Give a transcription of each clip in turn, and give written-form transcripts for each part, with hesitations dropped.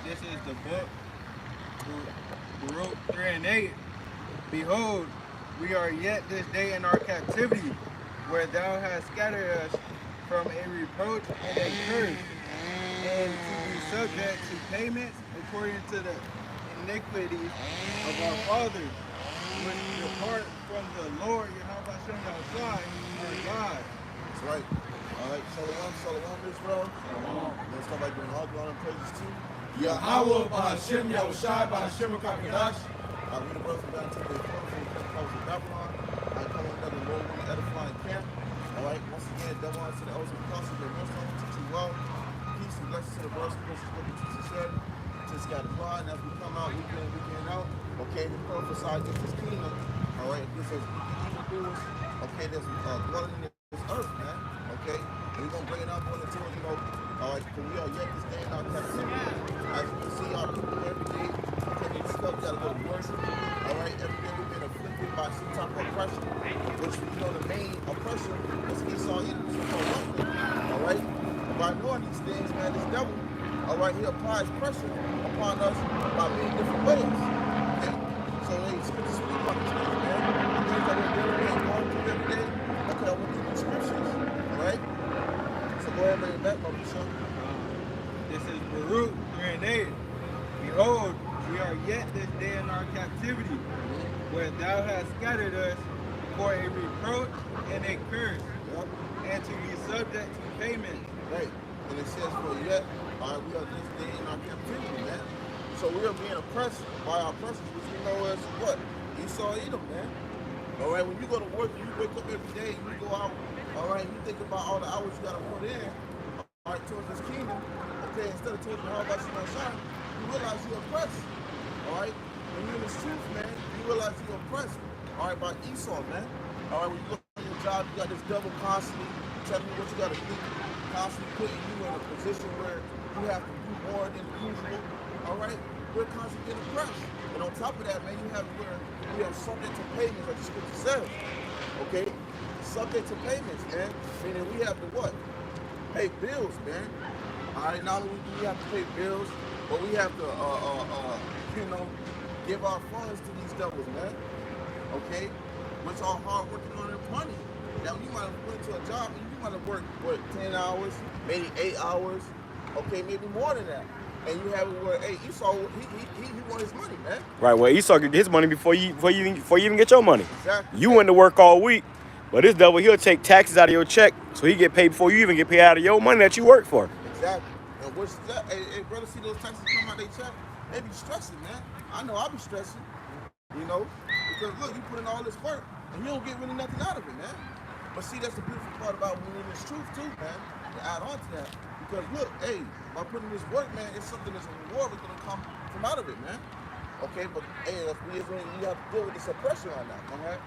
This is the book, Baruch 3 and 8. Behold, we are yet this day in our captivity, where thou hast scattered us from a reproach and a curse, and to be subject to payments according to the iniquities of our fathers, which depart from the Lord YAHAWASHI our God. That's right. All right, Shalom, Israel. Let's start by doing all glory and praises to YAHAWAH, BAHASHAM, YAHWASHI, BAHASHAM, QADASH. we the brothers down to the house of Babylon. I come on another Lord with the edifying camp. All right, once again, double honor to the elders and apostles, their MILLSTONE, teach you well. Peace and blessings to the brothers and sisters, what the teacher said. Just got to fly, and as we come out, weekend out, okay, we prophesy against this kingdom. All right, against those evildoers. Okay, there's dwelling in this earth, man. Okay, and we're gonna bring it up on the tour, you know. All right, because we are yet this day in our captivity. As you can see, our people every day, when we wake up, we gotta go to work. All right, every day we've been afflicted by some type of oppression, which you know the main oppression is Esau enemies, all right. By knowing these things, man, this devil, all right, he applies pressure upon us by many different ways. Okay, so it's good to speak on these things, man. Things that we're dealing with and going through every day. Okay, I went through the scriptures, all right. So go ahead and bring it back, my son. This is Baruch 3 and 8. Behold, we are yet this day in our captivity, where thou hast scattered us for a reproach and a curse, and to be subject to payment. Right, and it says for yet, all right, we are this day in our captivity, man. So we are being oppressed by our oppressors, which we know as what? Esau Edom, man. All right, when you go to work and you wake up every day, you go out, all right, you think about all the hours you got to put in, all right, towards this kingdom. Okay, instead of towards the YAHAWASHI, you realize you're oppressed. All right, when you're in this truth, man, you realize you're oppressed. All right, by Esau, man. All right, when you go to your job, you got this devil constantly telling you what you got to do, constantly putting you in a position where you have to do more than usual. All right, we're constantly getting oppressed. And on top of that, man, you have where we are subject to payments, like the scripture says. Okay, subject to payments, man. Meaning we have to what? Pay bills, man. All right, not only do we have to pay bills, but we have to, you know, give our funds to these devils, man. Okay, which are hard working on their money. Now you might have went to a job and you might have worked what 10 hours, maybe 8 hours, okay, maybe more than that. And you have it where, hey, Esau, he want his money, man. Right, well, Esau get his money before you even get your money. Exactly. You went to work all week, but this devil, he'll take taxes out of your check, so he get paid before you even get paid out of your money that you work for. Exactly. And what's that? Hey, brother, see those taxes come out their check? They be stressing, man. I know I be stressing, you know, because look, you put in all this work and you don't get really nothing out of it, man. But see, that's the beautiful part about when it's truth too, man. To add on to that, because look, hey, by putting this work, man, it's something that's a reward that's gonna come from out of it, man. Okay, but hey, we have to deal with this oppression right now, all right?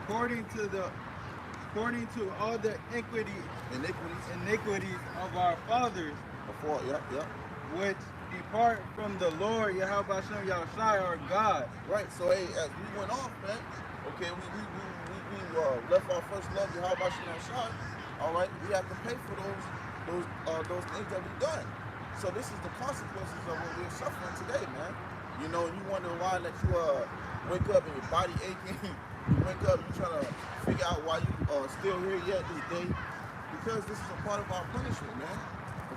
According to all the iniquities of our fathers, Before, yeah. which depart from the Lord YAHAWASHI our God. Right. So hey, as we went off, man. Okay, we left our first love, YAHAWASHI. All right, we have to pay for those things that we've done. So this is the consequences of what we're suffering today, man. You know, you wonder why that you wake up and your body aching. You wake up, you trying to figure out why you are still here yet this day, because this is a part of our punishment, man.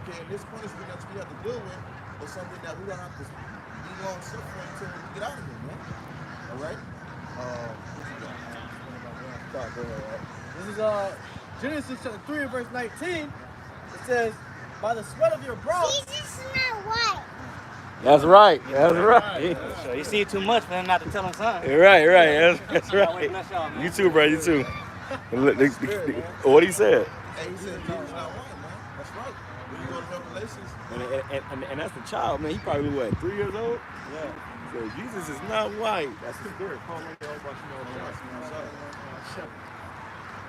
Okay, and this punishment that we have to deal with is something that we don't have to be long suffering until we get out of here, man. All right. This is Genesis chapter 3 verse 19. It says, "By the sweat of your brow." Jesus is not white. That's right. That's right. So you see too much for him not to tell him something. Right. That's right. You too, bro. You too. What he said. Hey, he said Jesus is not white, man. That's right. When you go to Revelations. And that's the child, man. He probably what, 3 years old? Yeah. So Jesus is not white. That's the spirit.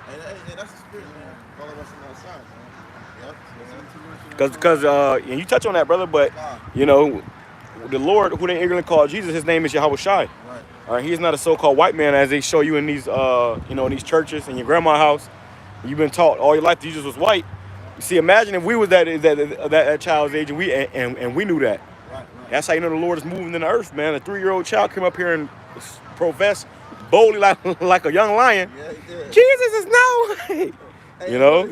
And that's the spirit, man. All of us on the outside, man. Because and you touch on that, brother, but you know, the Lord who they ignorantly call Jesus, his name is YAHWASHI. Right. All right, he's not a so-called white man as they show you in these you know, in these churches in your grandma's house. You've been taught all your life that Jesus was white. See, imagine if we was that child's age and we knew that. Right. That's how you know the Lord is moving in the earth, man. A 3-year-old child came up here and professed boldly like a young lion. Yeah, he did. Jesus is no way. And You know?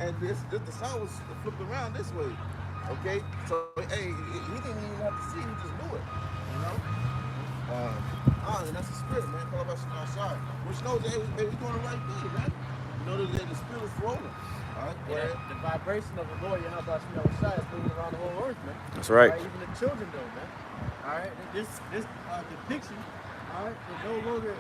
And the sound was flipped around this way. Okay? So, hey, he didn't even have to see, he just knew it. You know? And that's the spirit, man. Call us outside. Which knows that, hey, we're doing the right thing, man. You know that the spirit is rolling. All right? Yeah, the vibration of the Lord, YAHAWASHI, is moving around the whole earth, man. That's right. Even the children, though, man. All right? This depiction, all right, is no longer an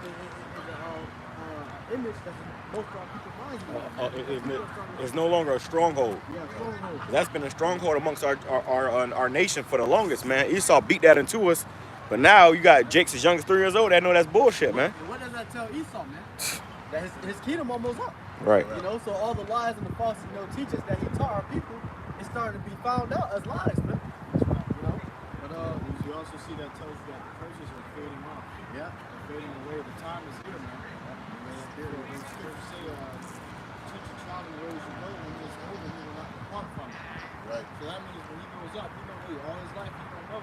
image that's in most of our people's minds. It's no longer a stronghold. Yeah, stronghold. That's been a stronghold amongst our nation for the longest, man. Esau beat that into us, but now you got Jake's as young as 3 years old. That know that's bullshit, man. And what does that tell Esau, man? That his kingdom almost up. Right. You know, so all the lies and the false, teachings that he taught our people is starting to be found out as lies, man. You know, But you also see that tells you that the curses are fading off. yeah. They're fading away. The time is here, man. When scriptures say, teach a child in the ways you know, when he is older, he will not depart from it. Right. So that means when he grows up, all his life he don't know.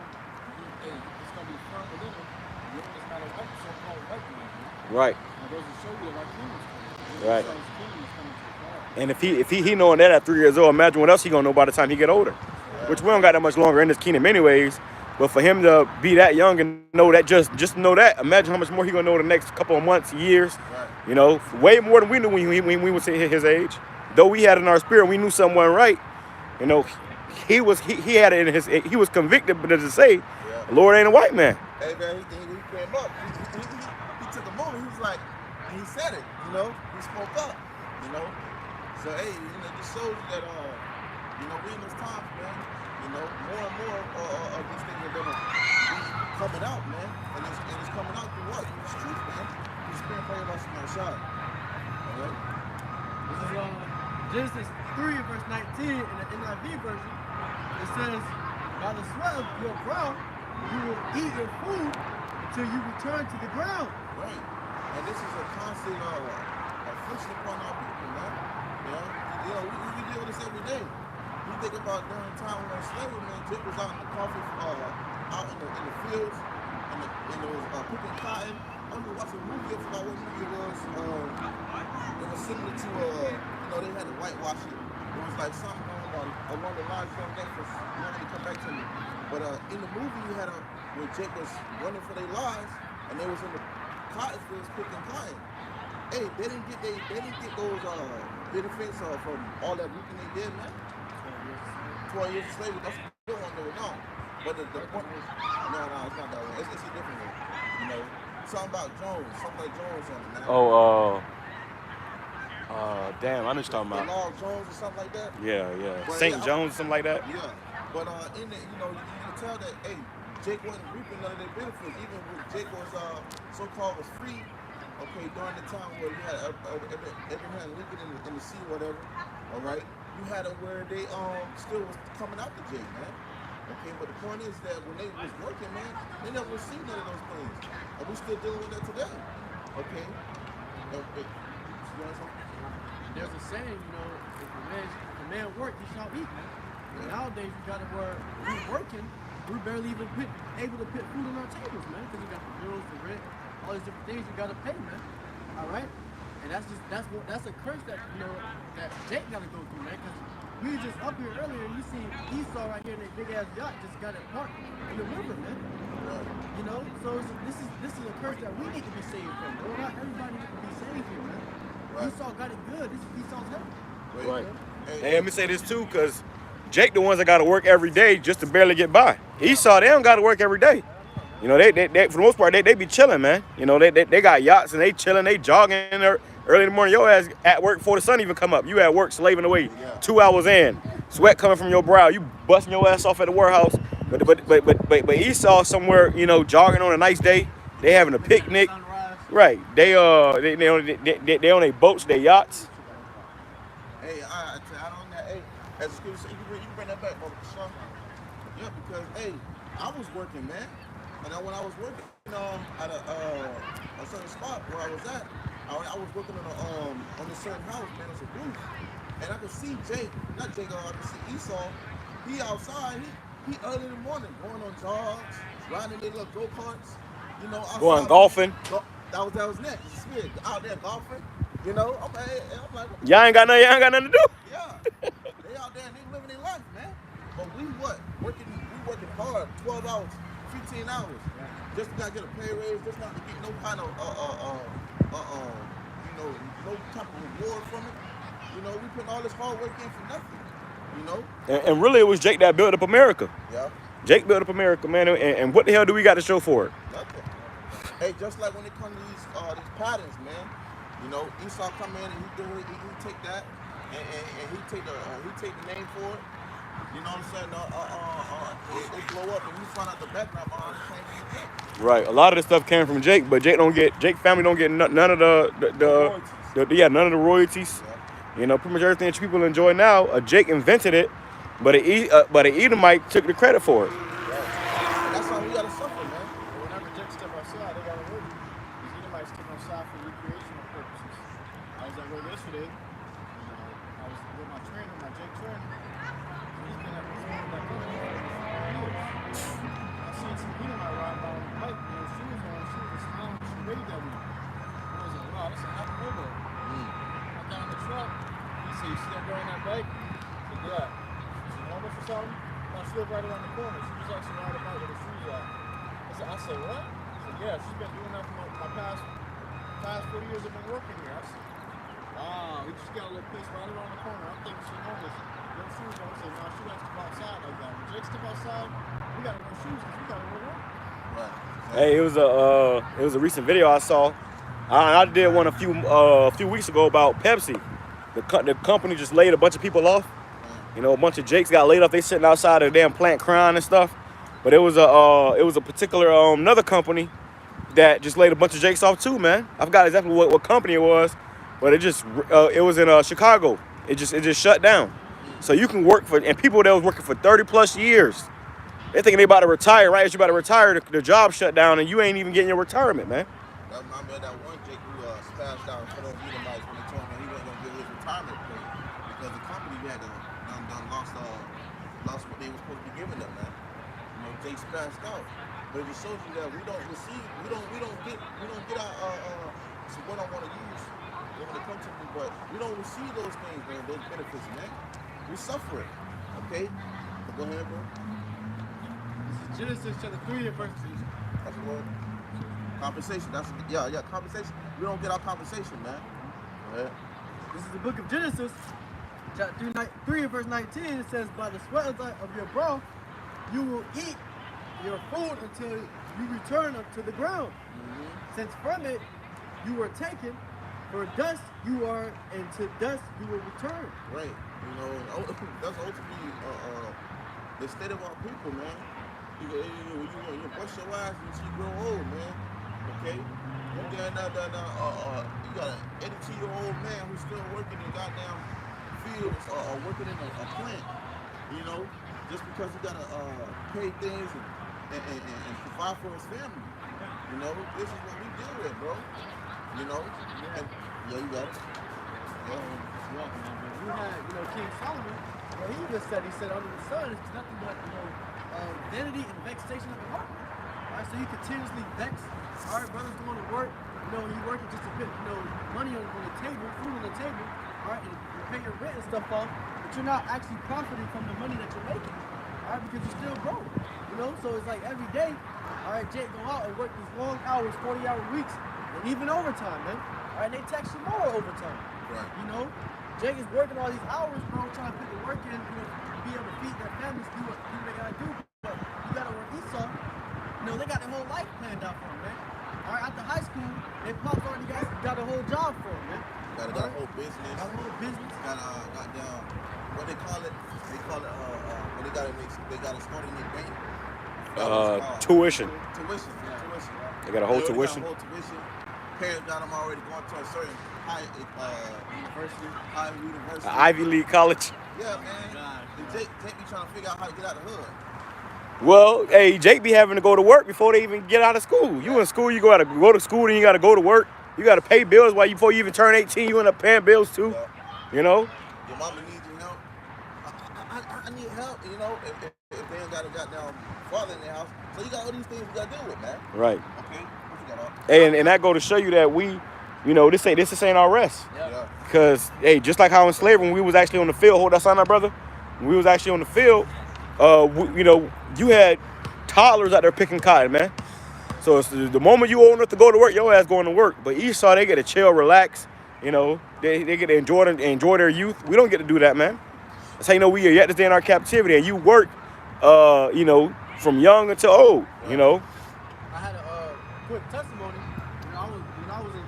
It's gonna be firm within him. You know, it's not a white, so-called white man. Right. Now those that show you like humans. Right. His kingdom is coming to fall. And if he knowing that at 3 years old, imagine what else he gonna know by the time he get older. Which we don't got that much longer in this kingdom anyways. But for him to be that young and know that, just know that, imagine how much more he gonna know the next couple of months, years. Right. You know, way more than we knew when we was his age. Though we had in our spirit, we knew something wasn't right. You know, he had it in his. He was convicted, but to say, the Lord ain't a white man. Hey, man, he came up. He took a moment. He was like, and he said it, you know. He spoke up, you know. So, hey, it just shows you that, we in those times, man. You know, more and more of these things are going to be coming out, man. And it's coming out through what? It's truth, man. It's being prayed about some outside. All right? This is Genesis 3, verse 19 in the NIV version. It says, by the sweat of your brow, you will eat your food until you return to the ground. Right. And this is a constant affliction upon our people, man. We deal with this every day. You think about during the time when slavery, man, Jake was out in the coffee, out in the fields, and it was picking cotton. I remember watching a movie, I forgot what movie it was. It was similar to, they had to whitewash it. It was like something along the lines of Netflix. You don't have to come back to me. But in the movie, you had when Jake was running for their lives, and they was in the cotton fields picking cotton. Hey, they didn't get those benefits from all that reaping they did, man. 12 years of slavery, that's still on going on. But the point is, no, it's not that way. It's a different way. You know, something about Jones, something like Jones on it, man. Damn, I know what you're talking The about. Law of Jones or something like that. Yeah. But, St. Jones, something like that. Yeah, but in it, you can tell that, hey, Jake wasn't reaping none of their benefits. Even when Jake was so-called was free, okay, during the time where you had Abraham Lincoln in the sea, whatever, all right, you had them where they still was coming out to Jake, man. Okay, but the point is that when they was working, man, they never received none of those things, and we still dealing with that today. Okay. There's a saying, if a man work, he shall eat, man. And nowadays, you got to where we're working, we're barely even able to put food on our tables, man, because you got the bills, the rent, all these different things you got to pay, man. All right, and that's a curse that that Jake got to go through, man. Because we were just up here earlier, and you see Esau right here in a big ass yacht just got it parked in the river, man. You know, so this is a curse that we need to be saved from. Bro. Not everybody needs to be saved here, man. Right. Esau got it good. This is Esau's heaven. Right. Hey, let me say this too, because Jake the ones that got to work every day just to barely get by. Esau, they don't got to work every day. You know, they for the most part, they be chilling, man. You know, they got yachts and they chilling, they jogging early in the morning. Your ass at work before the sun even come up. You at work slaving away, 2 hours in, sweat coming from your brow. You busting your ass off at the warehouse. But Esau somewhere, jogging on a nice day. They having a picnic. Right. They on their boats, their yachts. Hey, I don't know. Hey, as a student, you can bring that back, brother. Yeah, because hey, I was working, man. And when I was working at a certain spot where I was at, I was working on a certain house, man. It's a booth. And I can see Jake, not Jake, I can see Esau. He outside, he early in the morning, going on jogs, riding their little go-karts, you know, outside. Going golfing. That was next. Spirit out there golfing, you know. I'm like, Y'all ain't got nothing to do. yeah. They out there and they living their life, man. But we working hard, 12 hours, 15 hours, just to not get a pay raise, just not to get no kind of you know, no type of reward from it. You know, we put all this hard work in for nothing. You know. And really, it was Jake that built up America. Yeah. Jake built up America, man. And what the hell do we got to show for it? Nothing. Hey, just like when it comes to these patterns, man. You know, Esau come in and he take that and he take the name for it. You know what I'm saying? It blow up and you find out the background behind it came from Jake. Right. A lot of this stuff came from Jake, but Jake family don't get none of none of the royalties. Yeah. You know, pretty much everything that people enjoy now, Jake invented it, but an Edomite took the credit for it. Right. And that's how we gotta suffer, man. Whenever Jake step outside, they gotta work. These Edomites step outside for recreational purposes. I was at work yesterday. I was with my trainer, my Jake trainer. He's been at that company for years. I seen some Edomite riding down the bike with her shoes on. She was smiling. She waved at me. I was like, wow, that's a happy hobo. I got in the truck. He said, you see that girl on that bike? I said, yeah. She's homeless or something? No, she lived right around the corner. She was actually riding a bike with her shoes off. I said, what? He said, yeah, she's been doing that for my past 40 years I've been working here. I said, wow, we just got a little place right around the corner. I'm thinking she's homeless. No shoes on. I said, no, she likes to go outside like that. When Jake step outside, we gotta wear shoes because we gotta wear work. Right. Hey, it was a recent video I saw. I did one a few weeks ago about Pepsi. The company just laid a bunch of people off. You know, a bunch of Jakes got laid off. They sitting outside of the damn plant crying and stuff. But it was a particular another company that just laid a bunch of Jakes off too, man. I forgot exactly what company it was, but it was in Chicago. It just shut down. So you can work and people that was working for 30 plus years. They thinking they about to retire, right? As you about to retire, the job shut down and you ain't even getting your retirement, man. I remember that one Jake who spazzed out in front of Edomites when they told him he wasn't going to get his retirement pay because the company had lost what they were supposed to be giving them, man. You know, Jake spazzed out. But it just shows you that we don't get our so what I want to use when it comes to me, but we don't receive those things, man, those benefits, man. We suffer it. Okay? But go ahead, bro. Genesis chapter 3 and verse 2. That's the word. Compensation. Yeah, compensation. We don't get our compensation, man. Go ahead. This is the book of Genesis, chapter 3 and verse 19. It says, by the sweat of your brow, you will eat your food until you return unto the ground. Since from it you were taken, for dust you are, and to dust you will return. Right. You know, that's ultimately the state of our people, man. You brush your eyes and you grow old, man. Okay? You got an 82-year-old man who's still working in goddamn fields or working in a plant, you know, just because he got to pay things and provide for his family. You know, this is what we deal with, bro. You know? And, yeah, you got it. You had, King Solomon, what he just said, under the sun is nothing but, vanity and vexation of the heart. All right, so you continuously vex. All right, brothers going to work, you working just to put, money on the table, food on the table, all right, and you pay your rent and stuff off, but you're not actually profiting from the money that you're making, all right, because you're still broke, so it's like every day, all right, Jake go out and work these long hours, 40-hour weeks, and even overtime, man, all right, they tax you more overtime, right. Jake is working all these hours, bro, trying to put the work in, to be able to feed their families, do what they gotta do, but you gotta work Esau, they got their whole life planned out for them, man. All right, after high school, they pops already got a whole job for them, man. Got a whole business. Got a whole business. Got down. What they call it? They call it when they got to start in their bank. Tuition. Tuition. They got a whole tuition. Got a whole tuition. Parents got them already going to a certain university. Ivy League college. Yeah, man. And Jake be trying to figure out how to get out of the hood. Well, hey, Jake be having to go to work before they even get out of school. You in school, you gotta go to school, then you gotta go to work. You gotta pay bills before you even turn 18. You end up paying bills too. Your mama needs your help. I need help, you know, if they ain't got a goddamn father in their house. So you got all these things you got to deal with, man. Right. Okay? What you got on? Hey, and that go to show you that we, you know, this ain't our rest. Yeah. Because, hey, just like how in slavery, when we was actually on the field, hold that sign up, brother. When we was actually on the field, you know, you had toddlers out there picking cotton, man. So it's the moment you old enough to go to work, your ass going to work. But Esau, they get to chill, relax. You know, they get to enjoy their youth. We don't get to do that, man. That's how you know we are yet to stay in our captivity. And you work, you know, from young until old, you know. I had a quick testimony. When I was in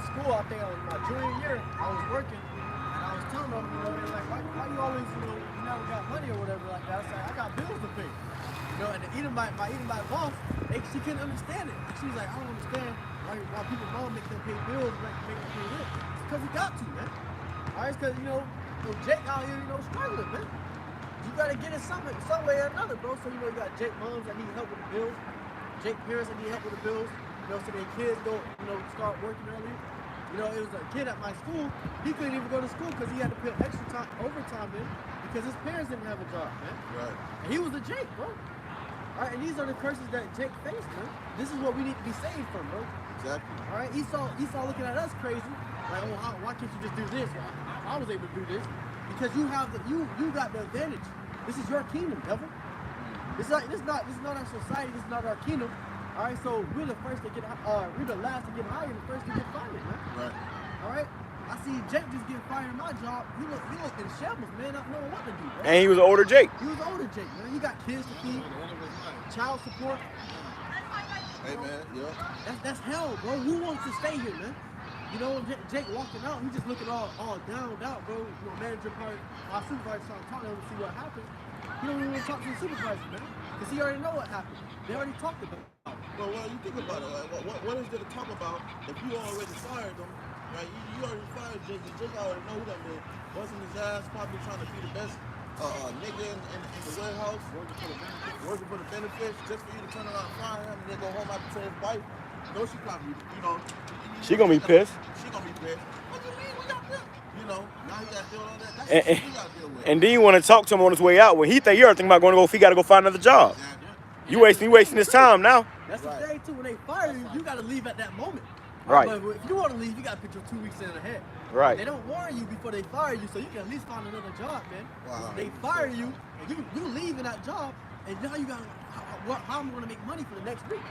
school, I think I was my junior year, I was working, and I was telling them, you know, they're like, why you always, you know, you never got money or whatever like that. I said, I got bills to pay. You know, and my boss, she couldn't understand it. She was like, I don't understand why people mom make them pay bills, make them pay rent. It's because he got to, man. All right, it's because, you know, Jake out here, you know, struggling, man. You gotta get it some way or another, bro. So, you know, you got Jake moms that need help with the bills, Jake parents that need help with the bills, you know, so their kids don't, you know, start working early. You know, it was a kid at my school, he couldn't even go to school because he had to put extra time, overtime in, because his parents didn't have a job, man. Right. And he was a Jake, bro. All right, and these are the curses that Jake faced, man. This is what we need to be saved from, bro. Exactly. All right, Esau looking at us crazy, like, oh, why can't you just do this? I was able to do this because you have you got the advantage. This is your kingdom, devil. This is not our society. This is not our kingdom. All right, so we're the first to get, we're the last to get hired, the first to get fired, man. Right. All right. I see Jake just get fired in my job. He look in shambles, man, not knowing what to do, bro. And he was an older Jake. He was older Jake, man. He got kids to feed, child support. Hey, man, yeah. That's hell, bro. Who wants to stay here, man? You know, Jake walking out, he just looking all down out, bro. You know, manager part, our supervisor trying to talk to him to see what happened. He don't even want to talk to the supervisor, man, because he already know what happened. They already talked about it. Well, you think about it. Like, what is there to talk about if you already fired them? Right? You already fired Jake. Jake already know who that man. Busting his ass, probably trying to be the best nigga in the warehouse, working for the benefits, just for you to turn around and fire him and then go home after his wife. You know, she probably, you know. She gonna be pissed. She gonna be pissed. What do you mean? We got pissed. You know, now he got to deal with all that. That's what we got to deal with. And then you want to talk to him on his way out when he think you're thinking about going to go. If he got to go find another job, you wasting his time now. That's the thing too. When they fire you, you got to leave at that moment. Right. But if you want to leave, you got to put your 2 weeks in ahead. Right. They don't warn you before they fire you, so you can at least find another job, man. Wow. They fire you, and you leave in that job, and now you got how am I going to make money for the next week?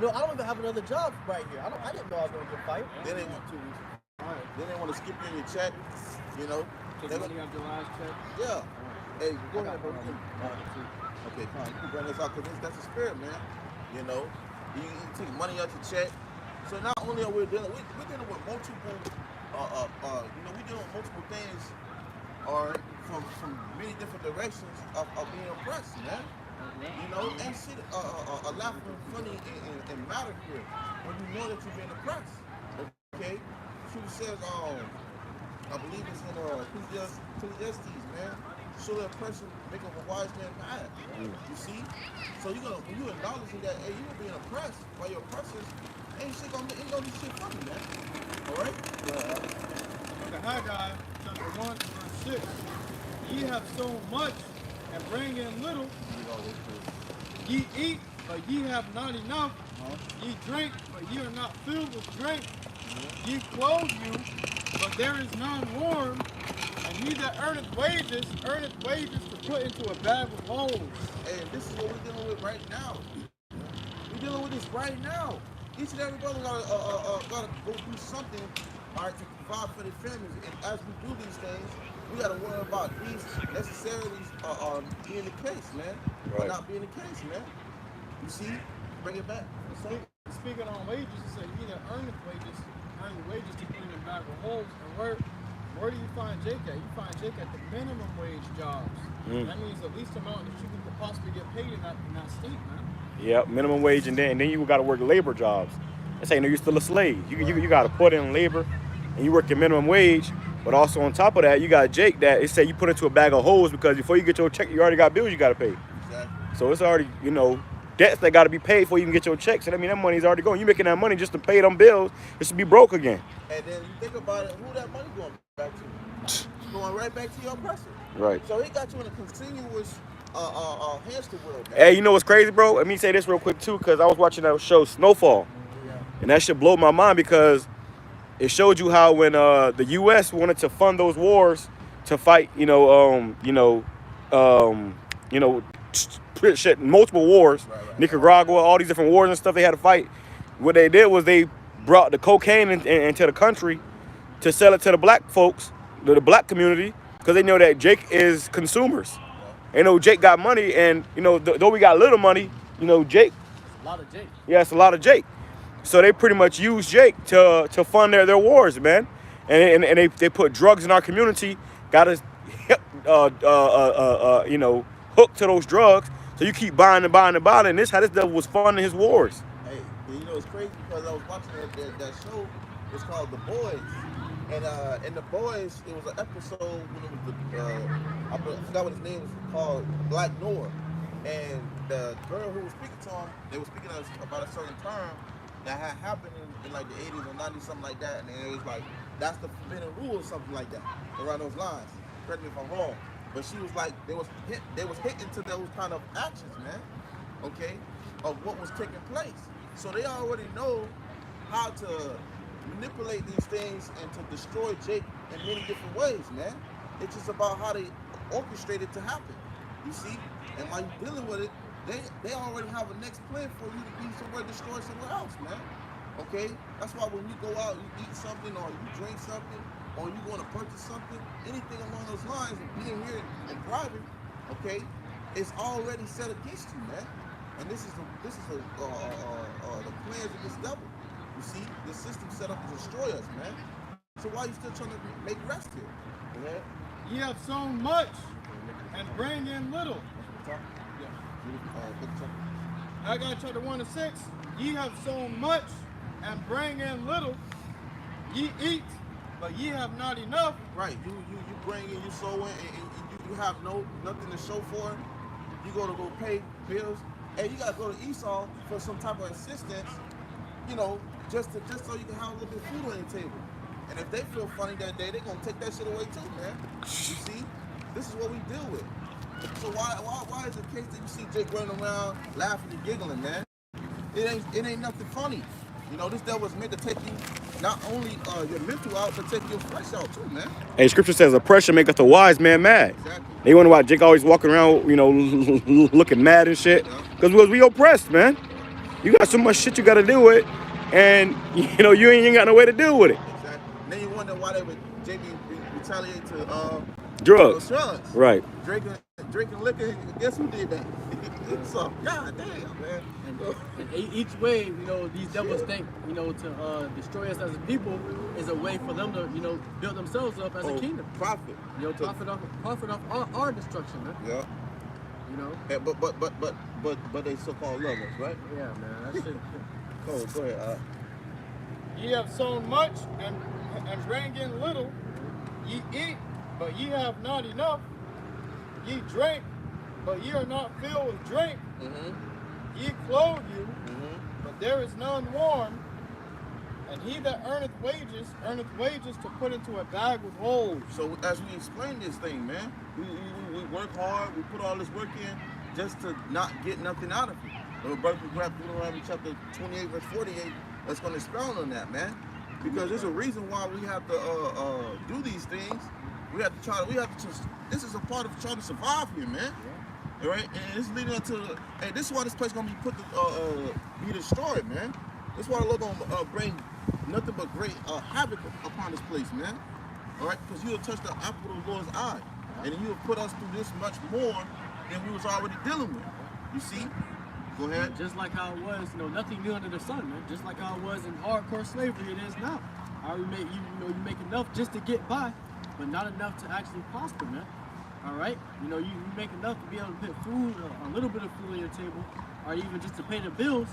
You know, I don't even have another job right here. I didn't know I was going to get fired. Then they want 2 weeks. Then they want to skip you in your check. You know. Take money out your last check. Yeah. Hey, go ahead, bro. Okay, fine. You can bring this out because that's the spirit, man. You know, you take money out your check. So not only are we dealing, we're dealing with multiple, you know, we're dealing with multiple things, or from many different directions of being oppressed, man. You know, ain't shit laughing funny and matter here when you know that you're being oppressed. Okay, Scripture says, I believe it's in Ecclesiastes, man. Show the oppression make of a wise man mad. You see? So when you acknowledging that, hey, you were being oppressed by your oppressors, ain't gonna be shit funny, man. All right? The Haggai, chapter 1, verse 6. Ye have sown much and bring in little. Ye eat, but ye have not enough. Ye drink, but ye are not filled with drink. Ye clothe you, but there is none warm. And he that earneth wages to put into a bag with holes. And this is what we're dealing with right now. We're dealing with this right now. Each and every brother gotta go do something, all right, to provide for their families. And as we do these things, we gotta worry about these necessarities being the case, man. Right. Or not being the case, man. You see? Bring it back. Speaking on wages, it said he that earneth wages, earn the wages to put in a bag with holes. And where do you find Jake at? You find Jake at the minimum wage jobs. That means the least amount that you can possibly get paid in that state, man. Yeah, minimum wage, and then you got to work labor jobs. They say, no, you're still a slave. You got to put in labor, and you work your minimum wage. But also on top of that, you got Jake that it say you put into a bag of holes because before you get your check, you already got bills you got to pay. Exactly. So it's already, you know, debts that got to be paid before you can get your checks. And I mean, that money's already going. You making that money just to pay them bills, just to be broke again. And then you think about it, who that money going back to you. It's going right back to your oppressor. Right. So he got you in a continuous hamster wheel, man. Hey, you know what's crazy, bro? Let me say this real quick too, because I was watching that show Snowfall, and that shit blew my mind because it showed you how when the U.S. wanted to fund those wars to fight, shit, multiple wars, Right. Nicaragua, all these different wars and stuff they had to fight. What they did was they brought the cocaine into the country to sell it to the black folks, the black community, because they know that Jake is consumers. They know Jake got money, and though we got little money, Jake. A lot of Jake. Yeah, it's a lot of Jake. So they pretty much use Jake to fund their wars, man. And they put drugs in our community, got us hooked to those drugs. So you keep buying and buying and buying, and this how this devil was funding his wars. Hey, it's crazy because I was watching that show. It's called The Boys, and in The Boys, it was an episode when it was I forgot what his name was called, Black Noah, and the girl who was speaking to him, they were speaking about a certain term that had happened in like the 80s or 90s, something like that, and it was like that's the forbidden rule or something like that, around those lines. Correct me if I'm wrong. But she was like, they was hitting to those kind of actions, man, okay, of what was taking place. So they already know how to manipulate these things and to destroy Jake in many different ways, man. It's just about how they orchestrate it to happen, you see? And while you're dealing with it, they already have a next plan for you to be somewhere destroyed somewhere else, man, okay? That's why when you go out, you eat something or you drink something, or you want to purchase something, anything along those lines, and being here in private, okay, it's already set against you, man. And this is the plans of this devil. You see, the system set up to destroy us, man. So why are you still trying to make rest here? Yeah. Ye have sown much and bring in little. Haggai chapter 1-6. Ye have sown much and bring in little. Ye eat, but ye have not enough. Right, you bring in, you sow in, and you have nothing to show for it. You go pay bills, and you gotta go to Esau for some type of assistance, just so you can have a little bit of food on your table. And if they feel funny that day, they're gonna take that shit away too, man. You see, this is what we deal with. So why is it the case that you see Jake running around laughing and giggling, man? It ain't nothing funny. This devil was meant to take you not only your mental out, but take your flesh out too, man. Hey, scripture says oppression maketh a wise man mad. Exactly. They wonder why Jake always walking around, looking mad and shit. Because we oppressed, man. You got so much shit you got to deal with, and you ain't got no way to deal with it. Exactly. And then you wonder why they would Jake retaliate to drugs. Drugs. Right. Drinking liquor. Guess who did that? So, God damn, man. And each way, these devils think, to destroy us as a people is a way for them to, build themselves up as a kingdom. Profit. Profit off our destruction, man. Yeah. Yeah, but they so-called love us, right? Yeah, man. That shit. Cool. Go ahead. Ye have sown much and bring in little. Ye eat, but ye have not enough. Ye drink, but ye are not filled with drink. Ye clothe you, but there is none warm. And he that earneth wages to put into a bag with holes. So as we explain this thing, man, we work hard, we put all this work in just to not get nothing out of it. When we grab Deuteronomy chapter 28, verse 48, that's going to expound on that, man. Because there's a reason why we have to do these things. This is a part of trying to survive here, man. All right, and it's leading up to, this is why this place is gonna be put to be destroyed, man. This is why the Lord gonna bring nothing but great havoc upon this place, man. All right, because you will touch the apple of the Lord's eye, and you will put us through this much more than we was already dealing with. You see? Go ahead. Just like how it was, nothing new under the sun, man. Just like how it was in hardcore slavery, it is now. How we make you make enough just to get by, but not enough to actually prosper, man. All right, you make enough to be able to put food, a little bit of food on your table, or even just to pay the bills,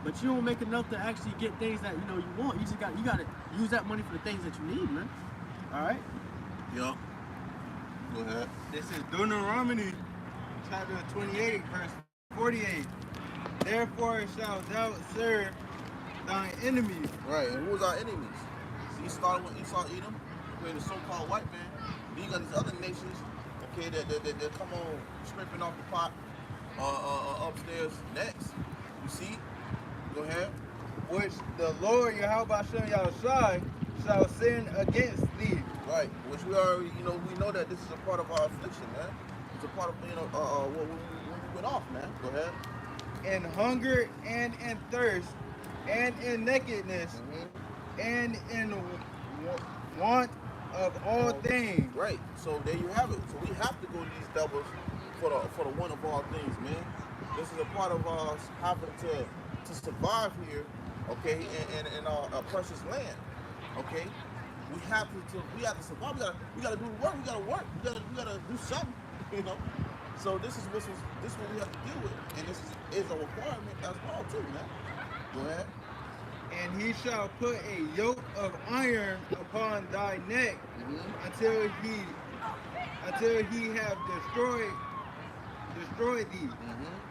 but you don't make enough to actually get things that you want. You got to use that money for the things that you need, man. All right. Yeah. Go ahead. This is Deuteronomy chapter 28, verse 48. Therefore shalt thou serve thine enemies. Right. And who was our enemies? He started with Esau, Edom. okay, the so-called white man. Then you got these other nations, okay, that come on scraping off the pot upstairs next. You see? Go ahead. which the Lord Yahawashi Yahushai shall sin against thee. Right. Which we already, we know that this is a part of our affliction, man. It's a part of, when we went off, man. Go ahead. In hunger and in thirst, and in nakedness, and in want of all things. Right. So there you have it. So we have to go to these devils for the one of all things, man. This is a part of us having to survive here, okay, in our precious land, okay. We have to survive. We gotta do the work. We gotta work. We gotta do something, So this is what we have to deal with, and this is a requirement as well too, man. Go ahead. And he shall put a yoke of iron upon thy neck until he have destroyed thee.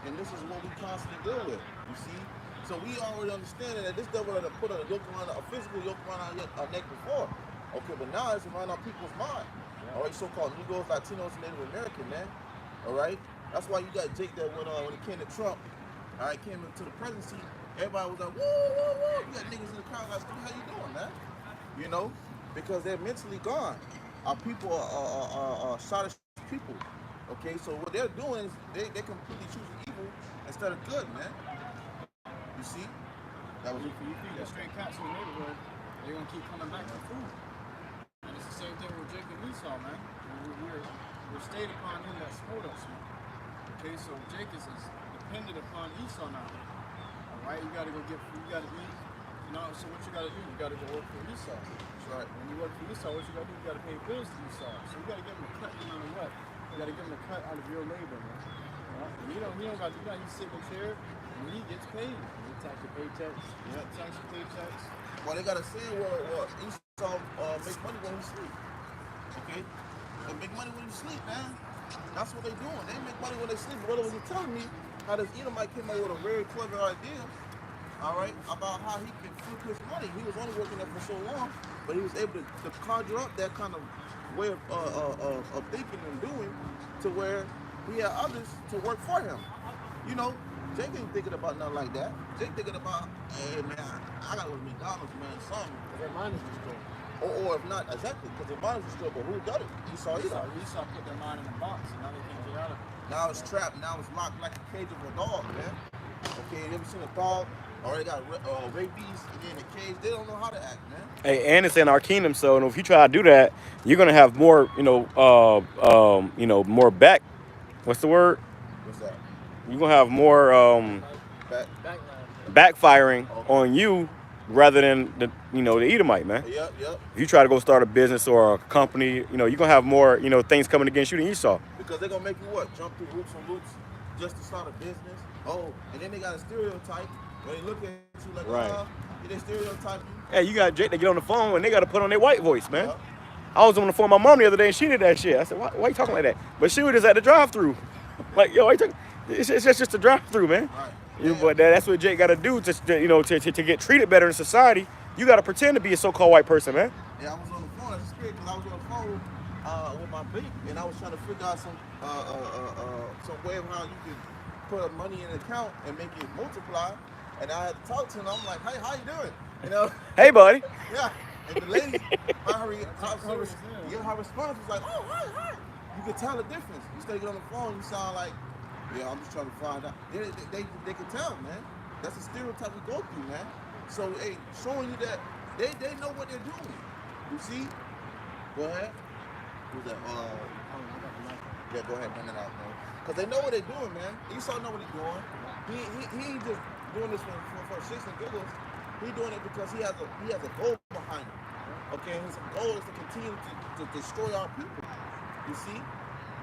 And this is what we constantly deal with. You see, so we already understand that this devil had put a yoke around a physical yoke around our neck before. Okay, but now it's around our people's mind. All right, so-called Negroes, Latinos, and Native American, man. All right, that's why you got Jake that when it came to Trump, all right, came into the presidency. Everybody was like, woo, woo, woo. You got niggas in the crowd like, how you doing, man? Because they're mentally gone. Our people are Scottish people. Okay, so what they're doing is they completely choosing evil instead of good, man. You see? That was If you feed the stray cats in the neighborhood, they're gonna keep coming back for food. And it's the same thing with Jake and Esau, man. We're stayed upon him that smote us, man. Okay, so Jake is dependent upon Esau now. Alright, you gotta go get food, you gotta eat. So what you gotta do? You gotta go work for Esau. That's right. When you work for Esau, what you gotta do? You gotta pay bills to Esau. So you gotta give him a cut no matter what. You gotta give him a cut out of your labor, man. And he don't got to do that. He's sitting there and he gets paid. You tax your paychecks. Yeah, tax your paychecks. Well, they got to say, well, Esau make money when he sleep. Okay? They make money when he sleep, man. That's what they doing. They make money when they sleep. Brother was telling me how this Edomite came up with a very clever idea, all right, about how he can flip his money. He was only working there for so long, but he was able to conjure up that kind of way of thinking and doing to where he had others to work for him. Jake ain't thinking about nothing like that. Jake thinking about, hey man, I gotta go to McDonald's, man, something. Their mind is destroyed. Or if not, exactly, because their mind is destroyed, but who done it? Esau put their mind in a box and now they can't get out of it. Now it's trapped, now it's locked like a cage of a dog, man. Okay, you ever seen a dog? Or they got rabies and in a cage, they don't know how to act, man. Hey, and it's in our kingdom, so if you try to do that, you're gonna have more, more back. What's the word? What's that? You're gonna have more backfiring on you rather than the Edomite, man. Yep. If you try to go start a business or a company, you're gonna have more, things coming against you than Esau. Because they're gonna make you what? Jump through hoops and loops just to start a business. Oh, and then they got a stereotype where they look at you like, right. They stereotype you. Hey, you got Jake to get on the phone and they gotta put on their white voice, man. Yep. I was on the phone with my mom the other day and she did that shit. I said, why you talking like that? But she was just at the drive-thru. Like, yo, it's just a drive-thru, man. Right. But that's what Jake got to do to get treated better in society. You got to pretend to be a so-called white person, man. Yeah, I was on the phone. That's the spirit because I was on the phone with my bank and I was trying to figure out some way of how you could put money in an account and make it multiply. And I had to talk to him. I'm like, hey, how you doing? Hey, buddy. Yeah. And the lady, her response was like, oh, hi. You could tell the difference. You stay on the phone, you sound like, yeah, I'm just trying to find out. They can tell, man. That's a stereotype we go through, man. So, hey, showing you that they know what they're doing. You see? Go ahead. Who's that? Yeah, go ahead, bring it out, man. Because they know what they're doing, man. Esau know what he's doing. He ain't just doing this for shits and giggles. He's doing it because he has a goal behind it. Okay, his goal is to continue to destroy our people. You see?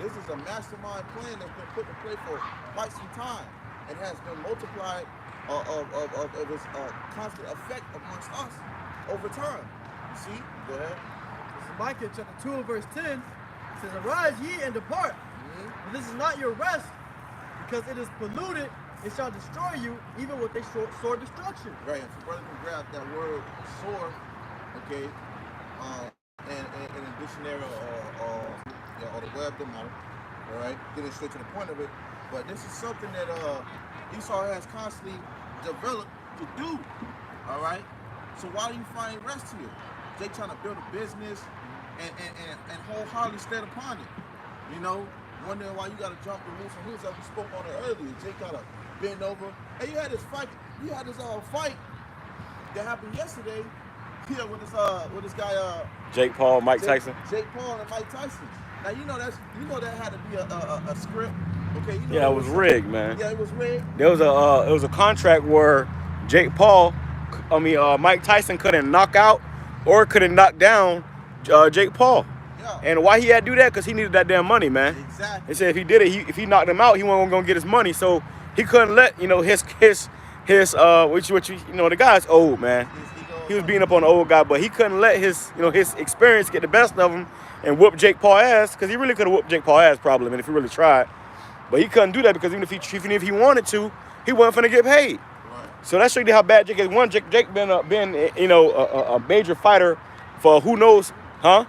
This is a mastermind plan that's been put in play for quite some time and has been multiplied of its constant effect amongst us over time. You see? Go ahead. This is Micah chapter 2 and verse 10. It says, arise ye and depart. For this is not your rest, because it is polluted, it shall destroy you, even with a sword destruction. Right, and so brother can grab that word sword, okay, and dictionary or the web, don't matter. All right, getting straight to the point of it. But this is something that Esau has constantly developed to do. All right. So why do you find rest here? They trying to build a business and wholeheartedly stand upon it. You know, wondering why you got to jump the roof and hoops. Like we spoke on it earlier. Jake got to bend over. And you had this fight. You had this fight that happened yesterday here with this guy Jake Paul, Mike Tyson. Jake Paul and Mike Tyson. Now you know that had to be a script. Okay. You know Yeah, it was rigged, man. Yeah, it was rigged. There was a contract where Mike Tyson couldn't knock out or couldn't knock down Jake Paul. Yeah. And why he had to do that? Because he needed that damn money, man. Exactly. He said if he did it, if he knocked him out, he wasn't gonna get his money. So he couldn't let the guy's old, man. He was beating up on the old guy, but he couldn't let his experience get the best of him and whoop Jake Paul ass, because he really could have whooped Jake Paul ass probably, man, if he really tried. But he couldn't do that because even if he wanted to, he wasn't finna get paid. Right. So that showed you how bad Jake is. One, Jake been a major fighter for who knows, huh?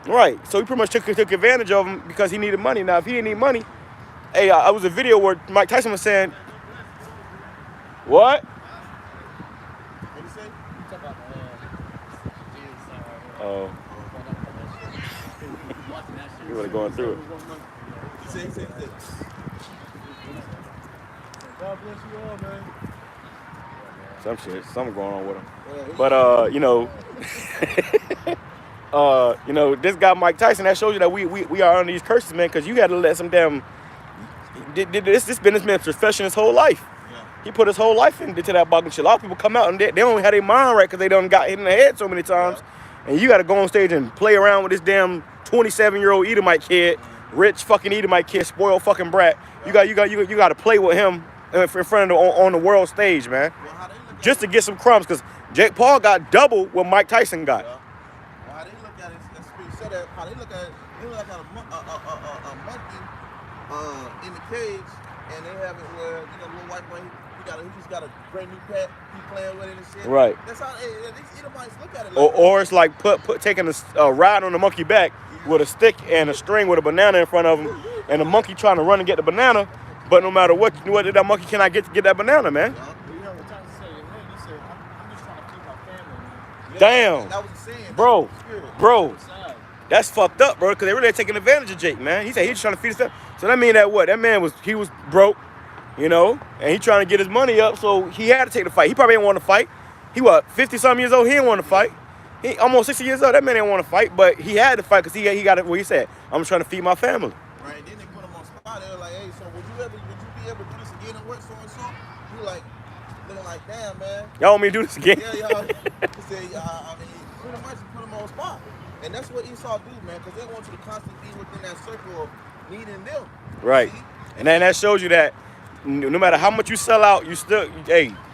Right. So he pretty much took advantage of him because he needed money. Now, if he didn't need money, hey, I was a video where Mike Tyson was saying, what? What you say? Oh. You would have gone through it. He said. God bless you all, man. Something going on with him. But this guy Mike Tyson, that shows you that we are under these curses, man, because you had to let some damn this businessman's profession his whole life. Yeah. He put his whole life into that boxing shit. A lot of people come out and they don't have their mind right because they done got hit in the head so many times. Yeah. And you got to go on stage and play around with this damn 27-year-old Edomite kid, rich fucking Edomite kid, spoiled fucking brat. Yeah. You got to play with him in front of on the world stage, man, just to get some crumbs. Because Jake Paul got double what Mike Tyson got. Yeah. Well, how they look at it, how they look at it, they look at a monkey in the cage, and they have it where little white boy, he just got a brand new pet, he playing with it and shit. Right. That's how these Edomites look at it. Like or it's like taking a ride on the monkey back with a stick and a string with a banana in front of him, and the monkey trying to run and get the banana, but no matter what that monkey cannot get that banana, man. Yeah. You know what Tyson said? He said, I'm just trying to feed my family, man. Damn. That was the saying. Bro. That's fucked up, bro, because they really taking advantage of Jake, man. He said he's trying to feed his family. So that mean that what? That man was broke, and he trying to get his money up, so he had to take the fight. He probably didn't want to fight. He 50-something years old, he didn't want to fight. He almost 60 years old, that man didn't want to fight, but he had to fight because he got it where he said, I'm trying to feed my family. Right, then they put him on spot. They were like, hey, so would you be able to do this again and work so and so? He like, looking like, damn, man. Y'all want me to do this again? Yeah, y'all. He said, pretty much put him on spot. And that's what Esau do, man, because they want you to constantly be within that circle of needing them. Right. See? And then that shows you that no matter how much you sell out, you still,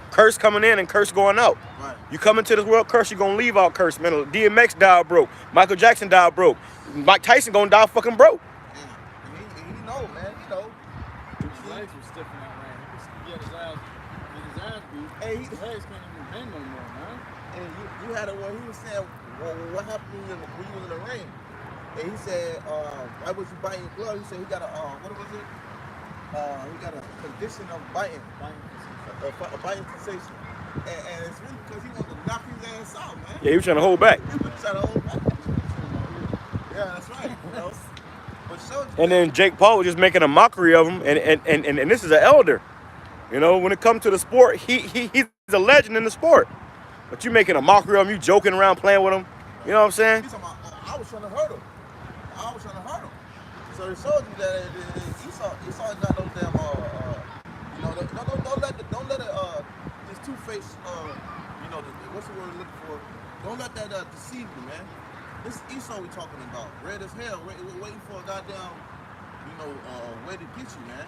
curse coming in and curse going out. Right. You come into this world curse, you're going to leave out curse, man. DMX died broke. Michael Jackson died broke. Mike Tyson going to die fucking broke. Yeah. And he know, man. He know. His legs were stiff in that ring. He had his ass beat. Hey, his legs can't even bend no more, man. And you had it where he was saying, well, what happened when you was in the ring? And he said, why was you biting your glove? He said he got what was it? He got a condition of biting. A biting sensation. And it's really because he wanted to knock his ass out, man. Yeah, he was trying to hold back. He was trying to hold back. Yeah, that's right. But and then Jake Paul was just making a mockery of him, and this is an elder. When it comes to the sport, he's a legend in the sport. But you making a mockery of him, you joking around, playing with him. You know what I'm saying? He's talking about, I was trying to hurt him. So it shows you that Esau is not no damn don't let this two-faced what's the word we're looking for? Don't let that deceive you, man. This Esau we talking about, red as hell, waiting for a goddamn way to get you, man.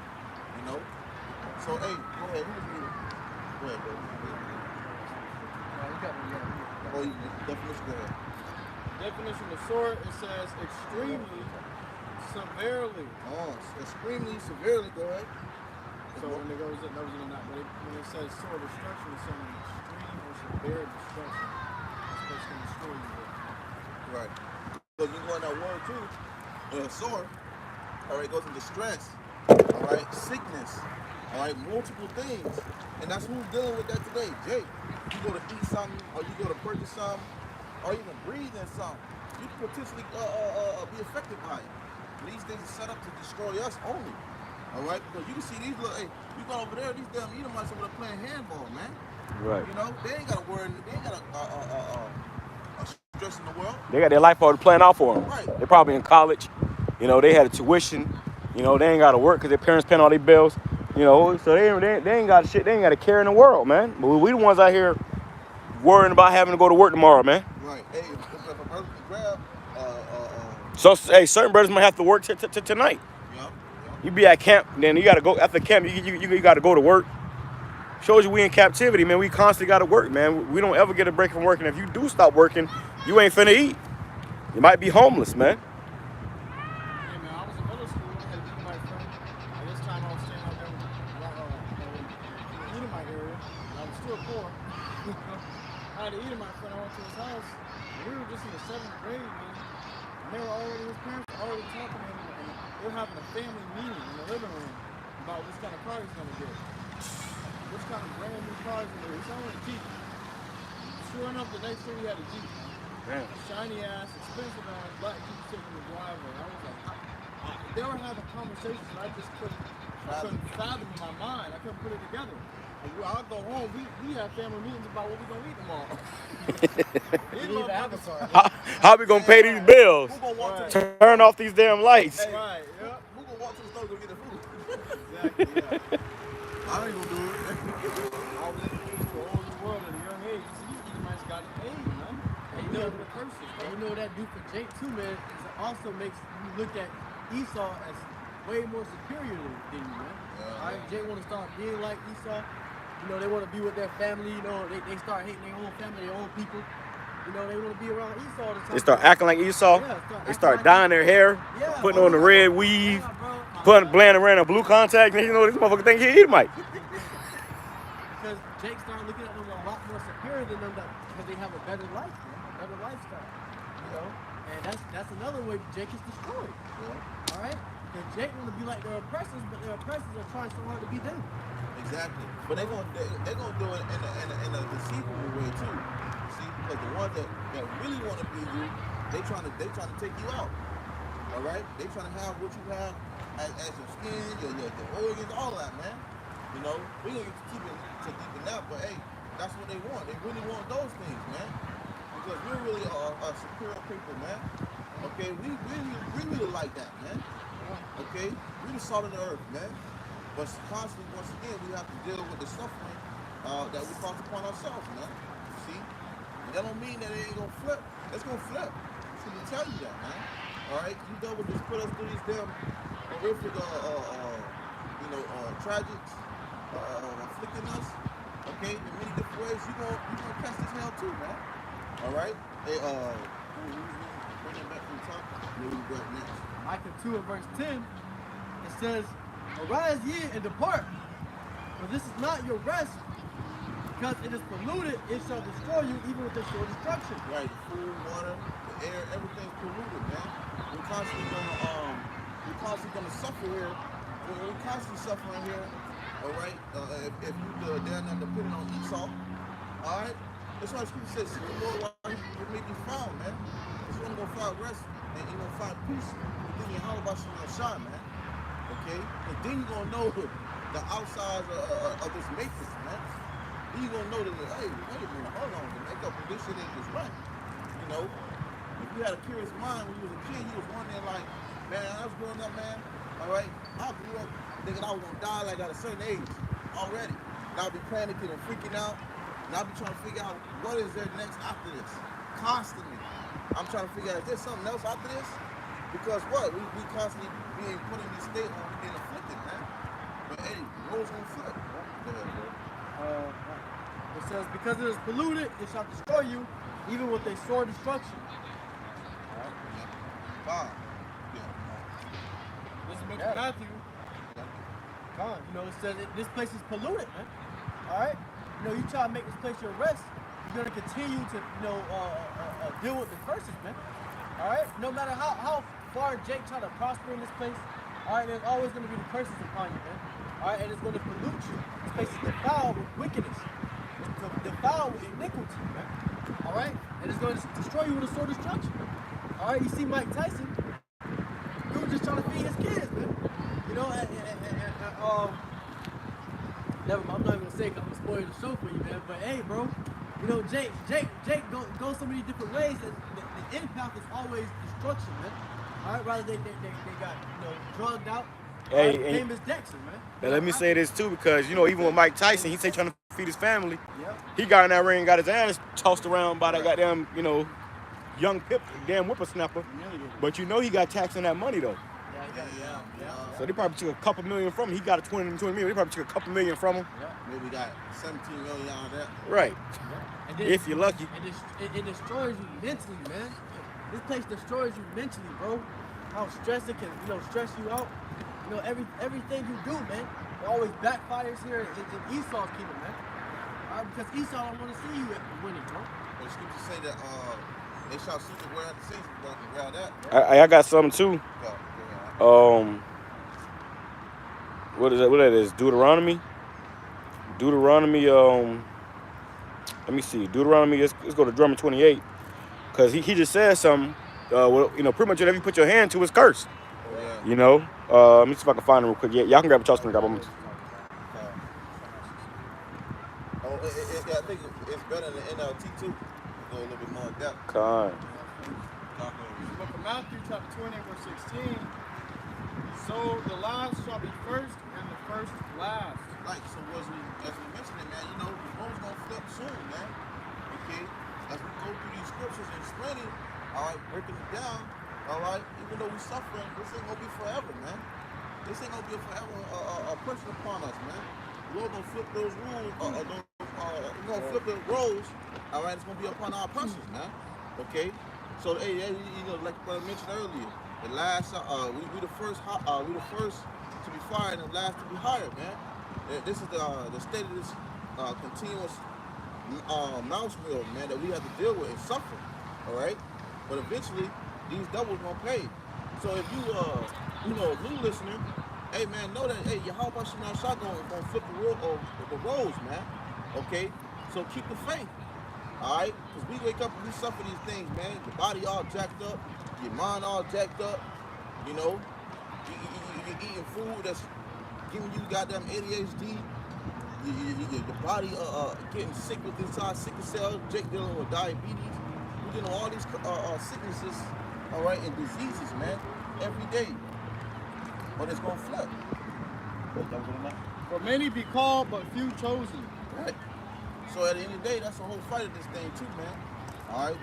So hey, go ahead. Go ahead, bro. Oh, definition, go ahead. Definition of sword, it says extremely severely. Oh, extremely severely, go ahead. So when it goes, when it says sword destruction, it's saying extreme or severe destruction. It's supposed to destroy you. Right. Because you go in that word too, sore, all right, goes into stress, all right, sickness, all right, multiple things. And that's who's dealing with that today. Jake, you go to eat something, or you go to purchase something, or even breathe in something, you can potentially be affected by it. And these things are set up to destroy us only. All right, because you can see these little, hey, you go over there, these damn Edomites over there playing handball, man. Right. You know, they ain't got a word, they ain't got a stress in the world. They got their life already planned out for them. Right. They're probably in college. You know, they had a tuition. You know, they ain't got to work because their parents paying all their bills. You know, so they ain't got shit. They ain't got a care in the world, man. But we the ones out here worrying about having to go to work tomorrow, man. Right. Hey, if a person can grab, So, hey, certain brothers might have to work tonight. yeah. You be at camp, then you got to go after camp. You got to go to work. Shows you we in captivity, man. We constantly got to work, man. We don't ever get a break from working. If you do stop working, you ain't finna eat. You might be homeless, man. Hey man, I was in middle school. I had to eat my friend. At this time, I was staying out there in the Edomite area. I was still poor. I had to eat my friend. I went to his house. And we were just in the 7th grade, man. And they were already, his parents were already talking to him. And they were having a family meeting in the living room about which kind of car he's going to get. Which kind of brand new cars in there. He's on a Jeep. Sure enough, the next day he had a Jeep. Damn. Shiny ass, expensive ass, black Jeep sitting in the driveway. I was like, they were having conversations I just couldn't fathom in my mind. I couldn't put it together. Like, I'll go home. We have family meetings about what we're gonna eat tomorrow. Leave Avatar. How we gonna pay these bills? Who gonna walk Right. to Turn off these damn lights. Hey, Right, yeah. who gonna walk to the store to go get the food? Exactly, yeah. I ain't gonna do it. I was introduced to a whole new world at a young age. See, these Edomites got it made, man. They You know know, the curses, and bro. you know what that do for Jake too, man, is it also makes you look at Esau as way more superior than you, man. Yeah. All right, Jake want to start being like Esau. You know, they want to be with their family. You know, they start hating their own family, their own people. You know, they want to be around Esau all the time. They start acting like Esau. Yeah, They start acting dyeing their hair, Yeah, putting on the red weave, Yeah, bro. putting blending around a blue contact. And you know, this motherfucker think he Edomite. Because Jake started looking at them a lot more superior than them because they have a better life, man, a better lifestyle. You know, and that's another way Jake is destroyed. All right, because Jake want to be like their oppressors, but their oppressors are trying so hard to be them. Exactly. But they're gonna do it in a deceitful way too. See, because the ones that really want to be you, they trying to take you out. All right, they trying to have what you have as your skin, your organs, all that, man. You know, we gonna keep it to deep in that, but hey, that's what they want. They really want those things, man. Because we're really a superior people, man. Okay, we really like that, man. Okay, we the salt of the earth, man. But constantly, once again, we have to deal with the suffering that we cause upon ourselves, man. See, and that don't mean that it ain't gonna flip. It's gonna flip. I'm gonna tell you that, man. All right, you double just put us through these damn horrific, tragics, afflicting us. Okay, in many different ways. You gonna catch this hell too, man. All right. Hey, bring it back from the top. Maybe we go next. Micah 2 and verse 10, it says, "Arise ye and depart, for this is not your rest, because it is polluted, it shall destroy you even with the sure destruction." Right, the food, water, the air, everything's polluted, man. We're constantly gonna suffer here. We're constantly suffering here. All right. If you dare not depending on Esau, all right. That's why Scripture says, "Seek the Lord while he may be found, man." Because you're gonna find rest and you're gonna find peace within your HALAL, man. Okay, and then you're gonna know the outsides of this matrix, man. Then you're gonna know that, hey, wait a minute, hold on, the makeup of this shit ain't just right. You know, if you had a curious mind when you was a kid, you was wondering like, man, I was growing up, man. All right, I grew up thinking I was gonna die like at a certain age already. And I'll be panicking and freaking out, and I'll be trying to figure out what is there next after this. Constantly, I'm trying to figure out, is there something else after this? Because what? We constantly being put in this state where we're being afflicted, man. But hey, roads gonna flip. Go ahead, bro. It says, "Because it is polluted, it shall destroy you, even with a sore destruction." All right. Yeah. Five. Yeah. This is book of Matthew. God, you know, it says this place is polluted, man. All right? You know, you try to make this place your rest, you're going to continue to, deal with the curses, man. All right? No matter how far Jake try to prosper in this place, all right, there's always going to be the curses upon you, man. All right, and it's going to pollute you. This place is defiled with wickedness. It's defiled with iniquity, man. All right? And it's going to destroy you with a sword of destruction. All right, you see Mike Tyson, he was just trying to feed his kids, man. You know, never mind, I'm not even going to say it because I'm going to spoil the show for you, man. But hey, bro, you know, Jake goes so many different ways that the end path is always destruction, man. All right, rather they got, you know, drugged out. Hey, famous Dexter, man. But let me say this too, because you know, even with Mike Tyson, he say trying to feed his family. Yep. He got in that ring, got his ass tossed around by that goddamn, you know, young damn whippersnapper. But you know he got taxed on that money though. Yeah. So they probably took a couple million from him. He got a 20 million. They probably took a couple million from him. Yeah. Maybe got 17 million out of that. Right. Yeah. And then, If you're lucky. It destroys you mentally, man. This place destroys you mentally, bro. How stressed it can, you know, stress you out. You know, everything you do, man, it always backfires here in Esau's kingdom, man. All right, because Esau don't want to see you winning, bro. But the scriptures say that they shall see the word of the saints, but where that? I got something too. Go ahead. What is that? What that is? Deuteronomy. Let me see. Deuteronomy. Let's go to Deuteronomy 28, because he just said something. Well, you know, pretty much whatever you put your hand to is cursed. Oh, yeah. You know. Let me see if I can find it real quick. Yeah, y'all can grab a toast and grab them. I think it's better than NLT too. Go a little bit more in depth. Con. Book of Matthew, chapter 20, verse 16. So the last shall be first, and the first last. Like, so as we mentioned it, man, you know, the road's gonna flip soon, man. Okay? As we go through these scriptures and explaining, all right, breaking it down, all right, even though we're suffering, this ain't gonna be forever, man. This ain't gonna be a forever oppression upon us, man. The Lord gonna flip those rules, we're gonna flip the roles, all right, it's gonna be upon our oppressors, man. Okay? So, hey, you know, like I mentioned earlier, the last, we the first to be fired and the last to be hired, man. This is the state of this continuous mouse mill, man, that we have to deal with and suffer, all right? But eventually, these devils gonna pay. So if you, you know, a new listener, hey, man, know that, hey, YAHAWASHI gonna flip the roles, man, okay? So keep the faith, all right? Because we wake up and we suffer these things, man. Your body all jacked up, your mind all jacked up, you know? You're eating food that's giving you goddamn ADHD. Your body getting sick with inside sickle cells. Jake dealing with diabetes. We're dealing with all these sicknesses, all right, and diseases, man, every day. But it's gonna flip. For many be called, but few chosen. Right. So at the end of the day, that's the whole fight of this thing too, man. All right.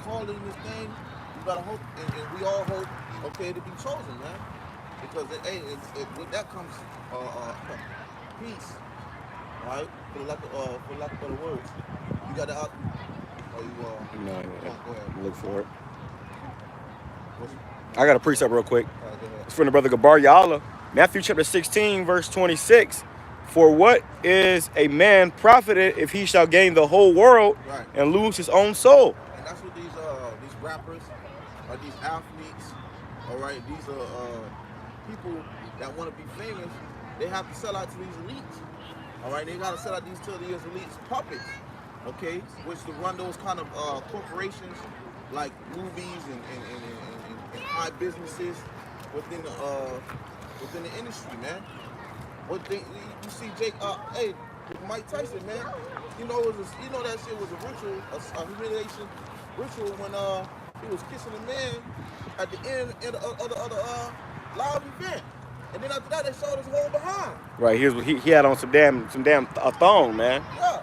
Called in this thing, you gotta hope, and we all hope, okay, to be chosen, man. Because with that comes peace, all right? For lack of better words, you got to out. No, go ahead. look for it. I got a precept real quick. All right, go ahead. It's from the brother Gabar Ya'Allah. Matthew chapter 16, verse 26. For what is a man profited if he shall gain the whole world and lose his own soul? And that's what these rappers or these athletes, all right, these people that want to be famous, they have to sell out to these elites. All right, they got to sell out to these elites puppets, okay, which to run those kind of corporations like movies and high businesses within the industry, man. You see Jake, hey, Mike Tyson, man. You know that shit was a ritual, a humiliation ritual when he was kissing a man at the end of the live event, and then after that they showed his whole behind. Right, he had on some damn thong, man. Yeah.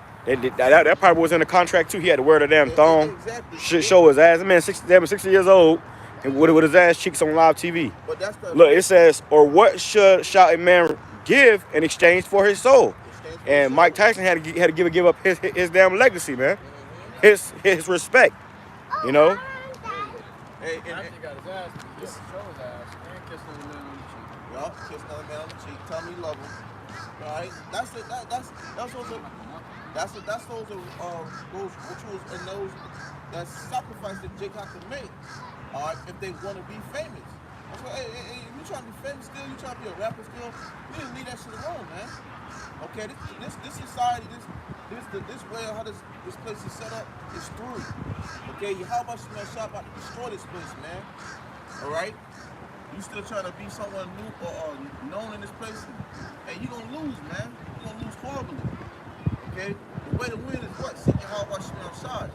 That probably was in the contract too. He had to wear the damn thong. Exactly. Should show his ass. The man 60 years old, and with his ass cheeks on live TV. But that's the Look, it says, or what shall a man give in exchange for his soul? And Mike Tyson had to give up his damn legacy, man. His respect, you know. Hey, After he got his ass, he just show his ass and kiss another man on the cheek. y'all kiss another man on the cheek. Tell me you love him. All right. That's those rituals and those that sacrifice that Jake had to make. if they want to be famous. That's why, hey, you trying to be famous still, you trying to be a rapper still, you didn't leave that shit alone, man. Okay, this society, this way of how this place is set up is through. Okay, YAHAWASHI, man, shot about to destroy this place, man. All right, you still trying to be someone new or known in this place, and you gonna lose, man. You gonna lose horribly. Okay, the way to win is what? Seek YAHAWASHI outside.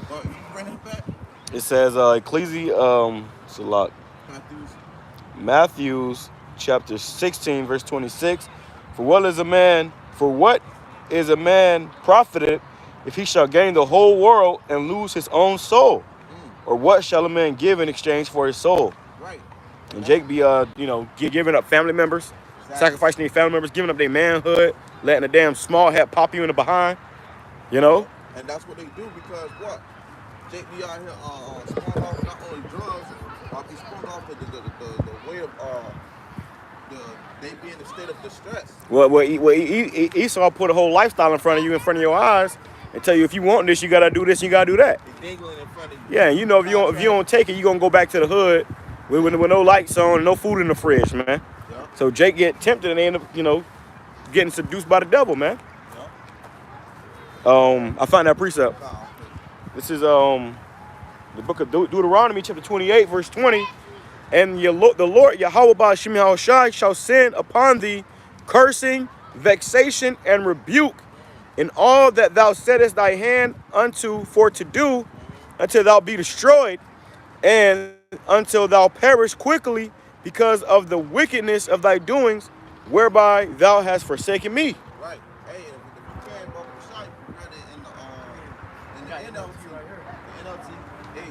But you bring it back. It says it's a lot. Matthews chapter 16 verse 26. For what is a man profited if he shall gain the whole world and lose his own soul? Or what shall a man give in exchange for his soul? Right. And Jake be giving up family members, sacrificing their family members, giving up their manhood, letting a damn small hat pop you in the behind. You know? And that's what they do because what? Jake be out here sprung off not only drugs, but he sprung off the way of they be in a state of distress. Well, Esau put a whole lifestyle in front of your eyes, and tell you if you want this, you gotta do this, you gotta do that. They dangling in front of you. Yeah, and you know if you don't take it, you gonna go back to the hood with no lights on, and no food in the fridge, man. Yeah. So Jake get tempted and they end up, getting seduced by the devil, man. Yeah. I found that precept. This is the book of Deuteronomy, chapter 28, verse 20. And the Lord YAHAWAH shall send upon thee cursing, vexation, and rebuke in all that thou settest thy hand unto for to do, until thou be destroyed, and until thou perish quickly because of the wickedness of thy doings, whereby thou hast forsaken me. Right. Hey, if you can, bro, you read it in the NLT. The NLT 8.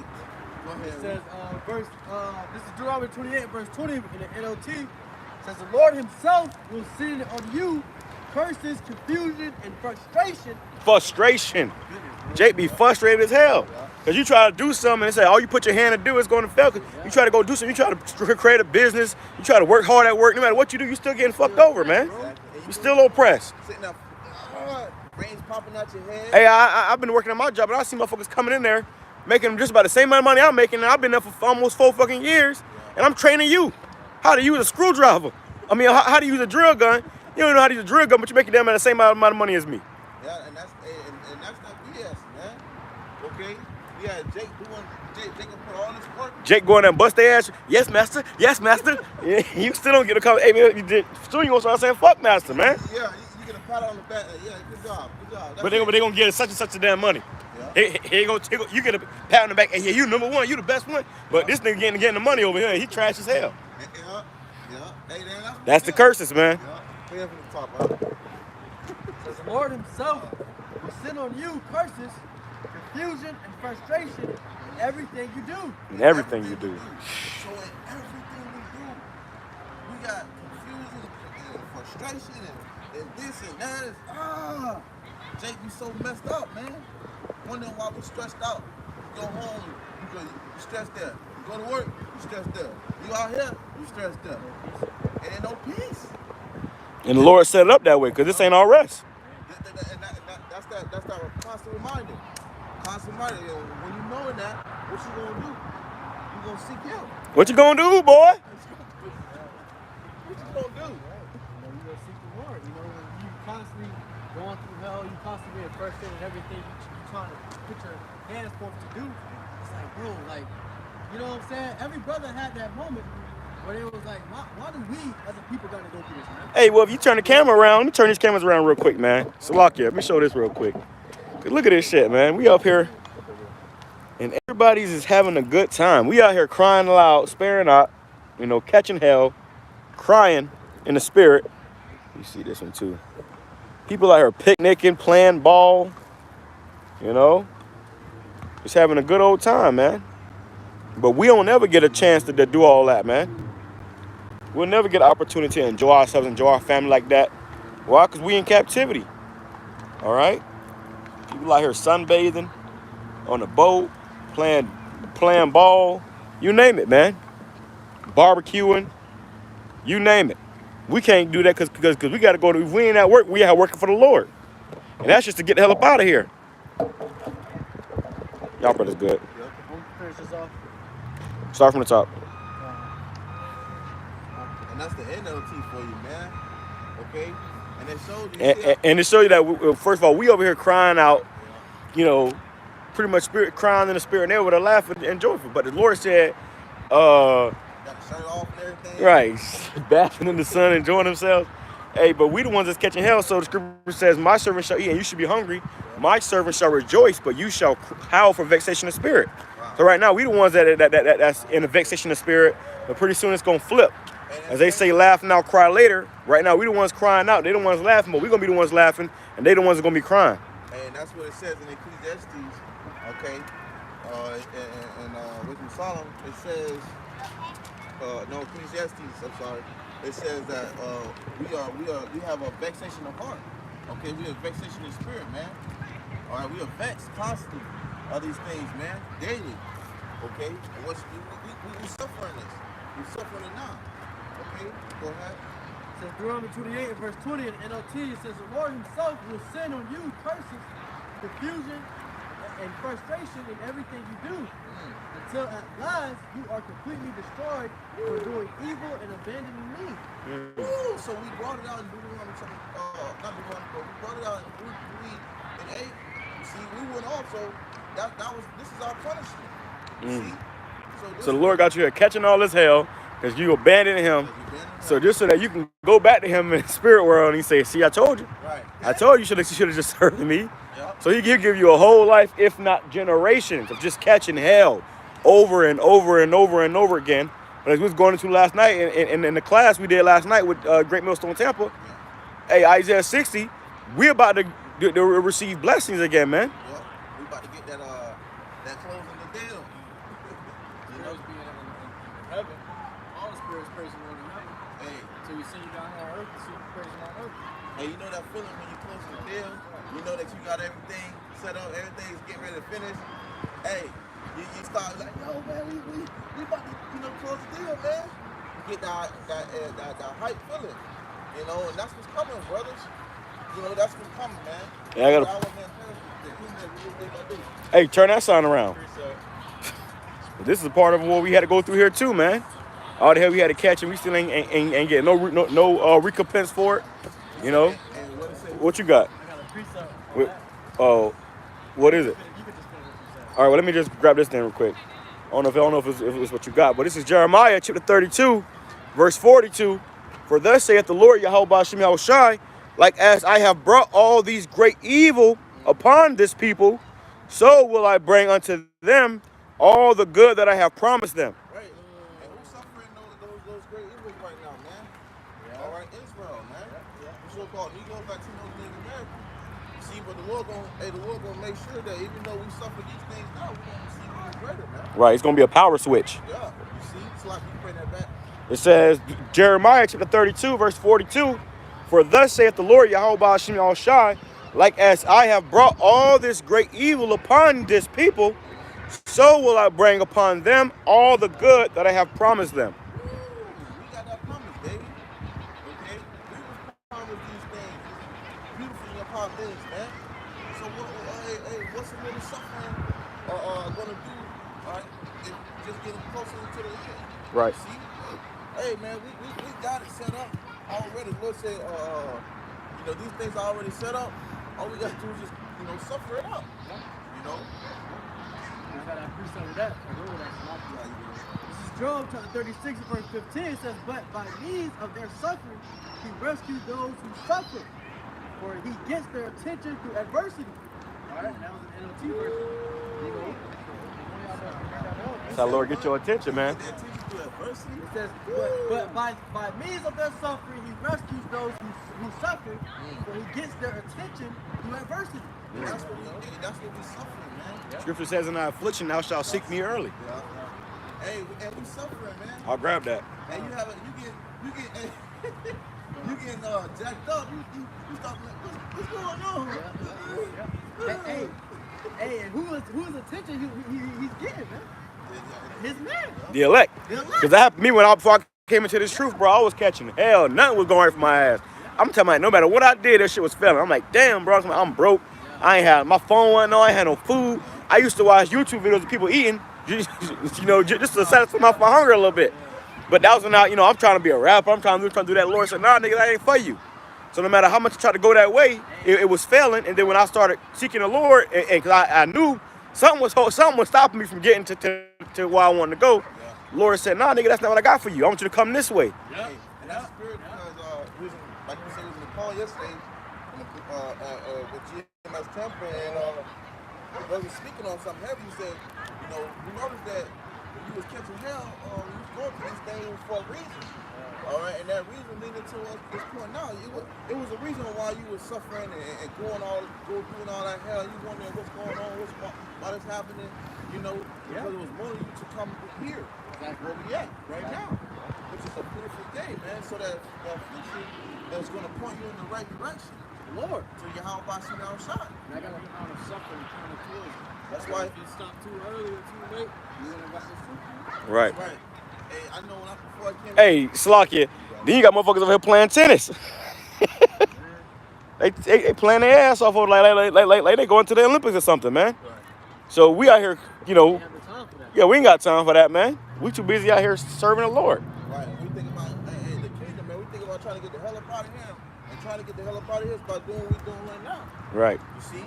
Go ahead. It says, this is Deuteronomy 28, verse 20 in the NLT. It says, the Lord himself will send on you curses, confusion, and frustration. Frustration. Jake be frustrated as hell. Because you try to do something and say, all you put your hand to do is going to fail. You try to go do something, you try to create a business, you try to work hard at work. No matter what you do, you're still getting fucked over, man. You're still oppressed. Sitting up hard, brains popping out your head. Hey, I've been working at my job, and I see motherfuckers coming in there, making just about the same amount of money I'm making, and I've been there for almost 4 fucking years, and I'm training you how to use a screwdriver. I mean, how to use a drill gun. You don't know how to use a drill gun, but you make damn the same amount of money as me. Yeah, and that's not BS, man. Okay? Yeah, Jake can put all this work. Jake going there and bust their ass. Yes, master. Yes, master. Yeah, you still don't get a call. Hey, man, soon you gonna start saying fuck, master, man. Yeah, you get a pat on the back. Yeah, good job. But they gonna get such and such a damn money. Yeah. You get a pat on the back. Hey, yeah, you number one. You the best one. But this nigga getting the money over here. He trash as hell. Yeah. Hey, that's the curses, man. Yeah. From the top, huh? Says the Lord himself will send on you curses, confusion, and frustration in everything you do. In everything you do. So in everything we do, we got confusion and frustration and this and that. Jake be so messed up, man. Wondering why we stressed out. You go home, you stressed there. You go to work, you stressed there. You out here, you stressed there. And ain't no peace. And the Lord set it up that way, because this ain't our rest. And that's that constant reminder. Constant reminder. When you knowing that, what you gonna do? You gonna seek Him. What you gonna do, boy? What you gonna do? You gonna seek the Lord. When you constantly going through hell, you constantly being frustrated with everything you're trying to put your hands forth to do. It's like, bro, you know what I'm saying? Every brother had that moment. But it was like, why do we as a people gotta go through this, man? Hey, well, if you turn the camera around, let me turn these cameras around real quick, man. Salakia, let me show this real quick. Look at this shit, man. We up here, and everybody's is having a good time. We out here crying loud, sparing not, catching hell, crying in the spirit. You see this one too. People out here picnicking, playing ball, just having a good old time, man. But we don't ever get a chance to do all that, man. We'll never get an opportunity to enjoy ourselves, enjoy our family like that. Why? Because we in captivity. All right? People out here sunbathing, on the boat, playing ball. You name it, man. Barbecuing. You name it. We can't do that because we got to go to, if we ain't at work, we out working for the Lord. And that's just to get the hell up out of here. Y'all brothers good. Start from the top. And that's the NLT for you, man. Okay? And it shows you. And to show you that, first of all, we over here crying out, you know, pretty much crying in the spirit, and they were to laugh and joyful. But the Lord said, got the shirt off and everything. right, basking in the sun, enjoying themselves. Hey, but we the ones that's catching hell. So the scripture says, my servant shall eat, and you should be hungry. My servant shall rejoice, but you shall howl for vexation of spirit. Wow. So right now, we the ones that's in a vexation of spirit, but pretty soon it's going to flip. As they say, laugh now, cry later. Right now, we the ones crying out. They the ones laughing, but we're going to be the ones laughing, and they the ones that going to be crying. And that's what it says in Ecclesiastes, okay? Wisdom Solomon, it says, no, Ecclesiastes, I'm sorry. It says that we have a vexation of heart. Okay, we have vexation of spirit, man. All right, we are vexed constantly of these things, man, daily. Okay, and we suffering this. We're suffering it now. Okay, go ahead. It says Deuteronomy 28 and verse 20 in NLT, it says the Lord himself will send on you curses, confusion, and frustration in everything you do, until at last you are completely destroyed for doing evil and abandoning me. Ooh, so we brought it out in Deuteronomy, not Deuteronomy, but we brought it out in 3 and 8. See, we went off, so this is our punishment. See? So the Lord got you here catching all this hell because you abandoned him. So just so that you can go back to him in the spirit world and he say, see, I told you. Right. I told you you should have just served me. Yep. So he can give you a whole life, if not generations, of just catching hell over and over and over and over again. But as we was going into last night, in the class we did last night with Great Millstone Tampa, hey, Isaiah 60, we're about to receive blessings again, man. Yep. We about to get that closing the deal. You know, being in heaven, all the spirits praising Lord in heaven. Hey. So you see you down here on earth, you see you praising on earth. And you know that feeling when you close the deal, you know that you got everything set up, everything's getting ready to finish. Hey, you start like, yo, man, we about to, close the deal, man. You get that hype feeling, and that's what's coming, brothers. That's what's coming, man. Yeah, hey, turn that sign around. This is a part of what we had to go through here too, man. All the hell we had to catch, and we still ain't getting no recompense for it. What you got? I got a precept. Oh, what is it? You can just finish what you said. All right, well, let me just grab this thing real quick. I don't know if it's what you got, but this is Jeremiah chapter 32, verse 42. For thus saith the Lord YAHAWASHI, like as I have brought all these great evil upon this people, so will I bring unto them all the good that I have promised them. Right. And who's suffering those great evils right now, man? Yeah. All right, Israel, man. Yeah. The so-called Negroes, Latinos, Native Americans. See, but the Lord gonna make sure that even though we suffer these things now, we're gonna see even greater, man. Right, it's gonna be a power switch. Yeah. You see, it's like you bring that back. It says Jeremiah chapter 32, verse 42. For thus saith the Lord YAHAWASHI, like as I have brought all this great evil upon this people, so will I bring upon them all the good that I have promised them. We got that promise, baby. Okay? We was promised these things. Beautiful upon things, man. So what's a little suffering gonna do? All right, just getting closer to the end. Right. See? Hey, man, we got it set up already. Lord said, these things are already set up. All we got to do is just, suffer it out. I got a precept with that. This is Job chapter 36, verse 15. It says, but by means of their suffering, he rescues those who suffer, for he gets their attention through adversity. All right, and that was an NLT version. That's how Lord get your attention, man. It says, but by means of their suffering, he rescues those who suffer, for he gets their attention through adversity. That's what we suffering, man. Scripture says, in thy affliction thou shalt seek me early. Yeah. Hey, and we suffering, man. I'll grab that. And you getting jacked up. You start like, what's going on? Hey, and whose attention he's getting, man? His man. The elect. Because that happened to me before I came into this truth, bro. I was catching hell. Nothing was going right for my ass. I'm telling you, no matter what I did, that shit was failing. I'm like, damn, bro, I'm broke. I ain't had my phone wasn't on. I ain't had no food. I used to watch YouTube videos of people eating. you know, just to satisfy my hunger a little bit. But that was when I, you know, I'm trying to be a rapper. I'm trying to do that. The Lord said, nah, nigga, that ain't for you. So no matter how much I tried to go that way, it was failing. And then when I started seeking the Lord, and cause I knew something was stopping me from getting to where I wanted to go. The Lord said, nah, nigga, that's not what I got for you. I want you to come this way. Yeah. And that spirit, because we was, like you said, we was in the call yesterday with GMS Tampa, and the brother was speaking on something heavy. He said, you know, we noticed that when you was catching hell, you was going through these things for a reason. All right, and that reason leading to us this point now, it was a reason why you were suffering and doing all that hell. You wondering what's going on, why this happening, you know, because it was wanting you to come here, where we at right now, which is a beautiful day, man. So that future that's going to point you in the right direction, Lord, to YAHAWASHI outside. and I got to be out of suffering and coming towards you. That's why If you stop too early or too late, you're gonna got this fruit. Right. right. Hey, I know before I came. Hey, Slakia, then you got motherfuckers over here playing tennis. they playing their ass off of like they going to the Olympics or something, man. Right. So we out here, you know, Have the time for that. yeah, we ain't got time for that, man. We too busy out here serving the Lord. Right. We think about the kingdom, man. We think about trying to get the hell up out of here. And trying to get the hell up out of here is by doing what we're doing right now. Right. You see?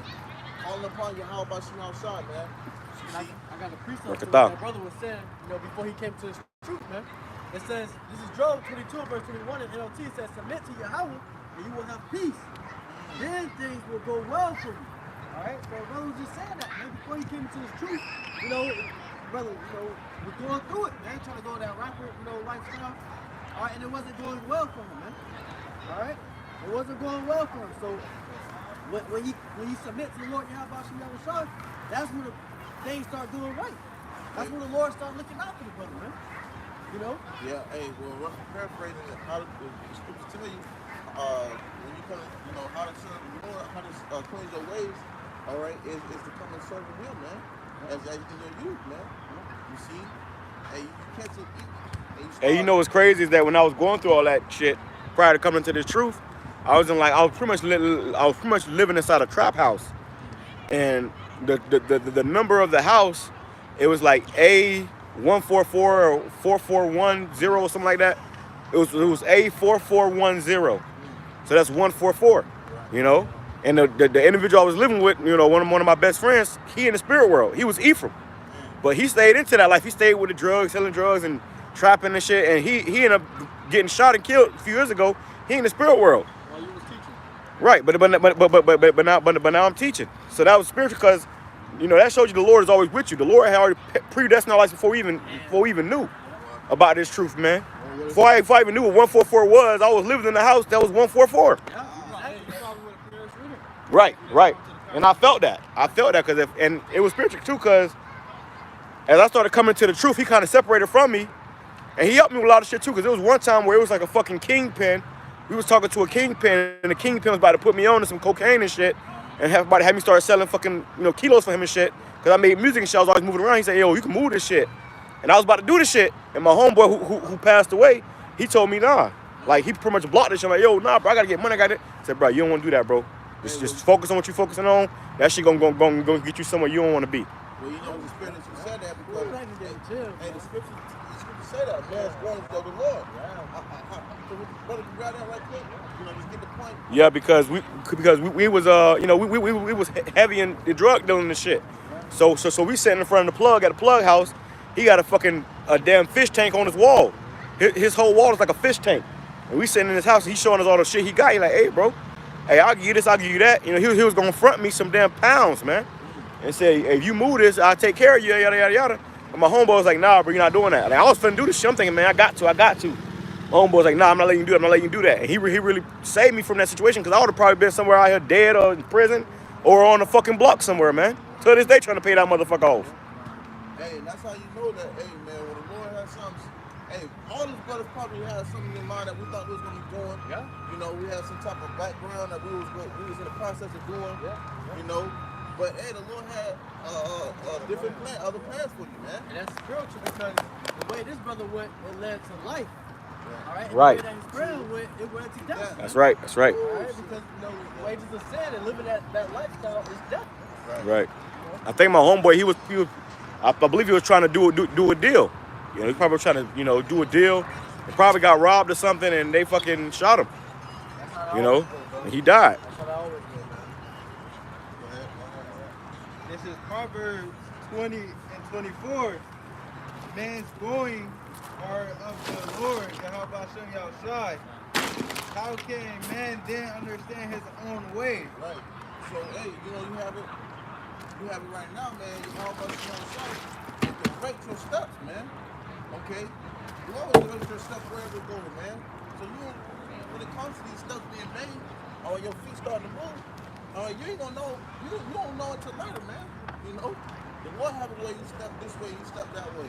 Calling upon YAHAWASHI outside, man. You And see? I got a precept Work to it what out. that brother was saying, you know, before he came to his truth, man. It says, this is Job 22, verse 21 in NLT. It says, submit to Yahweh and you will have peace. Then things will go well for you. All right? So brother was just saying that, man. Before he came into his truth, you know, brother, you know, was going through it, man. Trying to go that rapper, you know, lifestyle. All right? And it wasn't going well for him, man. All right? It wasn't going well for him. So when he submits to the Lord YAHAWASHI, that's when the things start doing right. That's when the Lord started looking out for the brother, man. You know? Yeah, hey, well, roughly paraphrasing it, how the scriptures tell you, when you come, you know, how to serve the Lord, how to cleanse your ways, all right, is to come and serve Him, man, as in your youth, man. You see? Hey, you catch it, Hey, you know what's crazy is that when I was going through all that shit prior to coming to this truth, I was pretty much living inside a trap house, and the number of the house, it was like A144 or 4410 or something like that. It was A4410, so that's 144, you know. And the individual I was living with, you know, one of my best friends, he in the spirit world, he was Ephraim, but he stayed into that life. He stayed with the drugs, selling drugs and trapping and shit, and he ended up getting shot and killed a few years ago. He in the spirit world. While you was teaching. Right, but now I'm teaching. So that was spiritual, because, you know, that showed you the Lord is always with you. The Lord had already predestined our lives before we even knew about this truth, man. Before I even knew what 144 was, I was living in the house that was 144. Yeah, exactly. You probably would have perished with him. Right. And I felt that. Because and it was spiritual too, because as I started coming to the truth, he kind of separated from me, and he helped me with a lot of shit too. Because there was one time where it was like a fucking kingpin. We was talking to a kingpin, and the kingpin was about to put me on to some cocaine and shit, and everybody had me start selling fucking, you know, kilos for him and shit. Because I made music and shit, I was always moving around. He said, yo, you can move this shit. And I was about to do this shit, and my homeboy who passed away, he told me, nah. Like, he pretty much blocked this shit. I'm like, yo, nah, bro, I gotta get money, I got it. I said, bro, you don't want to do that, bro. Just focus on what you're focusing on. That shit gonna get you somewhere you don't want to be. Well, you know the spirit that you said that because Hey, the scripture say that, man, it's going to go to the Lord. So brother, you grab that right quick. You know, just get the point. Yeah, because we was you know, we was heavy in the drug dealing and shit. So we sitting in front of the plug at the plug house. He got a damn fish tank on his wall. His whole wall is like a fish tank. And we sitting in his house, and he's showing us all the shit he got. He like, hey, bro, hey, I'll give you this, I'll give you that. You know, he was gonna front me some damn pounds, man, and say, hey, if you move this, I'll take care of you, yada yada yada. And my homeboy was like, nah, bro, you're not doing that. Like, I was finna do this shit. I'm thinking, man, I got to. My homeboy was like, nah, I'm not letting you do it. I'm not letting you do that. And he really saved me from that situation, because I would have probably been somewhere out here dead or in prison or on a fucking block somewhere, man. To this day, trying to pay that motherfucker off. Hey, and that's how you know that, hey, man, when the Lord has something, hey, all his brothers probably had something in mind that we thought we was going to be doing. Yeah. You know, we had some type of background that we was in the process of doing. Yeah. You know, but hey, the Lord had different other plans for you, man. And that's spiritual, because the way this brother went, it led to life. All right. And Right. the way that his friend went, it led to death. That's right. All right, because you know, the wages of sin and living that lifestyle is death. Right. I think my homeboy, he was I believe he was trying to do a deal. You know, he probably was trying to, you know, do a deal. He probably got robbed or something, and they fucking shot him. That's how You I know, always go, bro. and he died. That's how I always go, man. This is Proverbs 20 and 24. Man's going are of the Lord, Yahawashem Yahushai. How can a man then understand his own way? Right. So, hey, you know, you have it right now, man. You know about your own self. You can direct your steps, man. Okay? You always direct your steps wherever you go, man. So you, when it comes to these steps being made, or your feet starting to move, you ain't gonna know, you don't know until later, man. You know? The Lord have a way you step this way, you step that way.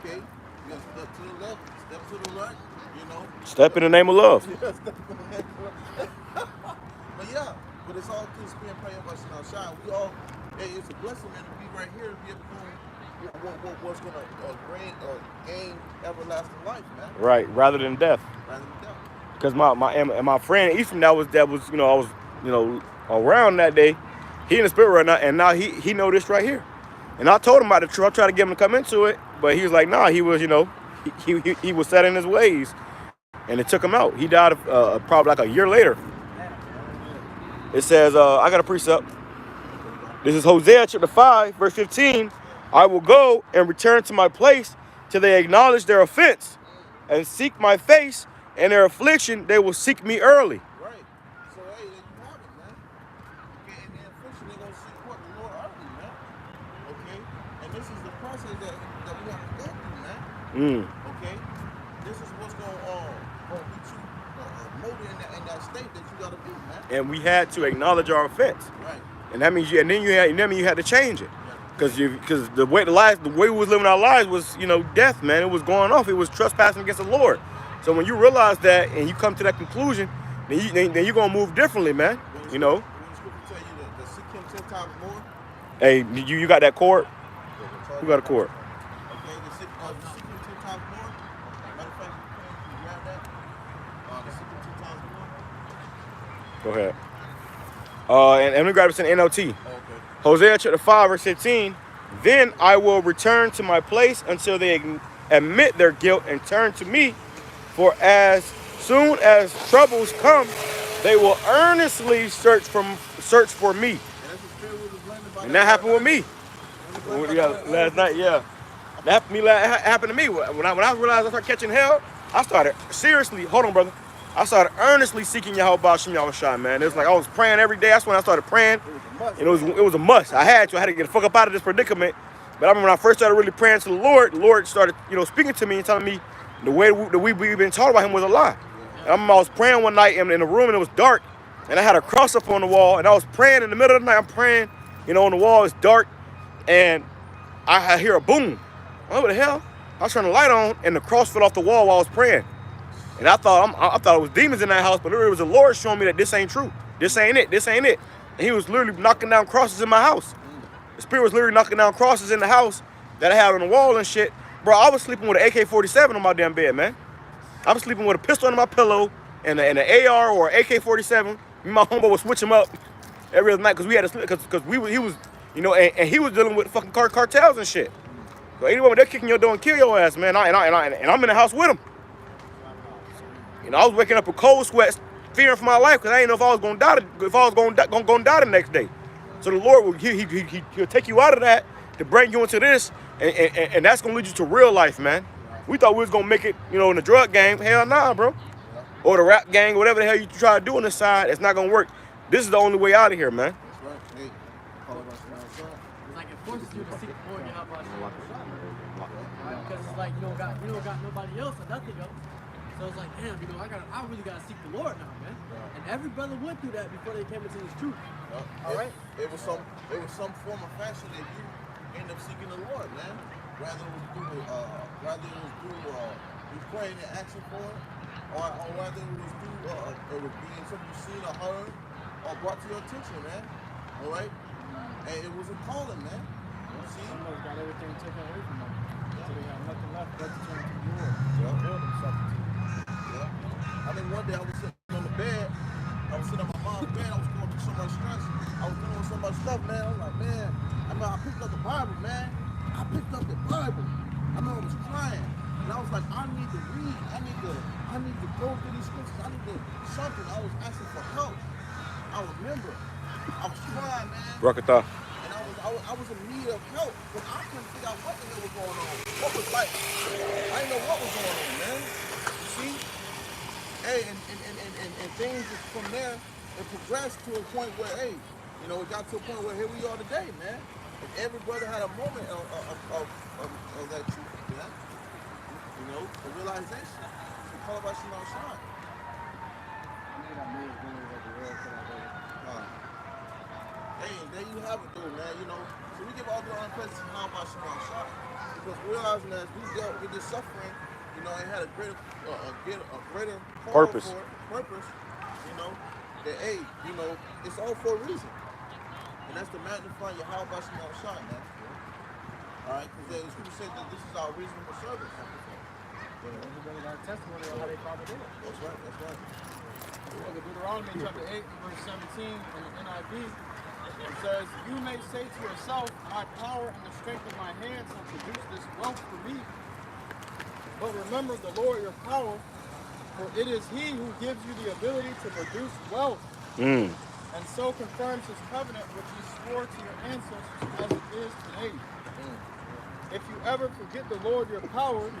Okay? You gotta step to the left, step to the right, you know? Step in the name of love. Yeah, step in the name of love. But yeah, but it's all through being praying about shine. We all, hey, it's a blessing, man, to be right here and be able to do what's going to gain everlasting life, man. Right, rather than death. Rather than death. Because my friend Ephraim that was you know, I was, you know, around that day. He in the spirit right now, and now he know this right here. And I told him about the truth. I tried to get him to come into it, but he was like, nah. He was, you know, he was set in his ways, and it took him out. He died probably like a year later. It says, I got a precept. This is Hosea chapter 5, verse 15. I will go and return to my place till they acknowledge their offense and seek my face. In their affliction, they will seek me early. Right. So, hey, there you have it, man. Okay, and the affliction, they're going to seek what? The Lord early, man. Okay? And this is the process that we have to go through, man. Okay? This is what's going on. Get you molded in that state that you got to be, man. And we had to acknowledge our offense. Right. And that means then you had to change it. Because the way we was living our lives was, you know, death, man. It was going off. It was trespassing against the Lord. So when you realize that and you come to that conclusion, then you're going to move differently, man. You know. When the scripture tell you to seek him 10 times more. Hey, you got that cord? Who got a cord? Okay, to seek him 10 times more. Matter of fact, you can grab that. To seek him 10 times more. Go ahead. And let me grab this in NLT. Okay. Hosea chapter 5, verse 15. Then I will return to my place until they admit their guilt and turn to me. For as soon as troubles come, they will earnestly search for me. And that happened with me. Last night, yeah. That happened to me. When I realized I started catching hell, I started seriously, hold on, brother. I started earnestly seeking BAHASHAM Yahushai, man. It was like I was praying every day. That's when I started praying. And it was a must. I had to get the fuck up out of this predicament. But I remember when I first started really praying to the Lord started, you know, speaking to me and telling me the way that we've been taught about him was a lie. And I remember I was praying one night in the room and it was dark. And I had a cross up on the wall. And I was praying in the middle of the night. I'm praying, you know, on the wall. It's dark. And I hear a boom. What the hell? I was turning the light on and the cross fell off the wall while I was praying. And I thought it was demons in that house, but it was the Lord showing me that this ain't true. This ain't it. This ain't it. And he was literally knocking down crosses in my house. The spirit was literally knocking down crosses in the house that I had on the wall and shit. Bro, I was sleeping with an AK-47 on my damn bed, man. I was sleeping with a pistol under my pillow and an AR or an AK-47. Me and my homeboy would switch him up every other night because we had to sleep because he was, you know, and he was dealing with fucking cartels and shit. So anyway, when they're kicking your door and kill your ass, man, and I'm in the house with him. You know, I was waking up with cold sweats, fearing for my life because I didn't know if I was gonna die. If I was gonna die the next day. So the Lord will he'll take you out of that to bring you into this, and that's gonna lead you to real life, man. We thought we was gonna make it, you know, in the drug game. Hell nah, bro. Or the rap gang, whatever the hell you try to do on this side, it's not gonna work. This is the only way out of here, man. That's right. Hey, It's like it forces you to seek more Yahawah. Because it's like you don't got nobody else or nothing else. So it's like, damn, you know, I really gotta seek the Lord now, man. And every brother went through that before they came into this truth. All right. It was some form of fashion that you end up seeking the Lord, man. Rather it was through you praying and asking for it, or rather it was through it was being something you seen or heard or brought to your attention, man. All right. And it was a calling, man. See, some of us got everything taken away from them, so they have nothing left but to turn to the Lord. Build themselves. I think one day I was sitting on the bed. I was sitting on my mom's bed. I was going through so much stress. I was dealing with so much stuff, man. I was like, man, I picked up the Bible, man. I picked up the Bible. I remember I was crying. And I was like, I need to read. I need to go through these scriptures. I need to something. I was asking for help. I remember. I was crying, man. Rakata. And I was in need of help. But I couldn't figure out what the hell was going on. What was like? I didn't know what was going on, man. You see? Hey, and things from there, it progressed to a point where, hey, you know, it got to a point where here we are today, man. And every brother had a moment of that truth, man. You know, the realization. The color by Shimon Shine. Hey, and there you have it, though, man. You know, so we give all the honor and praise to how about Shimon Shine. Because realizing that as we dealt with this suffering, you know, it had a greater Purpose. Purpose, you know, that, hey, you know, it's all for a reason. And that's to magnify Yahawah by Shimon Shine, man. All right, because the scripture says that this is our reasonable service. Everybody got a testimony on how they probably did it. That's right, that's right. Look at Deuteronomy chapter 8, verse 17 in the NIV. It says, you may say to yourself, my power and the strength of my hands have produced this wealth for me. But remember the Lord your power, for it is he who gives you the ability to produce wealth. And so confirms his covenant which he swore to your ancestors as it is today. If you ever forget the Lord your power and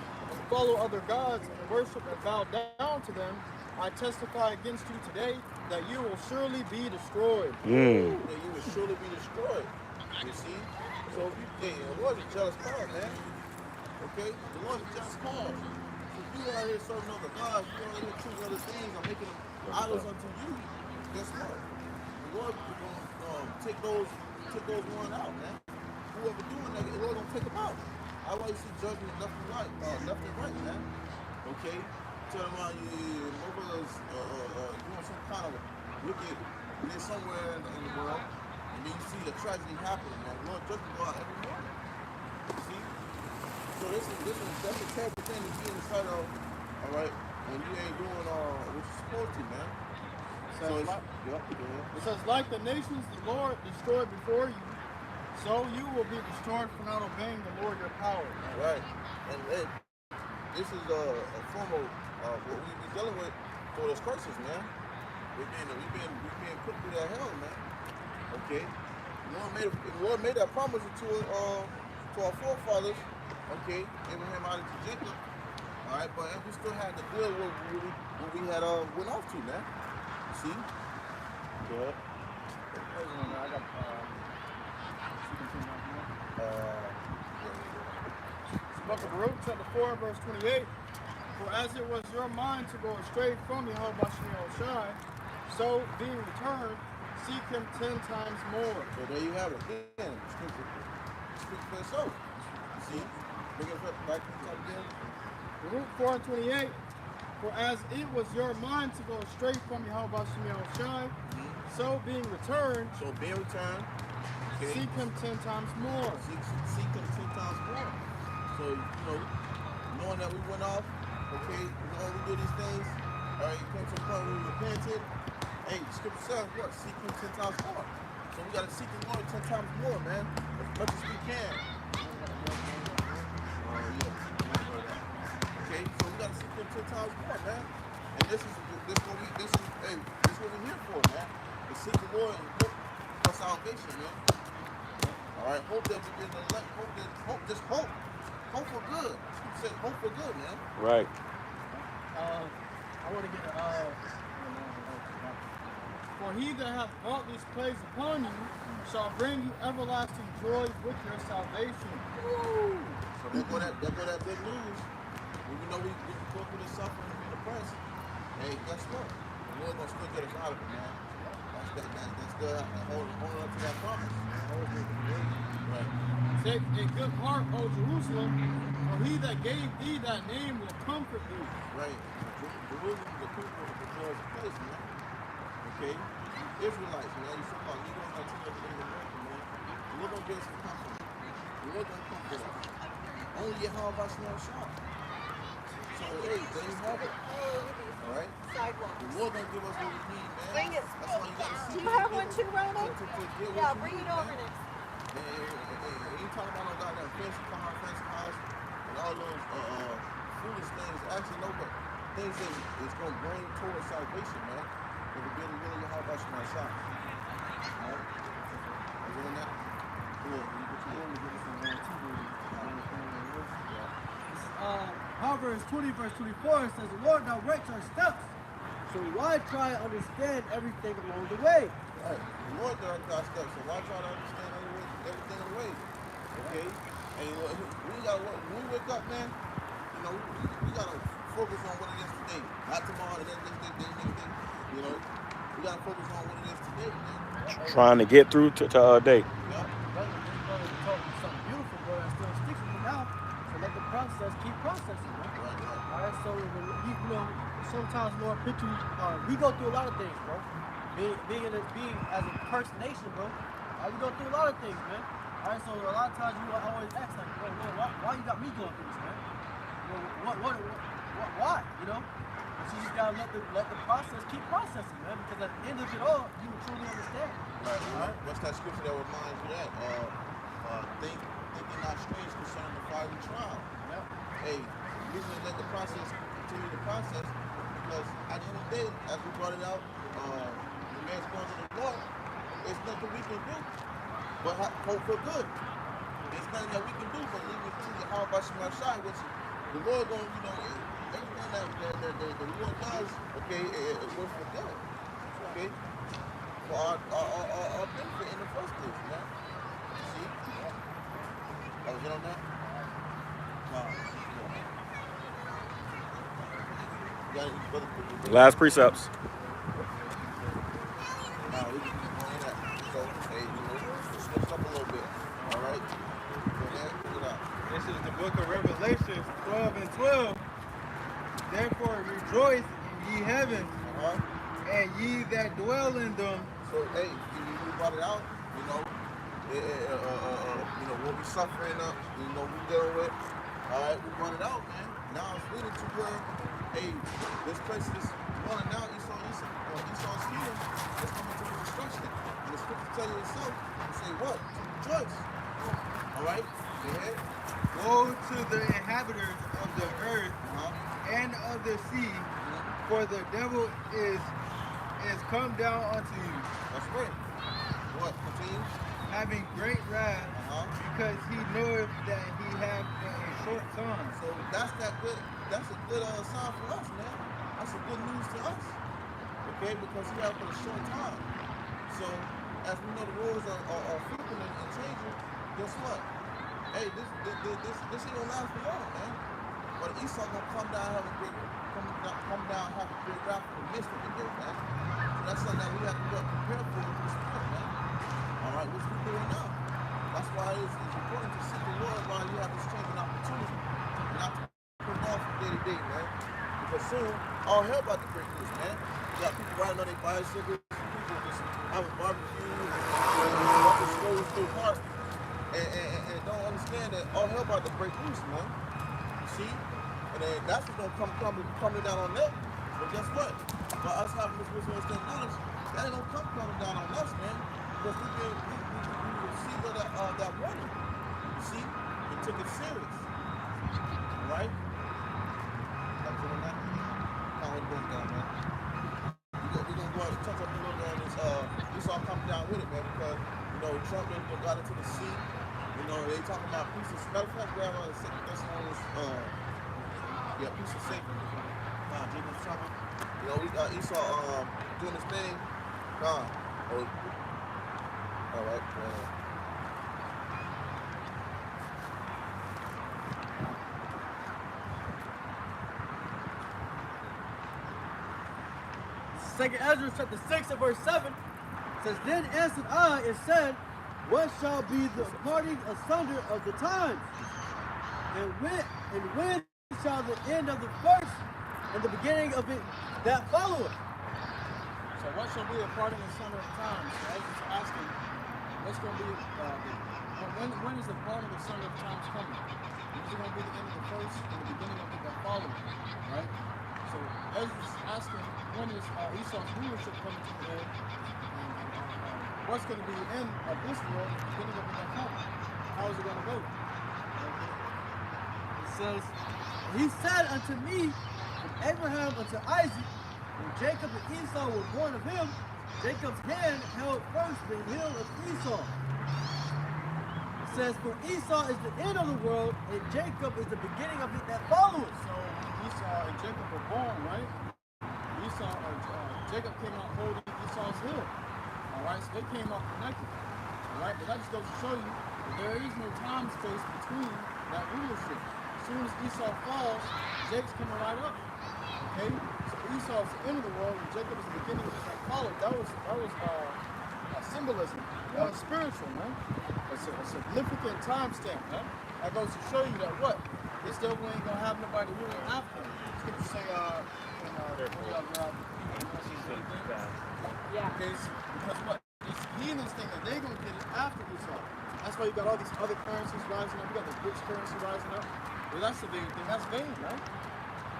follow other gods and worship and bow down to them, I testify against you today that you will surely be destroyed. That you will surely be destroyed. You see? So if you think, the Lord is a jealous God, man. Okay? The Lord is a jealous God. So if you out here serving other gods, you out here choosing other things or making them idols unto you, guess what? The Lord is going to take those one out, man. Whoever doing that, the Lord going to take them out. I want you to see judgment left and right, man. Okay? Tell them how you mother's doing some kind of wicked somewhere in the world, and then you see the tragedy happening, man. The Lord judgment go out every morning. You see? So that's a terrible thing to be in the sight of, all right, when you ain't doing what you're supposed to, man. It says, like the nations the Lord destroyed before you, so you will be destroyed for not obeying the Lord your power. Right. And this is a form of what we be dealing with for those curses, man. We've been put through that hell, man. Okay. The Lord made that promise to our forefathers. Okay. Abraham, Isaac, and Jacob. All right, but we still had to deal with what we had went off to, man. See? Good. I got Book of Barak, chapter 4, verse 28. For as it was your mind to go astray from YAHAWASHI, so being returned, seek him 10 times more. So there you have it. Again, speak for yourself. See? Bring it back to the top again. Barak 4 and 28. For as it was your mind to go astray from YAHAWASHI, so being returned, okay. Seek him 10 times more. Seek him 10 times more. So, you know, knowing that we went off, okay, we do these things, all right, came to the point where we repented. Hey, the scripture says what? Seek him 10 times more. So we got to seek the Lord 10 times more, man, as much as we can. Okay, so we got to seek him 10 times more, man. And this is what we're here for, man. To seek the Lord and hope for salvation, man. All right, hope that we get the elect, hope for good. You said hope for good, man. Right. I want to get for he that hath brought these plagues upon you shall bring you everlasting joy with your salvation. Woo! So there go that good news. Even though we go through this suffering and be depressed, hey, guess what? The Lord gonna still get us out of it, man. That's still holding on to that promise. Right. Take a good heart, O Jerusalem, for he that gave thee that name will comfort thee. Right. Jerusalem, the people of the Lord's place, man. Okay? Israelites, man. You so-called Negroes, Latinos, and American, man. The Lord gonna give us some comfort. The Lord gonna comfort us. Only YAHAWASHI. So, hey, there you have it. All right? The Lord gonna give us what we need, man. Bring it. That's why you gotta see. Do you have one too, Ronald? To get Yeah, what bring you it need, over man. next. And you talking about no goddamn fancy house, and all those foolish things. Actually, no, but things that is gonna bring towards salvation, man. If we're getting really how about my shot. Alright? Are you doing that? Cool. You get your room, get us some more tea, baby. Proverbs 20 verse 24 says, the Lord directs our steps. So why try to understand everything along the way? Right. The Lord directs our steps, so why try to understand everything in the way? Okay? And we gotta, when we wake up, man, you know, we gotta focus on what it is today. Not tomorrow, the next day. You know, we gotta focus on what it is today, man. Trying to get through to our day. Yeah. Brother told me something beautiful, bro, that still sticks with me now. So let the process keep processing, man. Right. Alright, so you know, sometimes Lord pictures, we go through a lot of things, bro. Being as a cursed nation, bro. We go through a lot of things, man. Alright, so a lot of times you always ask like, bro, man, why you got me going through this, man? Why? You know? And so you just gotta let the process keep processing, man. Because at the end of it all, you will truly understand. Right. What's that scripture that reminds you that? Thinking not strange concerning the fiery trial. Yep. Hey, we need to let the process continue the process, because at the end of the day, as we brought it out, the man's going to the Lord. There's nothing we can do but hope for good. There's nothing that we can do but leave it to the HALAL, which the Lord going, you know, everything that the Lord does, okay, it works for good. Okay? For our benefit in the first place, man. See? Oh, you on that? Last precepts. Now we can keep on that. So, hey, you know, switch up a little bit. All right? Go ahead, put it out. This is the book of Revelation 12 and 12. Therefore rejoice, ye heavens, and ye that dwell in them. So, hey, you brought it out, you know, what we suffering up, you know, we dealing with. All right, we brought it out, man. Now it's leading to where, hey, this place is running out. Esau's kingdom is coming to destruction. And the scripture tell you itself, and say what? To rejoice. All right, go ahead. Woe to the inhabitants of the earth and of the sea, for the devil is come down unto you. That's right. What? Continue. Having great wrath, because he knoweth that he hath but a short time. So that's a good sign for us, man. That's a good news to us. Okay, because he have for a short time. So as we know the rules are flipping and changing, guess what? Hey, this ain't gonna last for long, man. But Esau gonna come down have a great wrath in the midst of the day, man. So that's something that we have to prepare for in the spirit, man. All right, which we're doing now. That's why it's important to seek the Lord while you have this changing opportunity, and not to put it off from day to day, man. Because soon, all hell about to break loose, man. You got people riding on their bicycles, people just having barbecues, walking slow through the park, and don't understand that all hell about to break loose, man. You see? And then that's what's gonna come down on them. But guess what? By us having this misunderstanding knowledge, that ain't gonna come down on us, man. Because we received that warning. You see? We took it serious. Alright? That was on that. Now we're going down, man. We're gonna go and touch up a little bit on this. This all coming down with it, man, because you know Trump got into the sea. You know, they talking about peace of matter of fact, grab on the second Thessalonians, peace of safety. Jacob's talking. You know, we got Esau doing his thing. All right. Second Ezra chapter 6 and verse 7 says, Then answered I and said, What shall be the parting asunder of the times? And when shall the end of the first and the beginning of it that followeth? So what shall be the parting asunder of times? I was just asking, what's going to be when is the parting asunder of times coming? Is it going to be the end of the first and the beginning of it that followeth? Right? So Ezra's asking, when is Esau's rulership coming to the end? And what's going to be the end of this world, the beginning of the next one. How is it going to go? It says, he said unto me, from Abraham unto Isaac, when Jacob and Esau were born of him, Jacob's hand held first the heel of Esau. It says, for Esau is the end of the world, and Jacob is the beginning of it that follows. So Esau and Jacob were born, right? Jacob came out holding Esau's heel. All right, so they came out connected. All right, but that just goes to show you that there is no time space between that rulership. As soon as Esau falls, Jacob's coming right up. Okay, so Esau is the end of the world, and Jacob is the beginning of that followed. That was symbolism. That was spiritual, man. It's a significant time stamp, man. That goes to show you that what? This devil ain't gonna have nobody ruling after him. Scripture say, okay, because what? These heathens think that they're gonna get it after Esau. That's why you got all these other currencies rising up. You got the rich currency rising up. Well, that's the big thing. That's vain, right?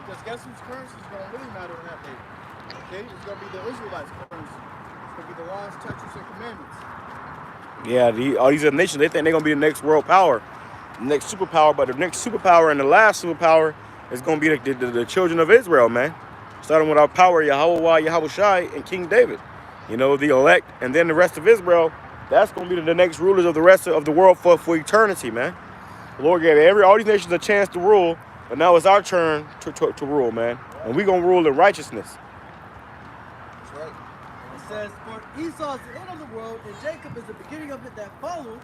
Because guess whose currency is gonna really matter in that day? Okay, it's gonna be the Israelites' currency. It's gonna be the laws, statutes, and commandments. Yeah, all these other nations, they think they're going to be the next world power, the next superpower, but the next superpower and the last superpower is going to be the children of Israel, man. Starting with our power, YAHAWAH, YAHAWASHI, and King David. You know, the elect, and then the rest of Israel, that's going to be the next rulers of the rest of the world for eternity, man. The Lord gave all these nations a chance to rule, but now it's our turn to rule, man. And we're going to rule in righteousness. That's right. It says, for Esau is the end of the world, and Jacob is the beginning of it that follows.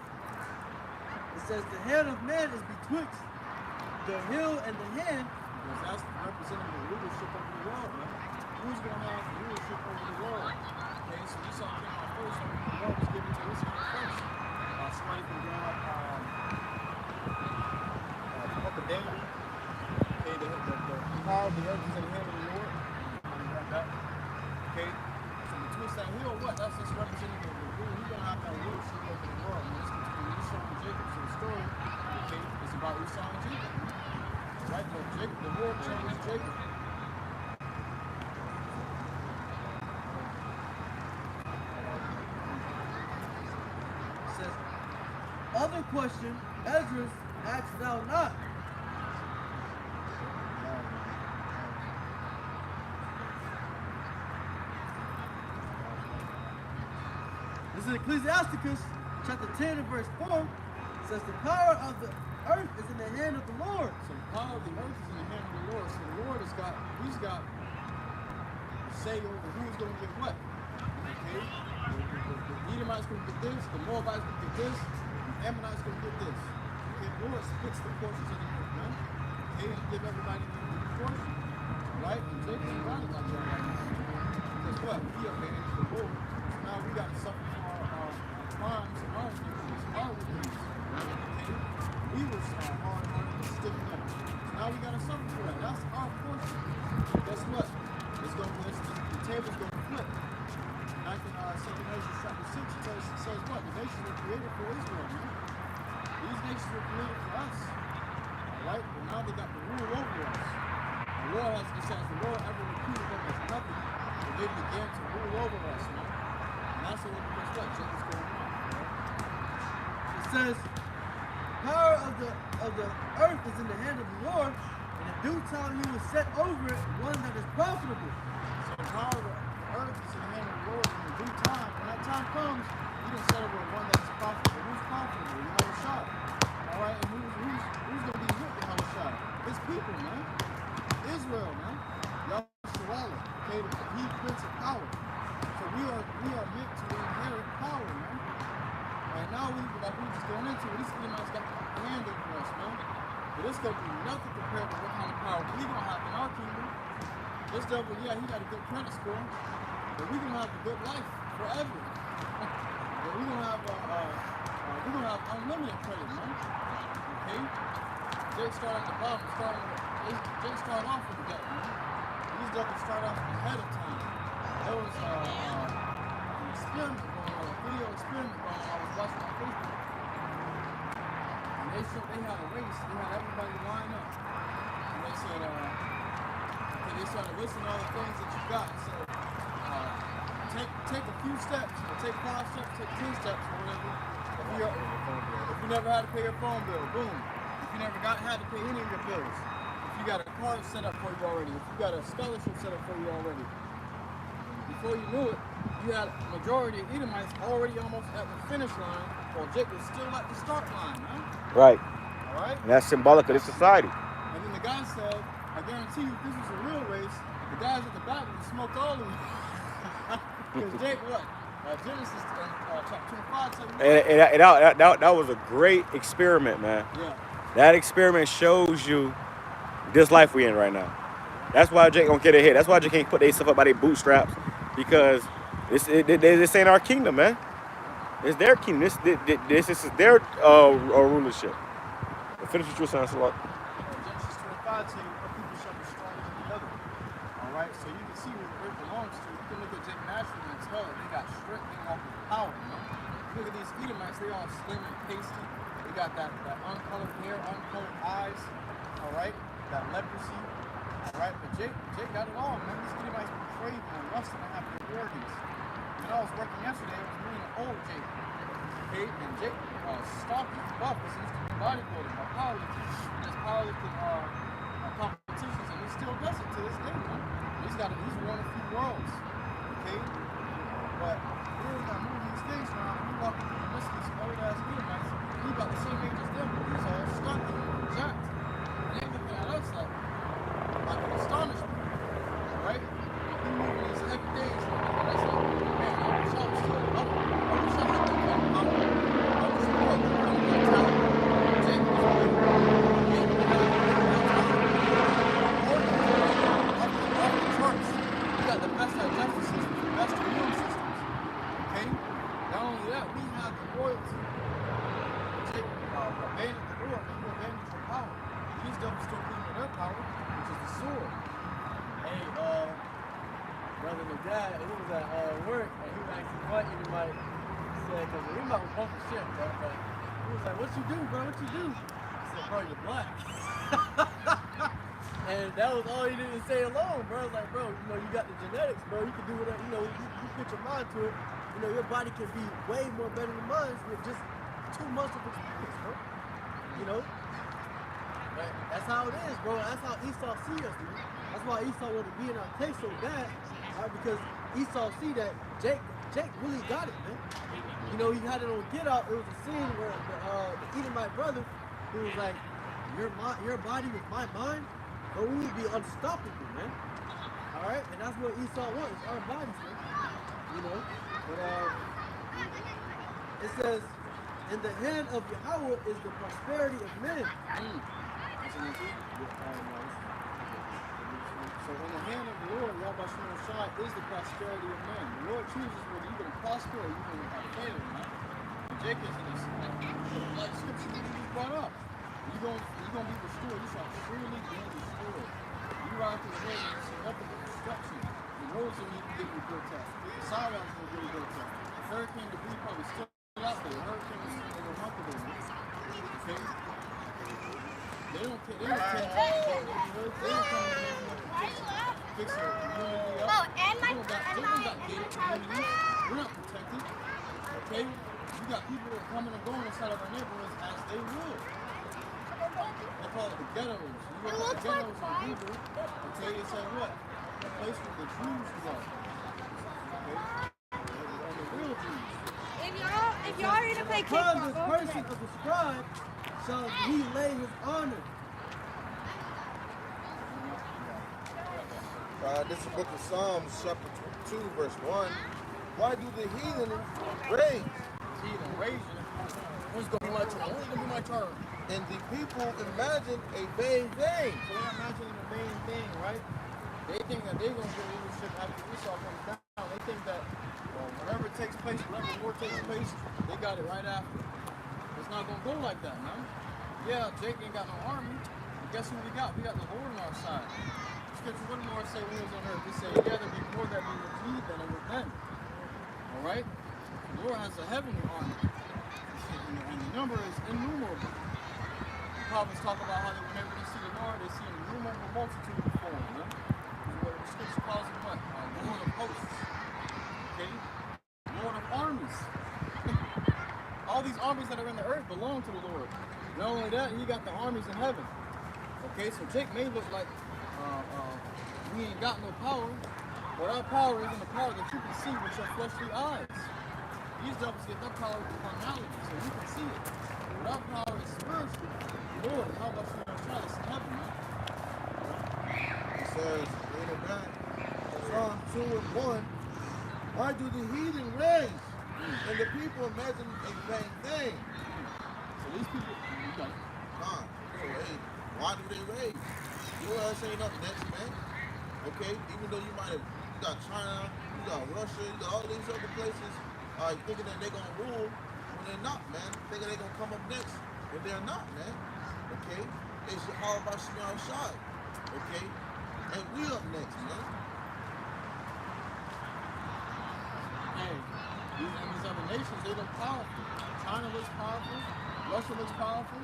It says, the head of man is betwixt the heel and the hand. Because that's representing the leadership over the world, man. Who's going to have the leadership over the world? Okay, so Esau came out first, so the world was given to Esau first. Somebody can grab Book of Daniel. Okay, the power of the earth is in the hand of the Lord. Okay, so between that heel, what? That's just representing the rule. Who's going to have that leadership over the world? And it's between Esau and Jacob. So the story, okay, is about Esau and Jacob. Right, but Jacob, the Lord chose Jacob. It says, other question, Ezra, asked thou not. This is Ecclesiasticus, chapter 10 and verse 4. It says, the power of the earth is in the hand of the Lord. So the power of the earth is in the hand of the Lord. So the Lord he's got the say over who's going to get what. Okay? The Edomites going to get this, the Moabites going to get this, the Ammonites going to get this. Okay, the Lord splits the portions of the earth, man. Okay, and give everybody the portion. Right? And Jacob's got it like that right now. Because what? We abandoned the Lord. So now we got to suffer for our crimes and our iniquities, our weaknesses. Okay? We were hard-hearted and stiff-necked. So now we got to suffer for that. That's our portion. Guess what? The table's going to flip. Back in 2 Nations chapter 6, it says what? The nations were created for Israel, man. These nations were created for us. Alright? But now they got the rule over us. The Lord has, it says, the Lord ever repeated them as nothing, but they began to rule over us, man. And that's what Jacob's going on. Right? It says, power of the earth is in the hand of the Lord, and in due time he will set over it one that is profitable. So the power of the earth is in the hand of the Lord, and in due time, when that time comes, he can set over one that is profitable. Who's profitable? YAHWASHI. Alright, and who's going to be with YAHWASHI? His people, man. Israel, man. YAHWASHI. Okay, he Prince of Power. So we are meant to inherit power, man. And now we just going into it. These Edomites got the hand over us, man. But it's going to be nothing compared to what kind of power we going to have in our kingdom. This devil, yeah, he got a good credit score, but we going to have a good life forever. But we're going to have unlimited credit, man. Okay? Jake started at the bottom, Jake started off with the debt, man. These devils start off ahead of time. There was an experiment going on, a video experiment going on. I was watching on Facebook. And they had a race, they had everybody line up. And they said, okay, they started listing all the things that you got. So, 10 take a few steps, or take 5 steps, take 10 steps, or whatever. If you never had to pay your phone bill, boom. If you never had to pay any of your bills. If you got a car set up for you already. If you got a scholarship set up for you already. Before you knew it, you had a majority of Edomites already almost at the finish line, while Jake was still at the start line, man. Right. All right? And that's symbolic of this society. And then the guy said, I guarantee you, if this was a real race, the guys at the back would have smoked all of them. Because Jake, what? Genesis chapter 25 And that was a great experiment, man. Yeah. That experiment shows you this life we in right now. That's why Jake don't get a hit. That's why Jake can't put their stuff up by their bootstraps, because this ain't our kingdom, man. It's their kingdom. This is their rulership. Finish what you're saying, Salak. Genesis 25 tells you a people shall be stronger than the other. All right, so you can see where it belongs to. You can look at Jake naturally and tell that they got strength, they walk with power. You know? Look at these Edomites, they all slim and pasty. They got that uncolored hair, uncolored eyes. All right, that leprosy. All right, but Jake got it all, man. These Edomites be craving and lusting and having orgies. When I was working yesterday, it was me and old Jake. Okay, and Jake, stocky, buff, was used to be bodybuilding, powerlifting, just powerlifting competitions, and he still does it to this day, man. He's won a few worlds, okay? But we're not moving these things around, and we walking through the midst of these old ass Edomites. He about the same age as them, but he's all stocky and jacked. And they looking at us like an astonishment, right? We moving these heavy things, and it's like, man, I wish I was still up. I wish I had that kind of power. I wish I had that kind of talent. Jake was good. Off the charts. We got the best digestive systems, the best immune systems. Okay? Not only that, we have the royalty. Jake abandoned the Lord, and he abandoned your power. These devils still claiming their power, which is the sword. Hey, brother McDad, he was at work, and he was actually fighting. He might say, because he might be bumping shit, bro. But he was like, "What you do, bro? What you do?" I said, "Bro, you're black." And that was all he didn't say alone, bro. I was like, bro, you got the genetics, bro. You can do whatever, you put your mind to it. Your body can be way more better than mine with just 2 months of experience, bro. That's how it is, bro. That's how Esau see us, dude. That's why Esau wanted to be in our case so bad, right? Because Esau see that Jake really got it, man. He had it on Get Out. It was a scene where the Edomite brother, who was like, your body with my mind, but we would be unstoppable, man. All right, and that's what Esau wants, our bodies, man. But it says, in the hand of Yahawah is the prosperity of men. So in the hand of the Lord, YAHAWASHI, is the prosperity of men. The Lord chooses whether you're going to prosper or you're going to have failure, man. Jake is in this like scripture that he brought up. You're going to be restored. You shall surely be restored. You ride through the road and you see nothing but destruction. The roads will need to get rebuilt up. The sidewalks will get rebuilt up. The hurricane debris probably still out there. The hurricane was over a month ago. Okay? They don't care. They don't care. They don't come in here and fix their community up. They don't got gated communities. We're not protected. Okay? You got people that are coming and going inside of our neighborhoods as they will. They call it the ghettos. You look at the ghettos on Google, okay, they say what? The place where the Jews go. Okay? The real Jews. If y'all are gonna play kickball, Upon this person of the scribe shall he lay his honor. This is the book of Psalms, chapter 2, verse 1. Why do the heathen rage? Heathen raging. When's gonna be my turn? When's gonna be my turn? And the people imagine a vain thing. So they're imagining a vain thing, right? They think that they're gonna get leadership after Esau comes down. They think that whatever takes place, whatever war takes place, they got it right after. It's not gonna go like that, man. Yeah, Jake ain't got no army. But guess who we got? We got the Lord on our side. Scripture, what did the Lord say when he was on earth? He said, yeah, there be more that be with me than are with men. Alright? The Lord has a heavenly army. And the number is innumerable. The prophets talk about how whenever they see the Lord, they see an innumerable multitude before him. What the scripture calls him what? Lord of hosts. Okay? Lord of armies. All these armies that are in the earth belong to the Lord. Not only that, he got the armies in heaven. Okay, so Jake may look like we ain't got no power, but our power isn't the power that you can see with your fleshly eyes. These devils get their power from carnality, so you can see it. But our power is spiritual. Lord, how about you want to try this in heaven, man? It says, later back, Psalm 2 and 1, why do the heathen rage? And the people imagine a vain thing. So these people, okay. So hey, why do they rage? Your ass ain't up next, man. Okay, even though you got China, you got Russia, you got all these other places, thinking that they're gonna rule when they're not, man. Thinking they're gonna come up next when they're not, man. Okay, it's YAHAWASHI. Okay, and we up next, man. Hey, these other nations, they look powerful. China looks powerful. Russia looks powerful.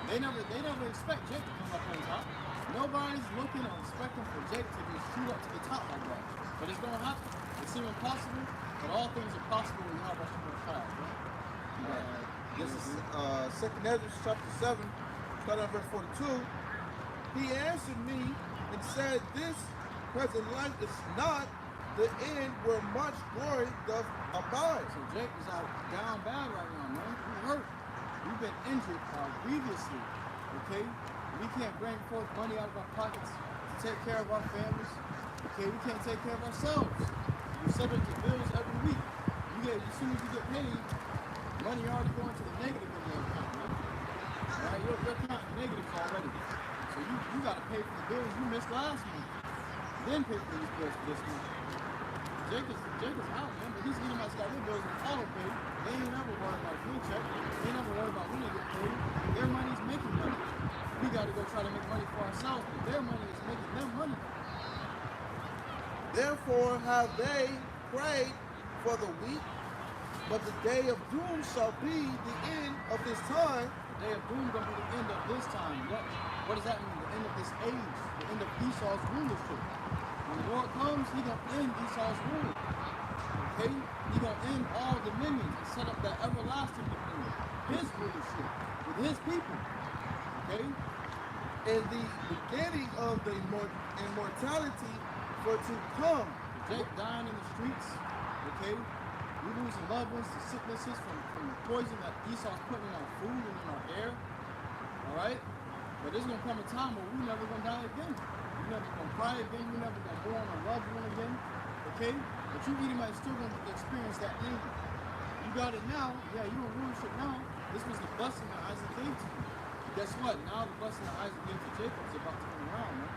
They never expect Jake to come up on top. Nobody's looking or expecting for Jake to just shoot up to the top like that. But it's gonna happen. It seems impossible, but all things are possible when you have Russia to try, right? This is 2nd Ezra chapter 7, starting at verse 42. He answered me and said, this present life is not the end where much glory doth abide. So Jake is out down bad right now, man. We hurt. We've been injured grievously, okay? We can't bring forth money out of our pockets to take care of our families. Okay, we can't take care of ourselves. We're subject to bills every week. As soon as you get paid, money already going to the negative in your account, right? Right? Your account is negative already. So you got to pay for the bills you missed last month. Then pay for these bills for this month. Jake is out, man, but these Edomites got their bills on auto pay. They ain't never worried about a paycheck. They never worried about when they get paid. Their money's making money. We got to go try to make money for ourselves, but their money is making them money. Therefore have they prayed for the weak, but the day of doom shall be the end of this time. The day of doom is going to be the end of this time. What does that mean? The end of this age. The end of Esau's rulership. When the Lord comes, he's going to end Esau's rule. Okay? He's going to end all dominions and set up that everlasting dominion. His rulership with his people. Okay? And the beginning of the immortality for to come. Jake dying in the streets. Okay? We losing loved ones to sicknesses from the poison that Esau's putting in our food and in our air. Alright? But there's going to come a time where we're never going to die again. We're never going to cry again. We're never going to mourn a loved one again. Okay? But you Edomites still going to experience that anger. You got it now. Yeah, you're in rulership now. This was the blessing that Isaac gave to you. Guess what? Now the blessing that Isaac gave to Jacob is about to come around, man.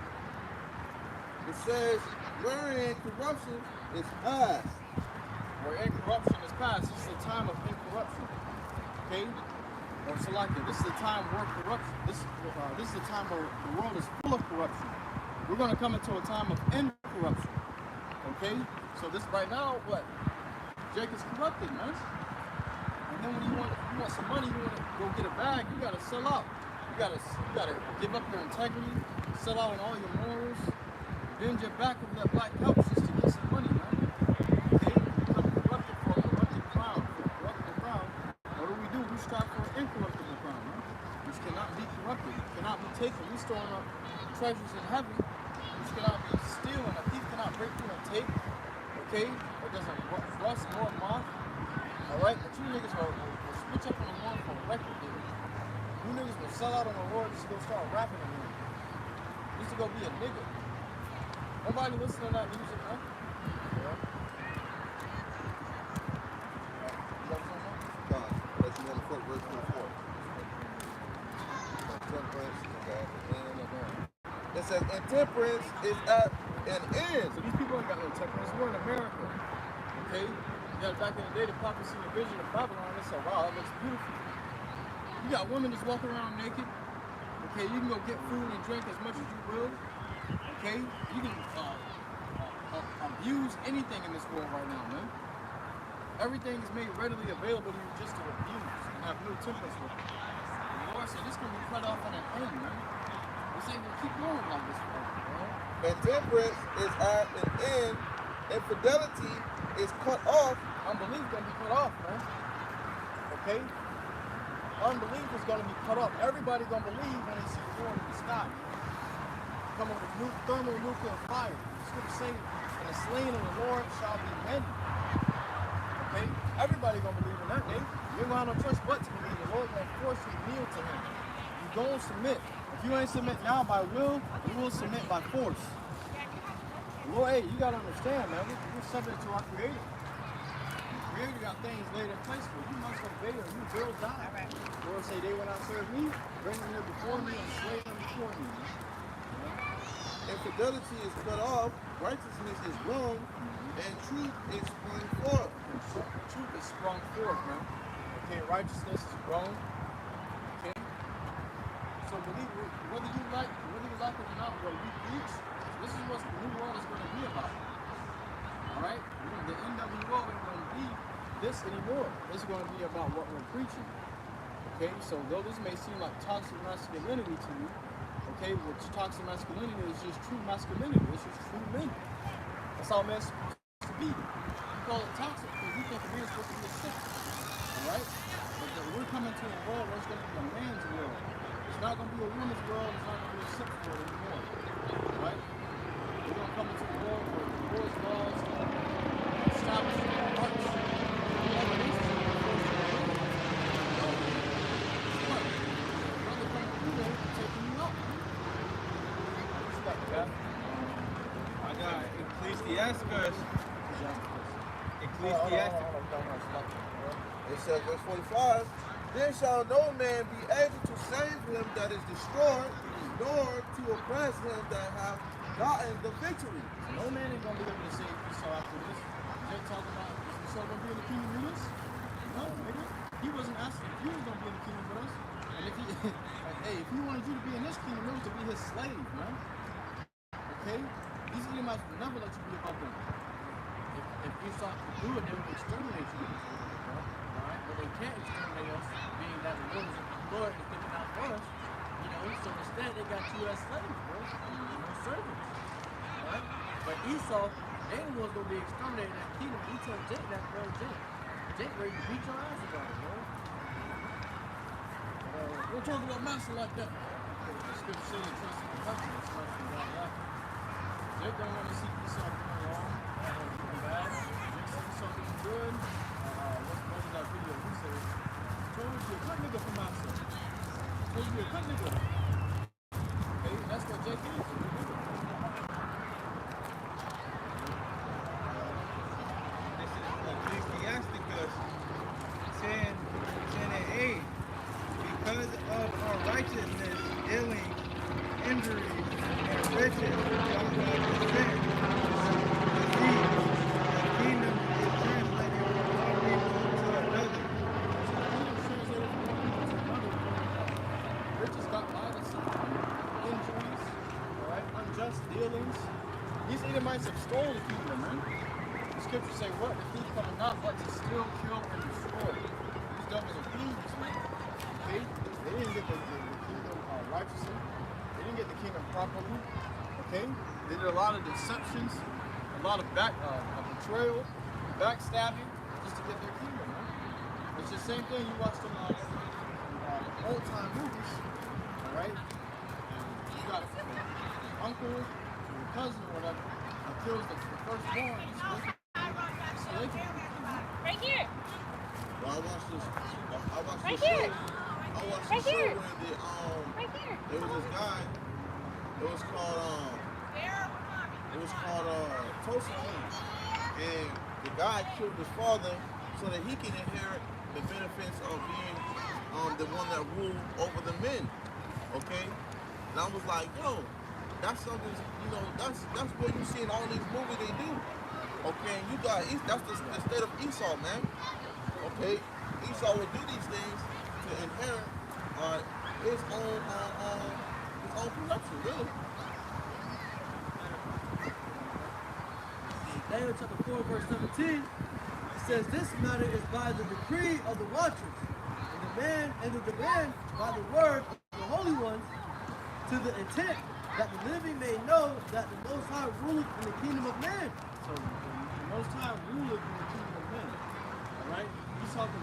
It says, wherein corruption is past. Where incorruption is past. This is the time of incorruption. Okay? Or Salakia, this is the time where corruption. This is the time where the world is full of corruption. We're going to come into a time of incorruption. Okay? So this right now, what? Jake is corrupted, man. And then when you want some money, you want to go get a bag, you got to sell out. You gotta give up your integrity, sell out on all your morals, bend your back over that black couch just to get some money, man. Okay? Become corrupted for a corrupted crown. For a corrupted crown, what do? We strive for an incorruptible crown, man. Which cannot be corrupted, cannot be taken. We storing up treasures in heaven, which cannot be stolen. A thief cannot break through a tape, okay? It doesn't rust nor moth. Alright? But you niggas will switch up on the one for a record deal. You niggas will sell out on the Lord just to go start rapping again. Just to go be a nigga. Nobody listening to that music, man. Yeah. You got something else? God, unless you want to quote verse 24. Temperance, it says, and temperance is at an end. So these people ain't got no temperance. We're in America. Okay? You got back in the day, the prophecy and the vision of Babylon, they said, wow, that looks beautiful. You got women just walking around naked. Okay, you can go get food and drink as much as you will. Okay, you can abuse anything in this world right now, man. Everything is made readily available to you just to abuse and have no temperance with it. The Lord said this can be cut off on an end, man. This ain't gonna keep going like this forever, bro. And temperance is at an end, infidelity is cut off. Unbelief is gonna be cut off, man. Okay? Unbelief is gonna be cut off. Everybody gonna believe when they see war in the sky. Coming with thermonuclear fire. The scripture saying, and the slain of the Lord shall be many. Okay? Everybody gonna believe in that day. You ain't gonna have no choice but to believe. The Lord gonna force you to kneel to him. You gonna submit. If you ain't submit now by will, you will submit by force. Lord, hey, you gotta understand, man. We're subject to our Creator. The Creator got things laid in place for you. You must obey or you will die. The Lord say, they will not serve me, bring them here before me and slay them before me. Infidelity is cut off, righteousness is grown, and truth is sprung forth. Truth is sprung forth, man. Okay, righteousness is grown. Okay. So believe it, whether you like it or not, what we preach, this is what the new world is going to be about. Alright? The NWO ain't going to be this anymore. This is going to be about what we're preaching. Okay, so though this may seem like toxic masculinity to you, okay, which toxic masculinity is just true masculinity. It's just true men. That's how men's supposed to be. You call it toxic because you think a man's supposed to be a sick. Alright? But we're coming to a world where it's going to be a man's world. It's not going to be a woman's world. It's not going to be a sick world anymore. Alright? We're going to come into a world where the Lord's laws are established in our hearts. Whatever it is, I got Ecclesiastes. It says, verse 45, then shall no man be able to save him that is destroyed, nor to oppress him that hath gotten the victory. No man is going to be able to save Esau after this. They're talking about, is Esau going to be in the kingdom with us? No, nigga. He wasn't asking if he was going to be in the kingdom with us. And if he, hey, if he wanted you to be in this kingdom, it was to be his slave, man. Okay? These Edomites will never let you be above them. If Esau could do it, they would exterminate you. Alright? But they can't exterminate us, being that the Lord is looking out for us. You know, so instead they got you as slaves, bro. Servants. Alright? But Esau, they ain't was gonna be exterminated in that kingdom. He told Jake that, bro. Jake ready to beat your ass about it, bro. Don't talk about master like that. The scripture says you trust in the country. It's not from God laughing. Jake don't want to see Esau doing wrong or doing bad. Jake sees Esau doing good. What was that video? He said, told you a cut nigga from myself. Told you a cut nigga. Okay, that's what Jake is. This is Ecclesiasticus 10 and 8. Because of our righteousness, healing, injuries, and riches, God has sent disease. The kingdom is translated from one people to another. Riches got violence, injuries, alright, unjust dealings. These Edomites have stolen the kingdom, man. The scriptures say what? The thief coming not but to steal, kill, and destroy. These devils are thieves, man. Okay? They didn't get the kingdom righteously. They didn't get the kingdom properly. Okay? They did a lot of deceptions, a lot of betrayal, backstabbing, just to get their kingdom, man. It's the same thing you watch them old-time movies, alright? You got your uncle, your cousin, or whatever, that kills the firstborn. So they can Right here. Well, I watched this. I watched Right this here. show. I watched Right the show here. where Right here. there was this guy. It was called Tulsa King, and the guy killed his father so that he can inherit the benefits of being the one that ruled over the men. Okay, and I was like, yo, that's something. You know, that's what you see in all these movies they do. Okay, and you got that's the state of Esau, man. Okay, Esau will do these things to inherit his own corruption, really. Daniel chapter 4, verse 17, it says, this matter is by the decree of the watchers, and the demand by the word of the holy ones, to the intent that the living may know that the Most High ruleth in the kingdom of man. So the Most High ruleth in the kingdom of men. All right? He's talking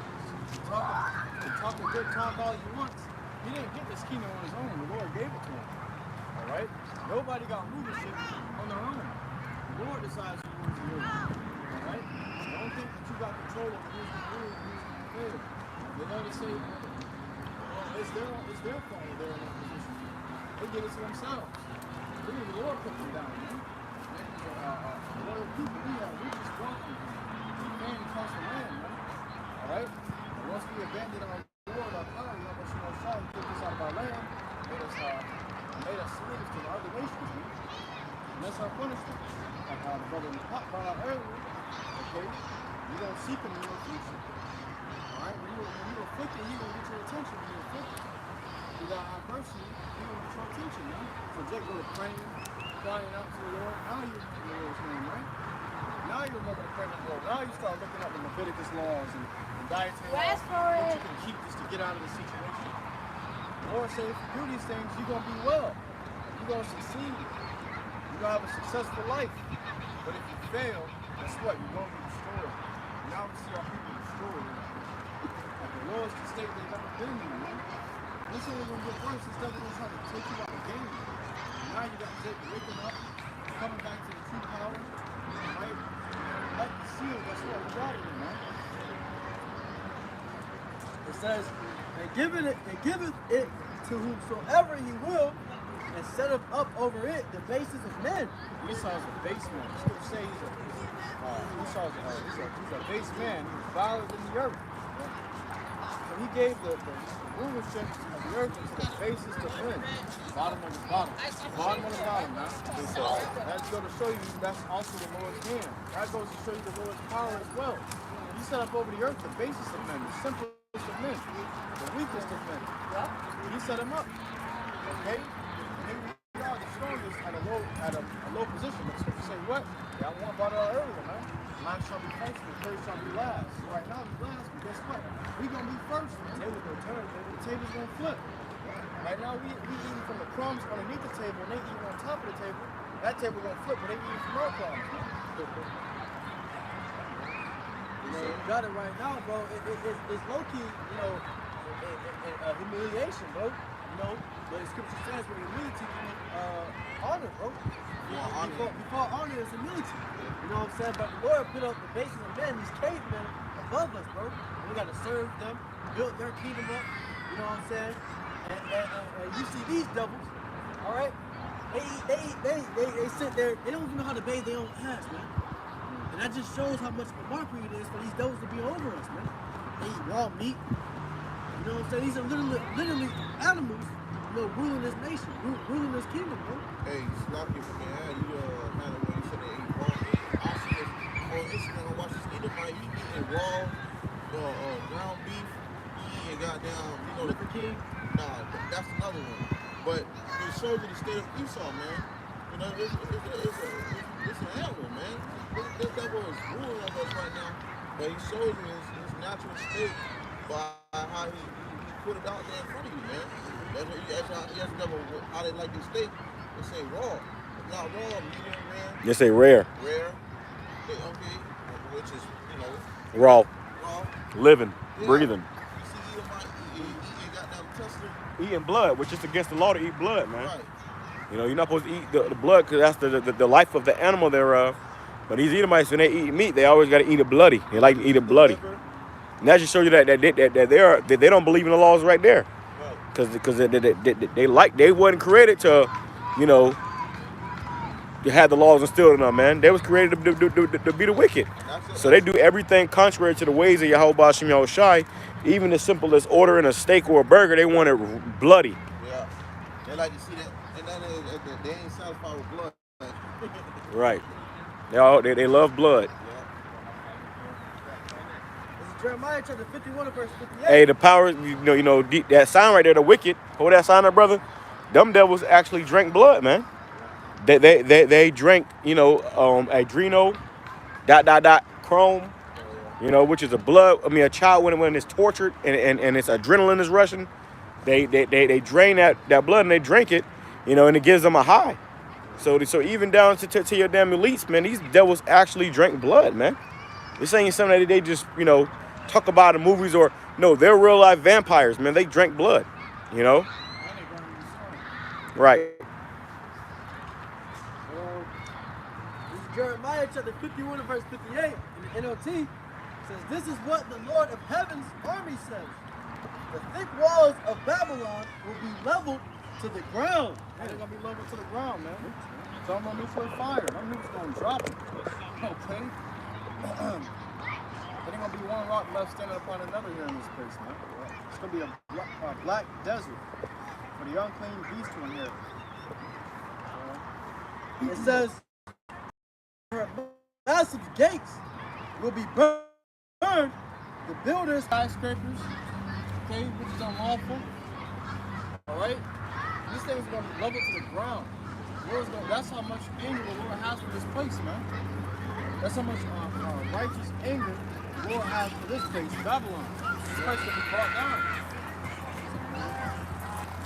good talk all he wants. He didn't get this kingdom on his own. The Lord gave it to him. All right? Nobody got rulership on their own. The Lord decides who rules the earth. All right? Don't think that you got control of who's going to rule and who's going to fail. They know to say, well, it's their fault that they're in that position. They did it to themselves. Really, the Lord put them down, man. Loyal people, we just walking. We paying across the land, man. All right? And once we abandoned our Lord, our power, YAHAWASHI, He took us out of our land, made us slaves to the other nations, man. And that's our punishment. Like the brother in the pot brought out earlier. Okay? You don't seek him, you don't teach him. All right? When you afflict him, he gonna get your attention when you afflict him. You got our mercy, he gonna get your attention, man. So Jake go to praying, crying out to the Lord. Now you remember the Lord's name, right? Now you remember the prayer of the Lord. Now you start looking up the Leviticus laws and dietary laws, what you can keep just to get out of the situation. The Lord said, if you do these things, you're going to be well. You're going to succeed. You're going to have a successful life. But if you fail, guess what? You're going to be destroyed. Now we see our people destroyed. Like the Lord's the state they've never been in, man. This ain't going to get worse. This devil going to try to take you out of the game. Now you got Jacob waking up, coming back to the true power, right? Like the seal, that's what we got in, man. It says, and giveth it to whomsoever he will, and setteth up over it the bases of men. Esau's a base man. Scripture say he's a base man. He's viler than the earth. So he gave the rulership of the earth into the basis of men. Bottom of the bottom. Bottom of the bottom, man. So that's going to show you that's also the Lord's hand. That goes to show you the Lord's power as well. He set up over the earth the basis of men, the simplest of men, the weakest of men. He set them up. Okay? And here we are, the strongest at a low position. But Scripture say what? Yeah, I want about it earlier, man. Last shall be first, and first shall be last. So right now we last, but guess what? We gonna be first. The table's gonna turn, the table's gonna flip. Right now we eating from the crumbs underneath the table, and they eating on top of the table. That table gonna flip, but they eating from our crumbs. You know, you got it right now, bro. It's low key, you know, humiliation, bro. You know, but the Scripture says with humility honor, bro. Before honor is humility. You know what I'm saying? But the Lord put up the basis of men, these cavemen above us, bro. And we got to serve them, build their kingdom up. You know what I'm saying? And you see these devils, all right? They sit there. They don't even know how to bathe their own ass, man. And that just shows how much of a mockery it is for these devils to be over us, man. They eat raw meat. You know what I'm saying? These are literally animals, you know, ruling this nation, ruling this kingdom, bro. Hey, Slocky, man, you had it when you said they ate raw meat. I see this on Instagram. I watch this Edomite. He eating raw ground beef. He eating goddamn, you know, Liver King. Nah, that's another one. But it shows you the state of Esau, man. You know, it's an animal, man. This devil is ruling on us right now, but he shows you his natural state by how he put it out there in front of you, man. That's how devil, how they like the steak. They say raw. It's not raw, medium rare. They say rare. Rare. Okay, which is, you know, Raw. raw. Living. Yeah. Breathing. You see, you got that tested. Eating blood, which is against the law to eat blood, man. Right. You know, you're not supposed to eat the blood because that's the life of the animal thereof. But these Edomites, when they eat meat, they always got to eat it bloody. They like to eat it bloody. And that just shows you that they don't believe in the laws right there. Because they wasn't created to, you know, to have the laws instilled in them, man. They was created to be the wicked. So they do everything contrary to the ways of YAHAWASHI. Even as simple as ordering a steak or a burger, they want it bloody. Yeah. They like to see that, and then they ain't satisfied with blood. Right. They love blood. Jeremiah chapter 51 verse 58. Hey, the power, you know, that sign right there, the wicked. Hold that sign up, brother. Them devils actually drank blood, man. They drank, you know, adreno, ... chrome, you know, which is a child when it's tortured and its adrenaline is rushing, they drain that blood and they drink it, you know, and it gives them a high. So even down to your damn elites, man, these devils actually drank blood, man. This ain't something that they just, talk about in movies or, no, they're real life vampires, man. They drank blood, And they going to the sun. Right. This is Jeremiah chapter 51 and verse 58 in the NLT. Says, this is what the Lord of Heaven's army says. The thick walls of Babylon will be leveled to the ground. They're going to be leveled to the ground, man. So I'm going to nuclear fire. I'm going to drop it. Okay? There ain't going to be one rock left standing upon another here in this place, man. It's going to be a black desert for the unclean beast to inherit. It says, her massive gates will be burned. The builders, Skyscrapers, okay, which is unlawful. Alright? These things are going to be leveled to the ground. That's how much anger the Lord has for this place, man. That's how much righteous anger the Lord has for this place, Babylon. This place will be brought down.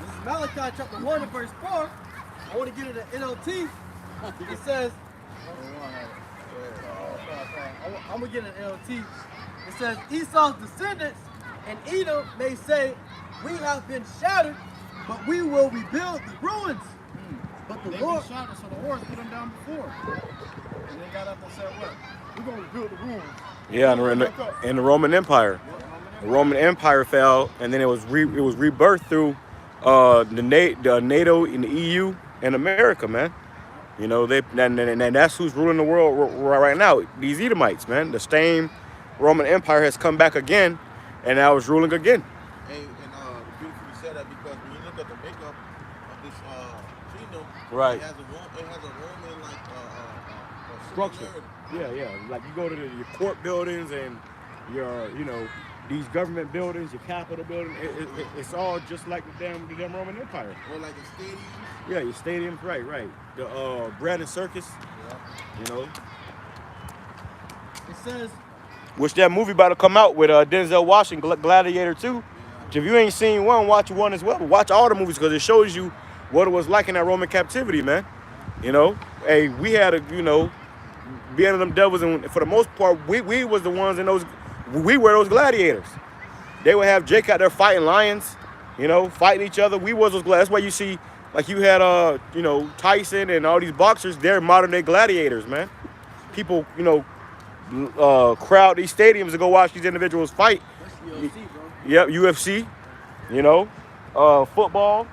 this is Malachi chapter 1 and verse 4. I want to get into NLT. It says, I'm going to get an NLT. It says, Esau's descendants and Edom may say, we have been shattered, but we will rebuild the ruins. But the They've Lord, been shattered, so the Lord put them down before. And they got up and said, what? We're going to rebuild the ruins. Yeah, in the Roman Empire. The Roman Empire fell, and then it was rebirthed through the NATO in the EU and America, man. And that's who's ruling the world right now. These Edomites, man. The same Roman Empire has come back again, and now is ruling again. And beautifully said that because when you look at the makeup of this kingdom, Right. it has a Roman like Structure. Yeah. Like you go to your court buildings and your, these government buildings, your Capitol building. It's all just like the damn Roman Empire. Or like a stadium. Yeah, your stadiums, right. The Brandon Circus. Yeah. it says, Which that movie about to come out with Denzel Washington, Gladiator 2. If you ain't seen one, watch one as well. But watch all the movies because it shows you what it was like in that Roman captivity, man. Hey, we had to, be under them devils, and for the most part, we was the ones in those. We were those gladiators. They would have Jake out there fighting lions, fighting each other. We was those gladiators. That's why you see, like you had, Tyson and all these boxers. They're modern day gladiators, man. People, crowd these stadiums to go watch these individuals fight. that's UFC, bro. Yep, UFC, football,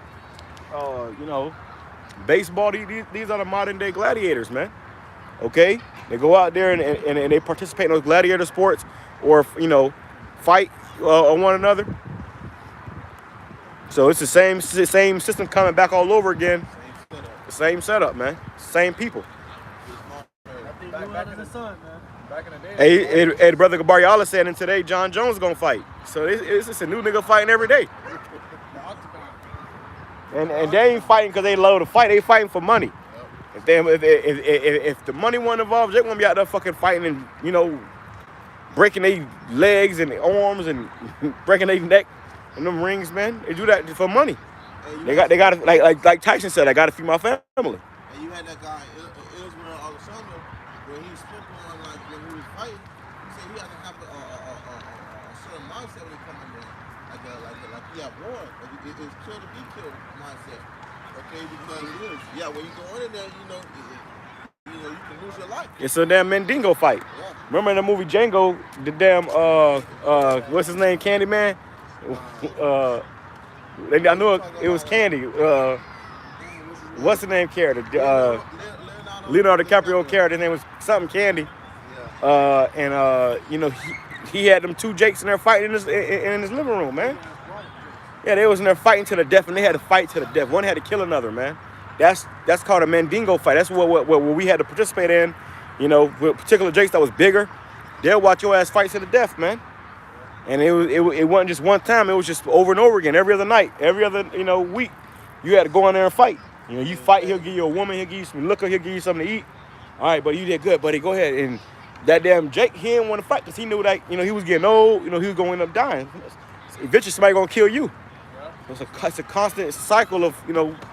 baseball. These are the modern day gladiators, man. Okay, they go out there and they participate in those gladiator sports or fight on one another. So it's the same system coming back all over again. The same setup, man. Same people. They blew out of the sun, man. Back in the day. Hey, brother Gabriella said, and today John Jones gonna fight. So it's just a new nigga fighting every day. The octagon. And they ain't fighting because they love to fight. They fighting for money. If the money wasn't involved, they won't be out there fucking fighting and breaking their legs and their arms and breaking their neck in them rings, man. They do that for money. They got like Tyson said, I gotta feed my family. And you had that guy, Israel Alexander, where he spoke on like when he was fighting. He said he had to have a certain mindset when he come in there, like he had war. Like it's kill to be killed mindset. Okay, because when you go in there, you can lose your life. It's a damn Mandingo fight. Yeah. Remember in the movie Django, the damn what's his name, Candyman? I knew it was Candy. What's the name character? Leonardo DiCaprio character. His name was something Candy. Yeah. He had them two Jakes in there fighting in his living room, man. Yeah, they was in there fighting to the death, and they had to fight to the death. One had to kill another, man. That's called a Mandingo fight. That's what we had to participate in. With particular Jakes that was bigger, they'll watch your ass fight to the death, man. And it wasn't just one time. It was just over and over again, every other night, every other week. You had to go in there and fight. You fight. He'll give you a woman. He'll give you some liquor. He'll give you something to eat. All right, buddy, you did good, buddy. Go ahead. And that damn Jake, he didn't want to fight because he knew that he was getting old. He was going to end up dying. Eventually, somebody gonna kill you. It's a constant cycle of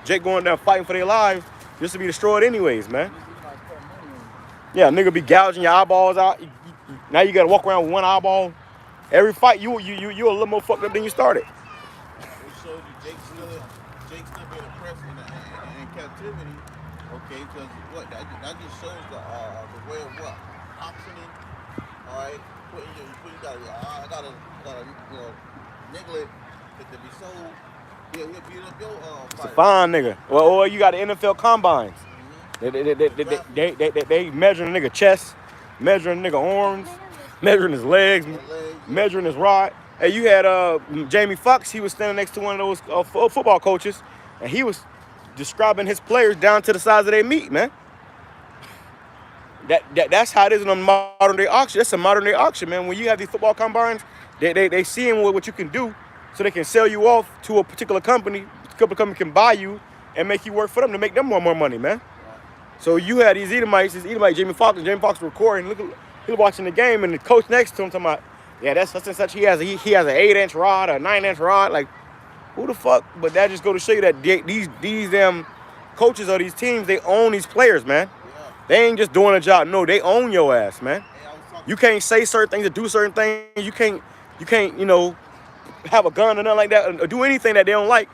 Jake going down fighting for their lives just to be destroyed anyways, man. Yeah, nigga be gouging your eyeballs out. Now you gotta walk around with one eyeball. Every fight, you a little more fucked up than you started. It shows you Jake's still being oppressed in captivity. Okay, because what that just shows the way of what auctioning. All right, you gotta nigga to be sold. He'll beat up your It's a fine nigga. Or you got the NFL combines. They measuring a nigga chest, measuring a nigga arms, measuring his legs, measuring his rod. Hey, you had Jamie Foxx. He was standing next to one of those football coaches, and he was describing his players down to the size of their meat, man. That's how it is in a modern day auction. That's a modern day auction, man. When you have these football combines, they seeing what you can do, so they can sell you off to a particular company. A couple company can buy you and make you work for them to make them more money, man. So you had these Edomites, Jamie Foxx, and Jamie Foxx recording. Look, he was watching the game, and the coach next to him talking about, yeah, that's such and such. He has an 8-inch rod, a 9-inch rod. Like, who the fuck? But that just go to show you that these damn coaches of these teams, they own these players, man. They ain't just doing a job. No, they own your ass, man. You can't say certain things or do certain things. You can't, have a gun or nothing like that, or do anything that they don't like.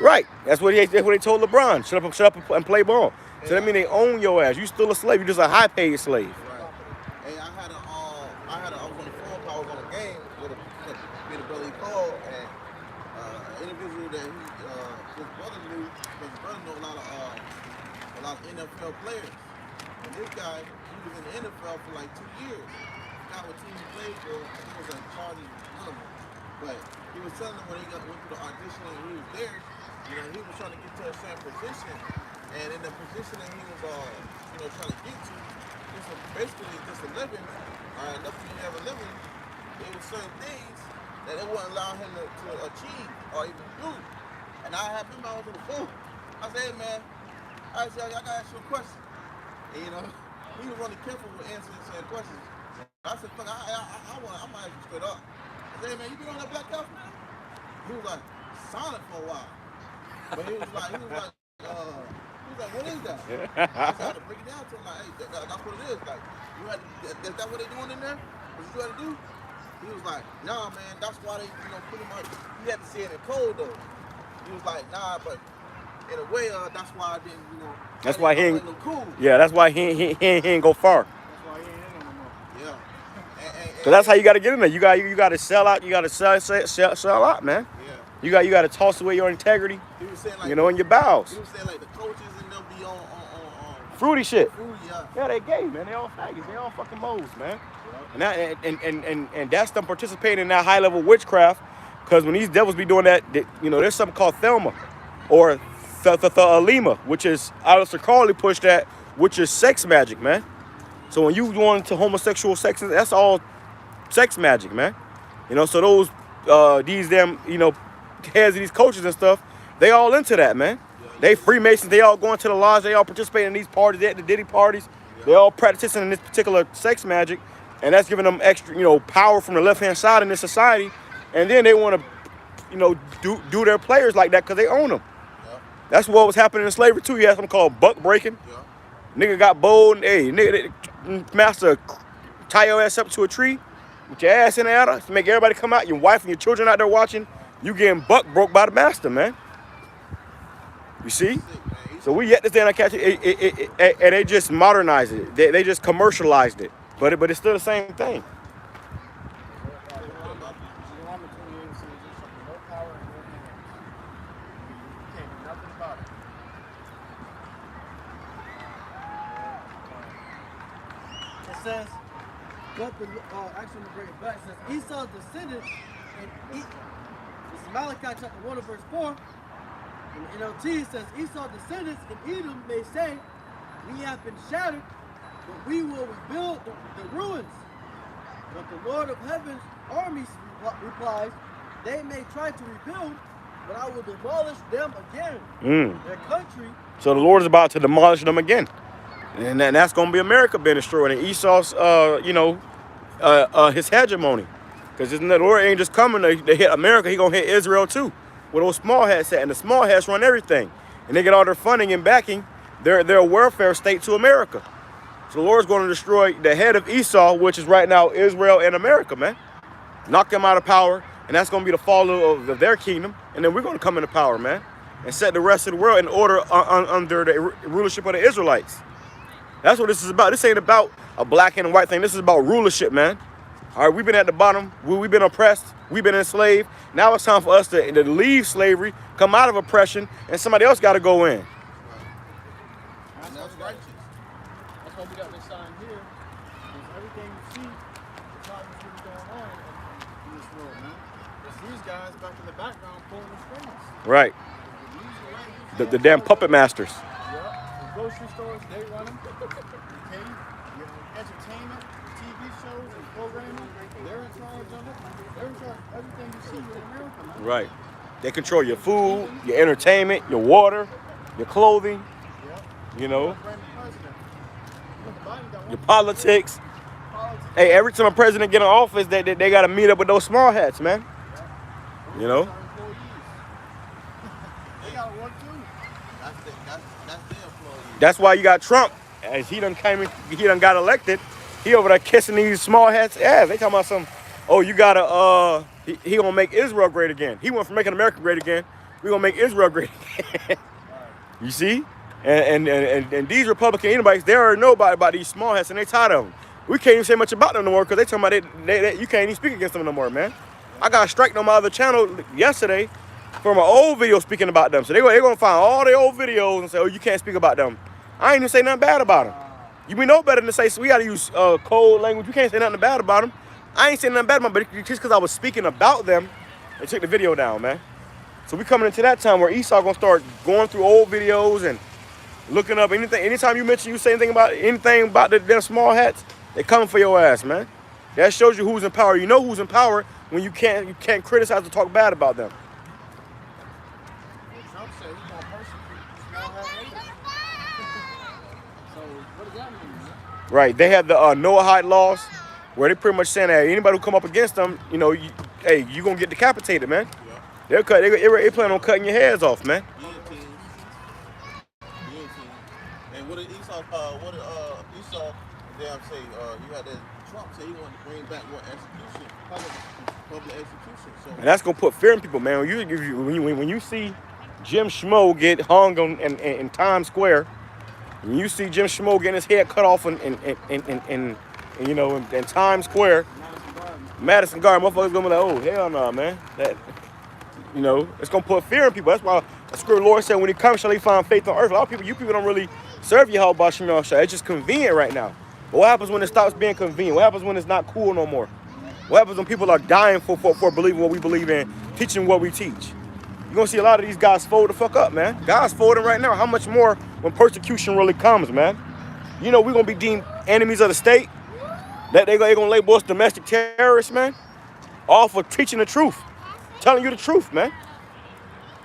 Right. That's what they told LeBron. Shut up and play ball. So that means they own your ass. You still a slave. You just a high-paid slave. Right. Hey, I was on the phone call. I was on a game with a brother he called, and an individual that his brother knew, because his brother knew a lot of NFL players. And this guy, he was in the NFL for like 2 years. Forgot what team he played for. I think it was like Chargers, one of them. But he was telling them when he went through the audition and he was there, he was trying to get to a certain position. And in the position that he was, trying to get to, basically just a living, nothing he ever living, there was certain things that it wouldn't allow him to achieve or even do. And I had him out on the phone. I said, hey man, I gotta ask you a question. And he was really careful with answering certain questions. I said, fuck, I might ask you straight up. I said, hey man, you been on that Black Album? He was like, silent for a while. But he was like, what is that? I had to break it down to him, like, hey, that's what it is. Like, is that what they doing in there? What you had to do? He was like, nah, man, that's why they, pretty much, he had to see it in code, though. He was like, nah, but in a way, that's why I didn't, That's why he ain't, cool. Yeah, that's why he ain't go far. That's why he ain't in there no more. Yeah. Cause that's how you gotta get in there. You gotta sell out. You gotta sell out, man. Yeah. You gotta toss away your integrity. He was saying, like, in your bowels. He was saying like the coaches and them be on Fruity shit. fruity, Yeah, they gay, man. They all faggots. They all fucking moles, man. And that's them participating in that high level witchcraft. Cause when these devils be doing that, there's something called Thelma, or Alima, which is Alistair Crowley pushed that, which is sex magic, man. So when you go into homosexual sex, that's all sex magic, man. So those these damn heads of these coaches and stuff, they all into that, man. They Freemasons, they all going to the lodge, they all participating in these parties, they at the Diddy parties, they all practicing in this particular sex magic, and that's giving them extra, power from the left-hand side in this society, and then they want to, do their players like that because they own them. That's what was happening in slavery too. You had something called buck breaking. Nigga got bold, and hey, nigga, master tie your ass up to a tree with your ass in the air to make everybody come out, your wife and your children out there watching, you getting buck broke by the master, man. You see? So we yet this day and I catch it, and they just modernized it. They just commercialized it. But it's still the same thing. Deuteronomy 28 says there shall be no power in your hands. You can't do nothing about it. It says, but actually, I'm going to bring it back. It says, Esau's descendants, and this is Malachi chapter 1 and verse 4. In the NLT, it says, Esau's descendants in Edom may say, we have been shattered, but we will rebuild the ruins. But the Lord of Heaven's armies replies, they may try to rebuild, but I will demolish them again. Their country. So the Lord is about to demolish them again. And that's going to be America being destroyed. And Esau's, his hegemony. Because the Lord ain't just coming to hit America. He going to hit Israel too. Where those small hats at. And the small hats run everything. and they get all their funding and backing, their welfare state to America. So the Lord's going to destroy the head of Esau, which is right now Israel and America, man. Knock them out of power, and that's going to be the fall of their kingdom. And then we're going to come into power, man, and set the rest of the world in order under the rulership of the Israelites. That's what this is about. This ain't about a black and white thing. This is about rulership, man. All right, we've been at the bottom. We've been oppressed. We've been enslaved. Now it's time for us to leave slavery, come out of oppression, and somebody else got to go in. And that's righteous. That's why we got this sign here. Because everything you see, it's not what's really going on in this world, man. It's these guys back in the background pulling the strings. Right. The damn puppet masters. Yep. The grocery stores, they run them. Okay. Your entertainment, TV shows, and programming, they're in charge of it. They're in charge of everything you see in America, man. Right. They control your food, your entertainment, your water, your clothing, Yep. you know, Brand new president. Biden got your one politics. politics. Hey, every time a president get in office, they got to meet up with those small hats, man. You know? Our employees. They got to work too. That's their employees. That's why you got Trump. As he done got elected, he over there kissing these small hats' ass. They talking about some, oh, you gotta, he gonna make Israel great again. He went from making America great again. We gonna make Israel great again. You see? And these Republican anybody's, they already know about these small hats and they tired of them. We can't even say much about them no more because they talking about they you can't even speak against them no more, man. I got a strike on my other channel yesterday from an old video speaking about them. So they're gonna find all the old videos and say, oh, you can't speak about them. I ain't even say nothing bad about them. We know better than to say, so we gotta use cold language. You can't say nothing bad about them. I ain't saying nothing bad about them, but just because I was speaking about them, they took the video down, man. So we coming into that time where Esau gonna start going through old videos and looking up anything. Anytime you say anything about them small hats, they coming for your ass, man. That shows you who's in power. You know who's in power when you can't criticize or talk bad about them. Trump said he's going to persecute small hat haters. So what does that mean, man? Right. They had the Noahide laws where they pretty much saying that anybody who come up against them, you know, hey, you gonna get decapitated, man. Yeah. They plan on cutting your heads off, man. Guillotine. And what did Esau damn say? You had that Trump say he wanted to bring back what execution, public execution. So And that's gonna put fear in people, man. When you see Jim Schmo get hung in Times Square, when you see Jim Schmo getting his head cut off in Times Square, Madison Garden, motherfuckers gonna be like, oh hell no, man. That, you know, it's gonna put fear in people. That's why the scripture Lord said, when he comes, shall he find faith on earth. A lot of people, you people don't really serve YAHAWASHI. It's just convenient right now. But what happens when it stops being convenient? What happens when it's not cool no more? What happens when people are dying for believing what we believe in, teaching what we teach? You're gonna see a lot of these guys fold the fuck up, man. God's folding right now. How much more when persecution really comes, man? You know we're gonna be deemed enemies of the state. That they're gonna label us domestic terrorists, man. All for teaching the truth. Telling you the truth, man.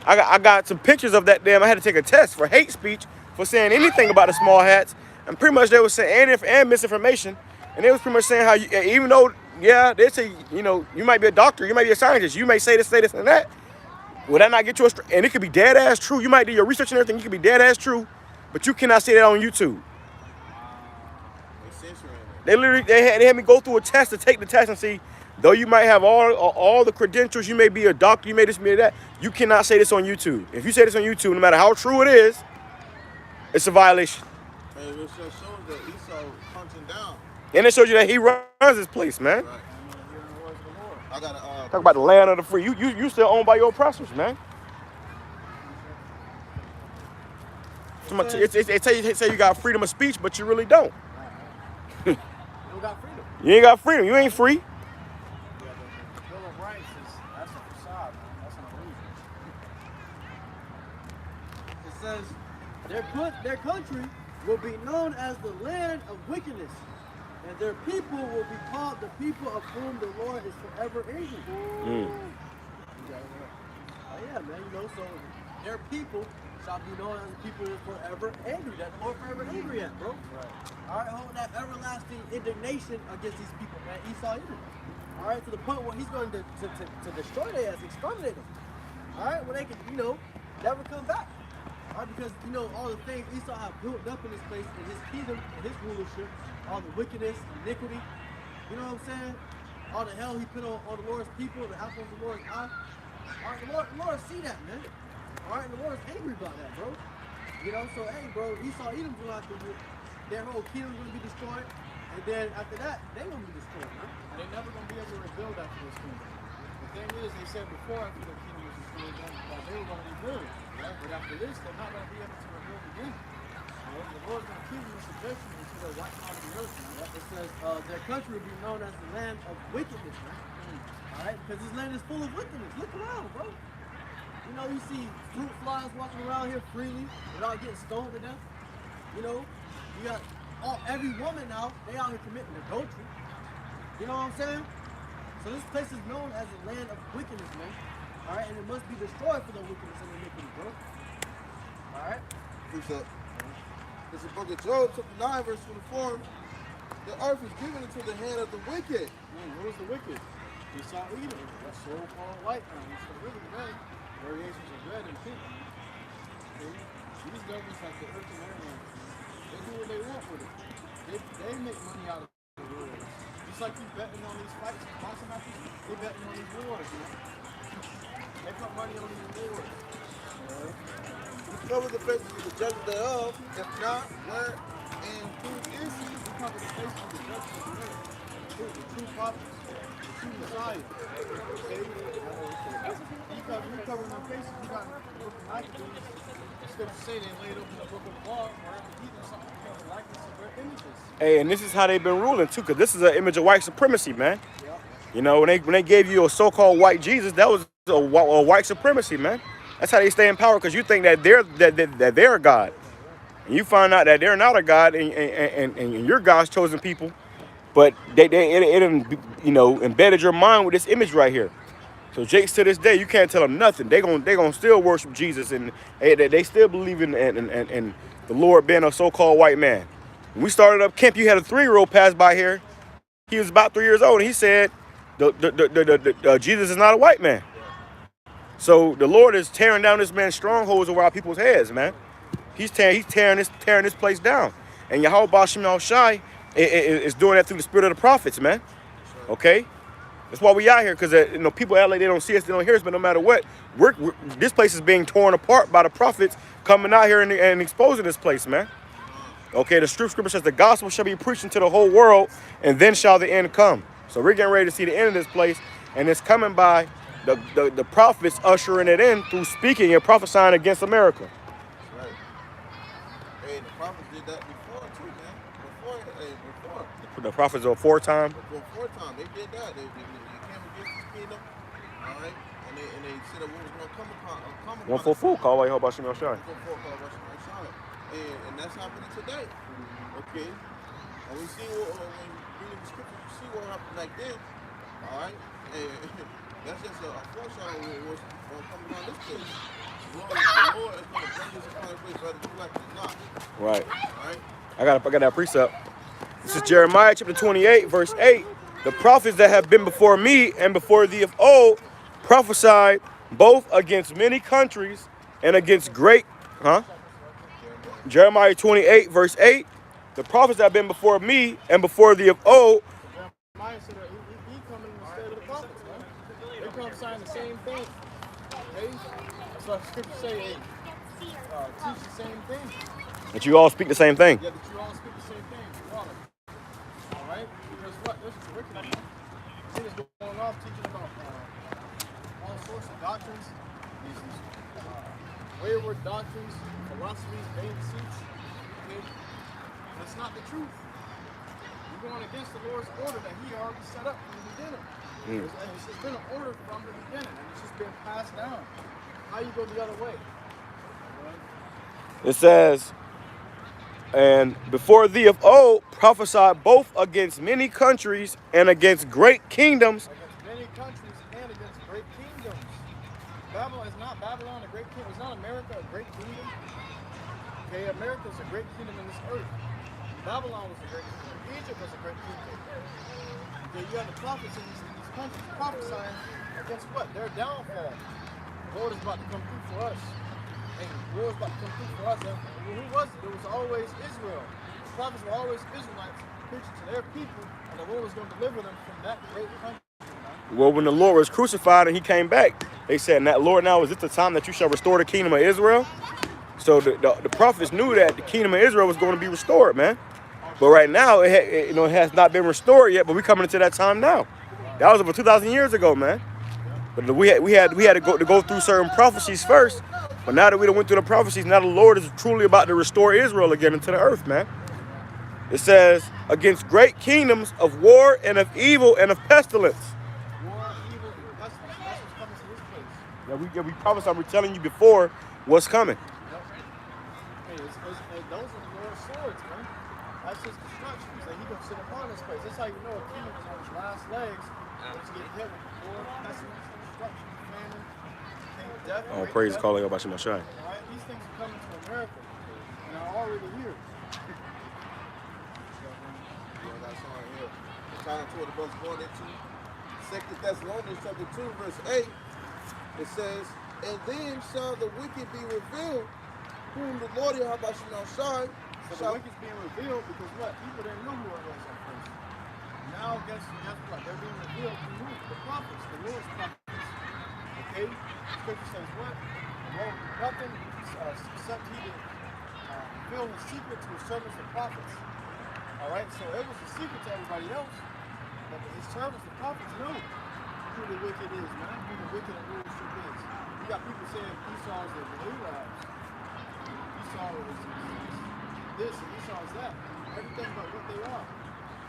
I got some pictures of that damn. I had to take a test for hate speech for saying anything about the small hats. And pretty much they were saying and misinformation. And they was pretty much saying how you, even though, yeah, they say, you know, you might be a doctor, you might be a scientist, you may say this, and that. Will that not get you and it could be dead ass true. You might do your research and everything, you could be dead ass true, but you cannot say that on YouTube. They literally, they had me go through a test to take the test and see, though you might have all the credentials, you may be a doctor, you may this, may that, you cannot say this on YouTube. If you say this on YouTube, no matter how true it is, it's a violation. and it just shows that Esau hunting down. And it shows you that he runs this place, man. Right. I got to Talk about the land of the free. You still owned by your oppressors, man. It say you got freedom of speech, but you really don't. You don't got freedom. You ain't got freedom. You ain't free. Yeah, the Bill of Rights that's a facade, man. That's an illusion. It says their country will be known as the land of wickedness, and their people will be called the people of whom the Lord is forever angry. Oh yeah, man, you know, so their people shall be known as the people that is forever angry, that the Lord forever angry at, bro. Right. All right, hold that everlasting indignation against these people, man. Esau Edom. All right, to the point where he's going to destroy their ass, exterminate them. All right, where they can, you know, never come back. Right? Because, you know, all the things Esau had built up in this place, in his kingdom, in his rulership, all the wickedness, iniquity, you know what I'm saying? All the hell he put on the Lord's people, the apple of the Lord's eye. All right, the Lord see that, man. All right, the Lord's angry about that, bro. You know, so, hey, bro, Esau, Edom's going to have to, their whole kingdom's going to be destroyed. And then after that, they're going to be destroyed, man. And they're never going to be able to rebuild after this kingdom. The thing is, they said before after the kingdom was destroyed, that they were going to rebuild. Right? But after this, they're not going to be able to rebuild again. Right? The Lord's going to keep them in subjection until they're wiped out of the earth. Right? It says their country will be known as the land of wickedness, man. All right? Because this land is full of wickedness. Look around, bro. You know, you see fruit flies walking around here freely without getting stoned to death. You know, you got every woman now, they out here committing adultery. You know what I'm saying? So this place is known as the land of wickedness, man. All right, and it must be destroyed for the wickedness and iniquity, bro. All right? Precept. It's the book of Job, chapter 9, verse 24. The earth is given into the hand of the wicked. Who is the wicked? Esau, Edom, that so-called white man. It's the really red. Variations of red and pink. Okay? These devils have the earth in their hands. They do what they want with it. They make money out of the wars. Just like you betting on these fights, boxing matches, they betting on these wars, man. They put money on these wars. Cover the faces of the judges thereof, if not, where and who is he? We cover the faces of the judges of the earth. The true prophets, the true Messiah. Okay? You cover their faces, you got the book of Maccabees. The scriptures say they laid open the book of the law, or the heathen something because the likeness of their images. Hey, and this is how they've been ruling too, because this is an image of white supremacy, man. You know, when they gave you a so-called white Jesus, that was a white supremacy, man. That's how they stay in power, because you think that they're a God, and you find out that they're not a God, and you're God's chosen people. But it you know, embedded your mind with this image right here. So Jakes, to this day, you can't tell them nothing. They gonna still worship Jesus, and they still believe in the Lord being a so-called white man. When we started up camp, you had a 3-year-old pass by here. He was about 3 years old, and he said, Jesus is not a white man. So the Lord is tearing down this man's strongholds over our people's heads, man. He's tearing this place down. And YAHAWASHI is doing that through the spirit of the prophets, man. Okay? That's why we out here, because you know, people act like they don't see us, they don't hear us, but no matter what, this place is being torn apart by the prophets coming out here and exposing this place, man. Okay, the scripture says the gospel shall be preached into the whole world, and then shall the end come. So we're getting ready to see the end of this place, and it's coming by the prophets ushering it in through speaking and prophesying against America. Right. Hey, the prophets did that before too, man. Before. The prophets are aforetime. Before time, they did that. They came against this kingdom, all right, and they said that what was going to come upon. One for fool, call YAHAWASHI. And that's happening today. Okay, and we see when reading the scriptures, you see what happened back then. All right, and that's just a foreshadow of what's going to come down this place. The Lord is going to bring this upon the place, whether you like it or not. Right. All right. I got that precept. This is Jeremiah chapter 28, verse 8. The prophets that have been before me and before thee of old prophesied both against many countries and against great, Jeremiah 28, verse 8. The prophets that have been before me and before thee of old. Jeremiah said that he coming instead of the prophets, man. They prophesying the same thing. Okay? That's what the scriptures say, hey, teach the same thing. That you all speak the same thing. Yeah, that you all speak the same thing. Alright? Because what? This is curriculum. See this going off teaching about all sorts of doctrines, these wayward doctrines, philosophies, vain deceits. Okay? And it's not the truth. You're going against the Lord's order that He already set up from the beginning. It's been an order from the beginning, and it's just been passed down. How you go the other way? It says, and before thee of old prophesied both against many countries and against great kingdoms. Against many countries and against great kingdoms. Babylon is not Babylon a great kingdom. Is not America a great kingdom? Okay, America is a great kingdom in this earth. Babylon was a great kingdom. Egypt was a great kingdom. Okay, you have the prophets in these countries prophesying against what? Their downfall. The Lord is about to come through for us. hey, war is about to come through for us. And who was it? It was always Israel. The prophets were always Israelites preaching to their people, and the Lord was going to deliver them from that great country. Well, when the Lord was crucified and he came back, they said, Lord, now is this the time that you shall restore the kingdom of Israel? So the prophets knew that the kingdom of Israel was going to be restored, man. But right now, it has not been restored yet, but we're coming into that time now. That was over 2,000 years ago, man. But we had to go through certain prophecies first. But now that we done went through the prophecies, now the Lord is truly about to restore Israel again into the earth, man. It says, against great kingdoms of war and of evil and of pestilence. War, evil, and pestilence. That's what's coming to this place. Yeah, we promised. I'm telling you before what's coming. Yep. Hey, those are the Lord's swords, man. That's his destruction. He's like, he's going to sit upon this place. That's how you know a king is on his last legs. Once you get hit with war, pestilence, destruction, famine, death. Oh, praise the calling of BAHASHAM. Right? These things are coming to America, and are already here. That's all here. The time to the verse going into 2 Thessalonians chapter 2, verse 8. It says, and then shall the wicked be revealed, whom the Lord YAHAWASHI So the wicked's being revealed because what? People didn't know who it was at first. Now, guess what? They're being revealed through who? The prophets, the Lord's prophets. Okay? Scripture says what? Well, nothing except he did reveal his secret to his servants, the prophets. All right? So it was a secret to everybody else, but his servants, the prophets, know who the wicked is, man. Who the wicked and rulership is. You got people saying Esau is the Arabs. Esau is this and Esau is that. Everything but what they are.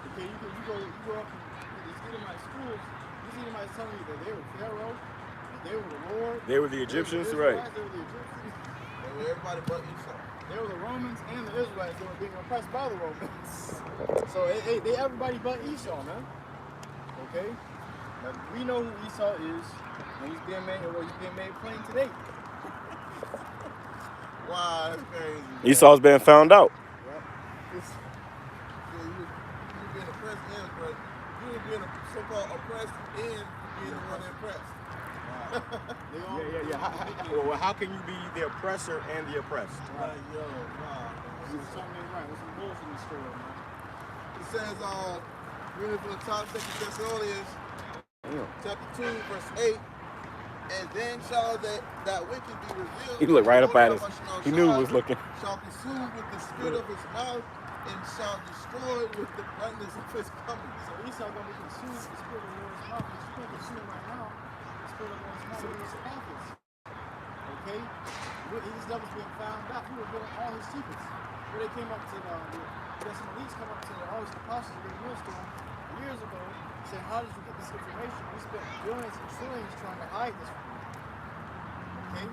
Okay, you go up in these Edomite schools, these Edomites telling you that they were Pharaoh, that they were the Lord. They were the Egyptians, right? They were the Egyptians. They were everybody but Esau. They were the Romans and the Israelites that were being oppressed by the Romans. So they everybody but Esau, man. Okay? But we know who Esau is, and he's being made plain today. Wow, that's crazy. Esau's been found out. You being oppressed and oppressed. You were being so-called oppressed and being the one impressed. Well, how can you be the oppressor and the oppressed? Wow. Something ain't right. There's some bullshit in the story, man. It says, reading from the top, 2 Thessalonians, chapter 2, verse 8, and then shall that wicked be revealed. He looked right up at us. He knew he was looking. Shall consume with the spirit of his mouth and shall destroy with the brightness of his coming. So Esau going to be consumed with the spirit of the Lord's mouth. He's still consumed right now. The spirit of the Lord's mouth is his prophets. Okay? These devils being found out. He revealed all his secrets. When they came up to some elites come up to all his apostles in the millstone years ago, saying, how did you get this information? We spent billions and trillions trying to hide this from you. Okay?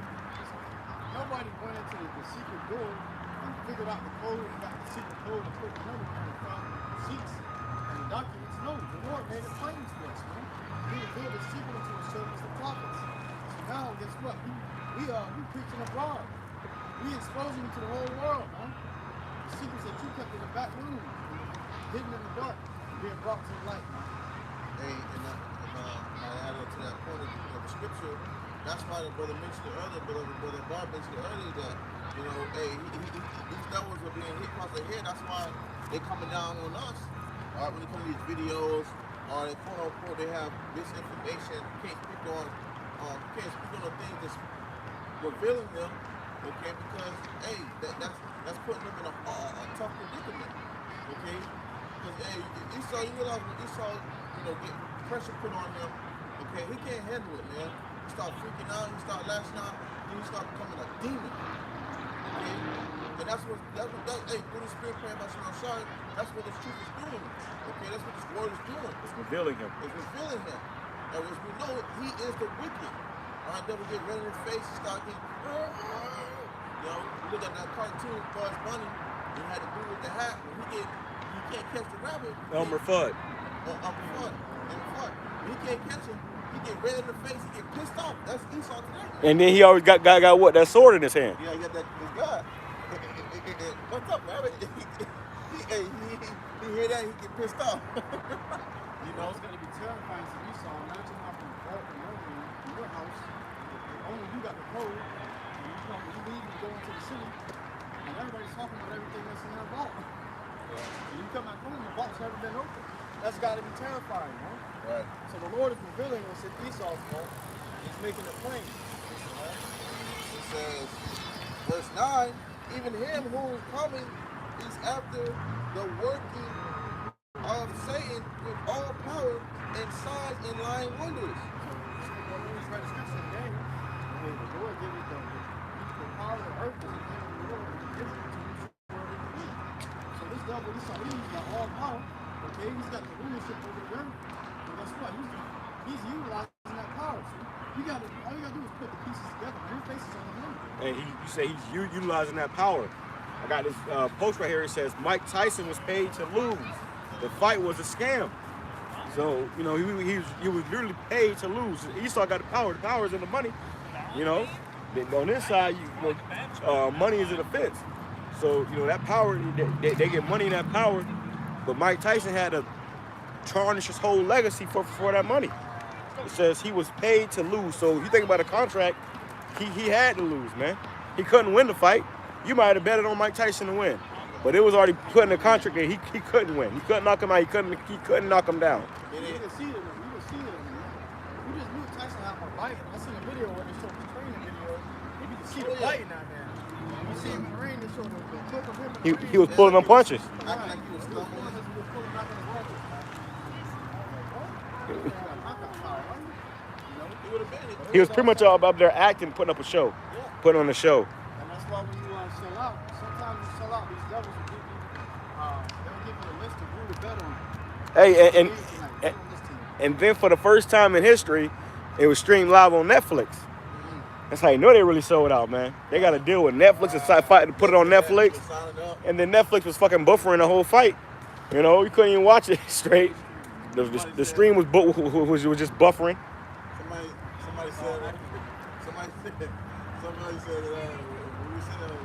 Nobody went into the secret door and figured out the code and got the secret code and put the number and found the receipts and the documents. No, the Lord made it plain to us, man. He revealed the secret to his servants, the prophets. So now, guess what? We preaching abroad. We exposing them to the whole world, man. The secrets that you kept in the back room, hidden in the dark, being brought to the light, man. Hey, and I add on to that point of the scripture. That's why the brother mentioned it earlier, brother Bar mentioned it earlier that, hey, these devils are being hit across the head. That's why they coming down on us. All right, when they come to these videos, or they quote unquote they have misinformation, can't speak on the things that's revealing them. Okay, because hey, that's putting them in a tough predicament. Okay, because hey, Esau, you realize when Esau, get pressure put on him. Okay, he can't handle it, man. He start freaking out, he start lashing out, then he start becoming a demon. Okay, and that's what hey, through the spirit praying about Shalom, that's what this truth is doing. Okay, that's what this word is doing. It's revealing him. It's revealing him. And as we know, he is the wicked. All right, devil get red in his face, he start getting, you look at that cartoon, Bugs Bunny, he had to do with the hat. When he can't catch the rabbit. Elmer Fudd. Elmer Fudd. When he can't catch him, he get red in the face, he get pissed off. That's Esau today. And then he always got what? That sword in his hand. Yeah, he got his gun. What's up, rabbit? He hear that, he get pissed off. It's going to be terrifying to Esau. Imagine how from vault and in your house, only you got the code, and you point, you leave and go into the city, and everybody's talking about everything that's in their vault. And you come back home, the vault's never been open. That's got to be terrifying, man. Right. So the Lord is revealing us in Esau's vault. He's making it plain. It says, verse 9, even him who is coming is after the working of Satan with all power and signs and lying wonders. So when we read the scripture again, the Lord gave us the power of earth is in the Lord, and he gives it to each word of the So this devil, he's got all power, okay? He's got the rulership over the earth. And guess what? He's utilizing that power. So all you gotta do is put the pieces together. Your face is on the money. And you say he's utilizing that power. I got this post right here. It says Mike Tyson was paid to lose. The fight was a scam. So, you know, he was literally paid to lose. Esau got the power. The power is in the money. You know, on this side, money is an offense. So, you know, that power, they get money in that power. But Mike Tyson had to tarnish his whole legacy for that money. It says he was paid to lose. So if you think about a contract, he had to lose, man. He couldn't win the fight. You might have betted on Mike Tyson to win. But it was already put in the contract that he couldn't win. He couldn't knock him out. He couldn't knock him down. You can see it. You just knew Tyson had more bite. I seen a video where they showed the training video, and you can see the bite in that man. You see him in the ring, they showed the clip of him in the ring. He was pulling them punches. Acting like he was stumbling. Pulling back on his punches. He was pretty much all up there acting, putting up a show, putting on a show. And that's why when you sell out, sometimes you sell out, these devils will give you, they'll give you a list of who to bet on. Hey, and then for the first time in history, it was streamed live on Netflix. That's how you know they really sold out, man. They got to deal with Netflix and fight to put it on Netflix. And then Netflix was fucking buffering the whole fight. You know, you couldn't even watch it straight. The stream was just buffering. Somebody said that when we were sitting there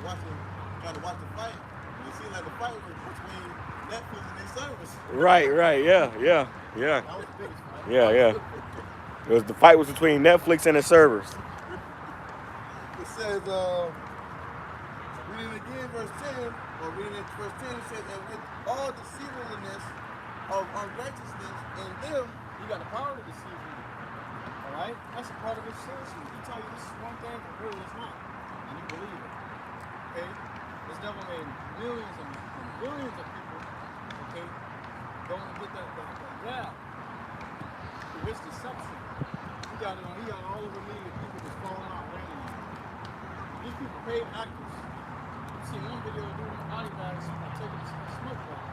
trying to watch the fight, it seemed like the fight was between Netflix and their service. Right, yeah. That was the biggest fight. Yeah. The fight was between Netflix and the servers. It says, reading again verse 10, or reading it verse 10, it says, and with all deceivableness of unrighteousness in them, You got the power to deceive you. Alright? That's a part of his citizenship. He tell you this is one thing, but really it's not. And you believe it. Okay? This devil made millions and billions of people, okay, going to get that grab. Through his deception. He got all over media, people just falling out randomly. These people paid actors. You see one video of doing body bags and taking a smoke break.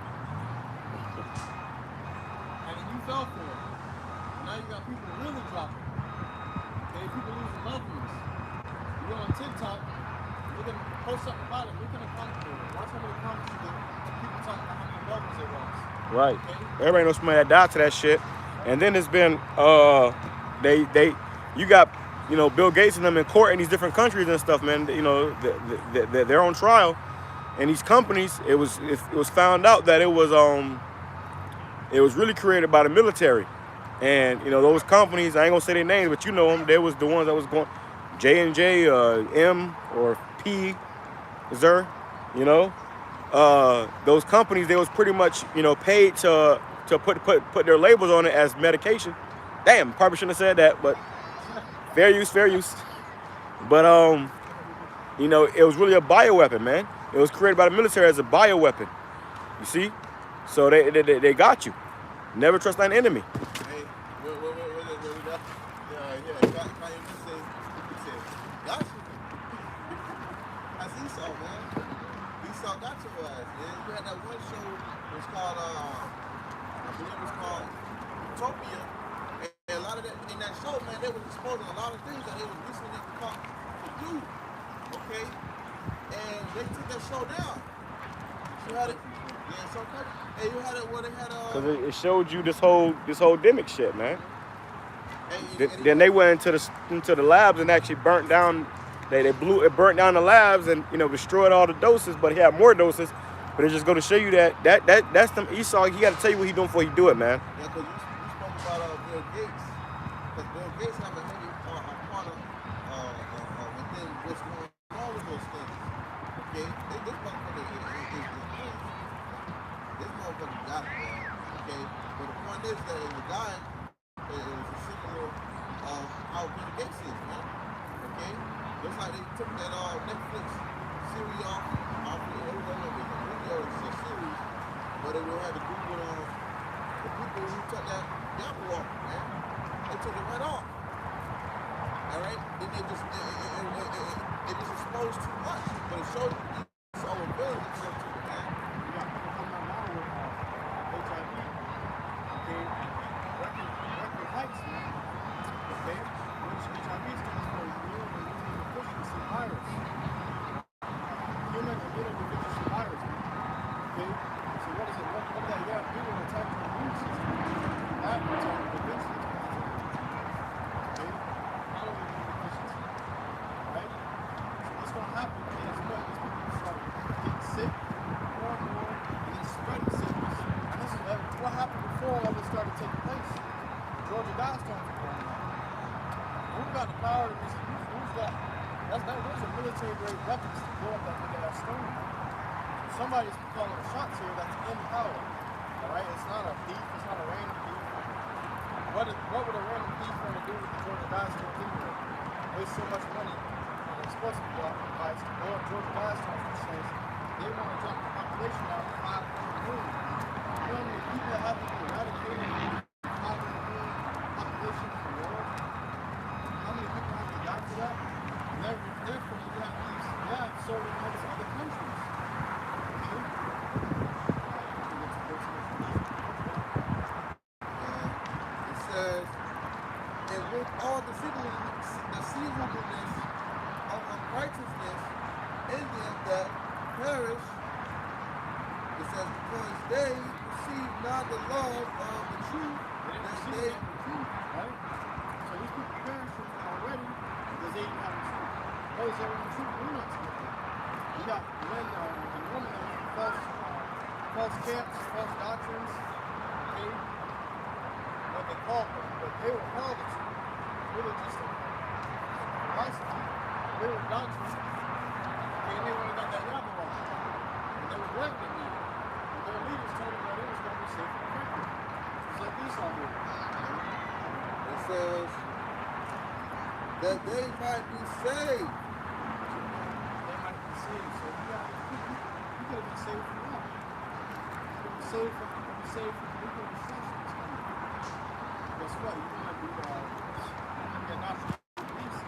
And then you fell for it. Now you got people really dropping. Okay, people losing loved ones. You go on TikTok, you're gonna post something about it, look at the comments. Watch how many comments you get. People talking about how many loved ones they lost. Right. Okay? Everybody knows somebody that died to that shit. And then it's been you got, you know, Bill Gates and them in court in these different countries and stuff, man. You know, they're on trial. And these companies, it was found out that it was really created by the military. And, you know, those companies, I ain't gonna say their names, but you know them. They was the ones that was going, J&J, M or P, Zer, you know. Those companies, they was pretty much, you know, paid to put their labels on it as medication. Damn, probably shouldn't have said that, but fair use. But, you know, it was really a bioweapon, man. It was created by the military as a bioweapon. You see? So they got you. Never trust thine enemy. That's Esau, man. Esau got your ass, man. You had that one show, it was called, I believe it was called Utopia. And a lot of that, in that show, man, they was exposing a lot of things that they was listening to do. Okay? And they took that show down. You had it. Yeah, so hey, you had it where they had because it showed you this whole demic shit, man. Then they went into the labs and actually burnt down. It burnt down the labs and, you know, destroyed all the doses, but he had more doses. But it just go to show you that's them Esau. He got to tell you what he doing before he do it, man. Yeah, because you spoke about Bill Gates. Because Bill Gates have a heavy part of within what's going on man. Okay? Just like they took that Netflix series off the movie or it's a series, but it had to do with the people who took that YAHAWAH, man. They took it right off. All right? Then it just exposed too much, but it showed you it's all available to it, man. You got people coming out now with HIV. Okay, record heights, man. Okay, which HIV stands for human immunodeficiency virus. Human immunodeficiency virus, man. Okay, so what is it? What does that got to do with attacking the immune system? That attack prevents it. Okay, not only immunodeficiency. Right? So what's going to happen is what? These people start getting sick more and more, and then spreading sickness. And this is what happened before all this started taking place. Georgia Guidestones were going on. Who got the power to this? Who's got? Those are military-grade weapons to blow up that nigga that stone. Somebody's calling the shots here that's in power. All right, it's not a thief. It's not a random thief. What would a random thief want to do with the Georgia Guidestones anyway? Waste so much money on explosive device to blow up Georgia Guidestones, which says they want to drop the population down to 500 million. You know how many people that have to be eradicated? 500 million population of the world. How many people have to die for that? And therefore, you have these labs serving all these other countries. Okay? It says, and with all the deceivableness of unrighteousness in them that perish, it says, because they receive not the love of the truth, that they Right? So these people perishing already because they didn't have the truth. Those that are in the truth, we're not together. You got men and women that have false camps, false doctrines, okay? What they call them, but they were called the truth. Really just a philosophy. They were doctrine. Okay, and they only got that YAHAWAH. And they were blaming it now. And their leaders told them that it was going to be safe and effective. Just like Esau did. It says that they might be saved. They might be saved. So you could have been saved from that. You could be saved from nuclear destruction that's coming. Guess what? You're going to be not beliefs.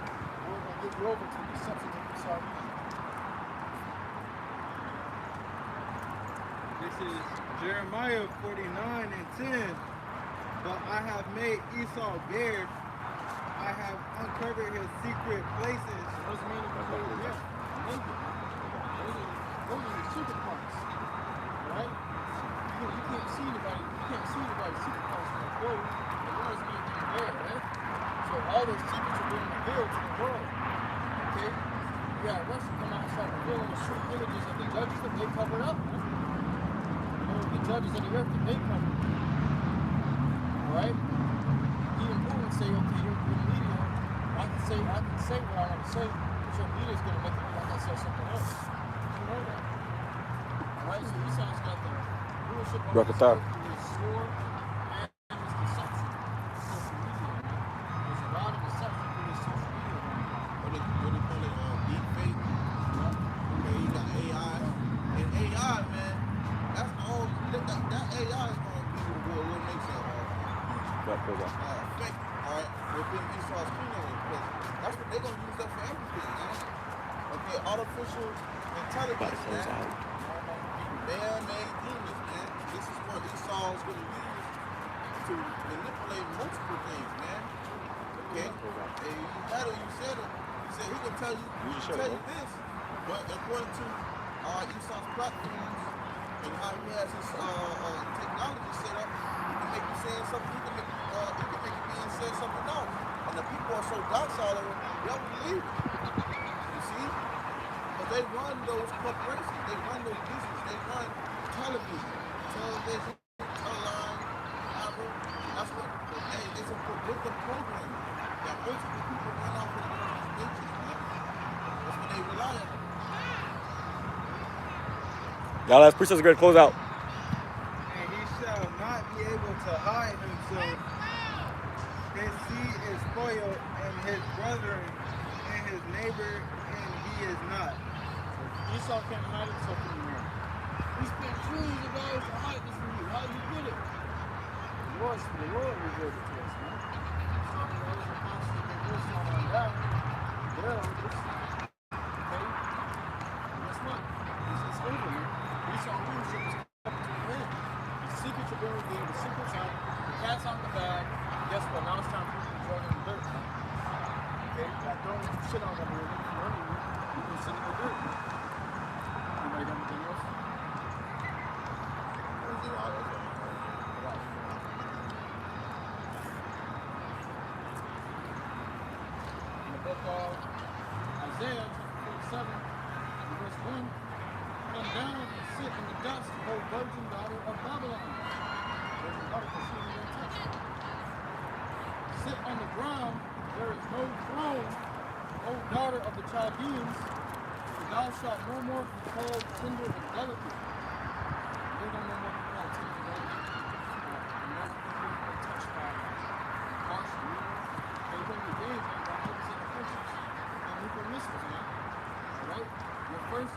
We're going to give you over to the deceptions of Esau. This is Jeremiah 49:10. But I have made Esau bare. I have uncovered his secret places. What does it mean to be over there? Naked. Those are the secret parts. Right? You can't see anybody. You can't see anybody's secret parts from the clothes. The Lord's being bare, right? So all those secrets are being revealed to the world. Okay? You got Russia come out and start revealing the true images of the judges that they covered up. Right? The judges of the earth that they covered. Right? Even Putin say, okay, you're the media. I can say what I want to say, but your media's going to make it look like I said something else. You know that. Alright, so Esau's got the rulership of this earth through his sword and his deception. Social media, man. There's a lot of deception through this social media, man. What they call it? Deep fake. Okay, you got AI. And AI, man, that's all. That AI is going to be what makes it fake. Alright, within Esau's kingdom, because that's what they're going to use that for everything, man. Okay, artificial intelligence, man. Man-made demons, man. This is what Esau's going to use to manipulate multiple things, man. Okay? And you had it, you said it. He said he can tell you, this, but according to Esau's platforms and how he has his technology set up, he can make you saying something, he can make you being said something else. And the people are so docile, they don't believe it. You see? But they run those corporations, they run those businesses, they run television, teleline, Apple. That's what it's a predictive program that multiple people run off of these natures, man. That's what they rely on. Y'all, let's preach us a great closeout. And he shall not be able to hide himself. His seed is spoiled, and his brethren and his neighbor, and he is not. Esau can't hide himself from the Lord. We spent trillions of dollars to hide this from you. How you get it? The Lord revealed it to us, man. So those are constantly been listening on that. They're on this. Okay? And guess what? It's over, man. Esau leadership is coming to an end. The secrets are being revealed. The secrets out. The cat's out the bag. And guess what? Now it's time for you to join in the dirt. Okay? That throwing some shit on them and looking for money, you can sit in the dirt. Anybody got anything else? In the book of Isaiah, chapter 47, verse 1, come down and sit in the dust, O virgin daughter of Babylon. Virgin daughter, because she ain't gonna touch you. Sit on the ground, there is no throne, O daughter of the Chaldeans, for thou shalt no more be called tender and delicate. You're gonna no more be called tender and delicate. You're not going to be touched by caution, you know? They bring the games and by hopes and affections and nuclear missiles, man. Alright? Your first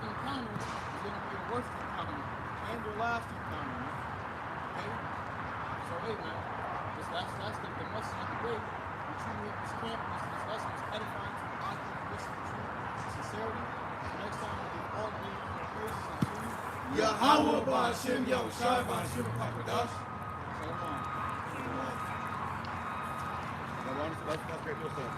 encounter is going to be your worst encounter and your last encounter, man. Okay? So, hey, man, that's the message of the day. We truly at this camp, this lesson is edifying to the doctrine of wisdom, truth, and sincerity. So next time we'll give all the praises unto you. Yahawah, BAHASHAM, YAHWASHI, BAHASHAM, QADASH. Shalom. Let's get this up.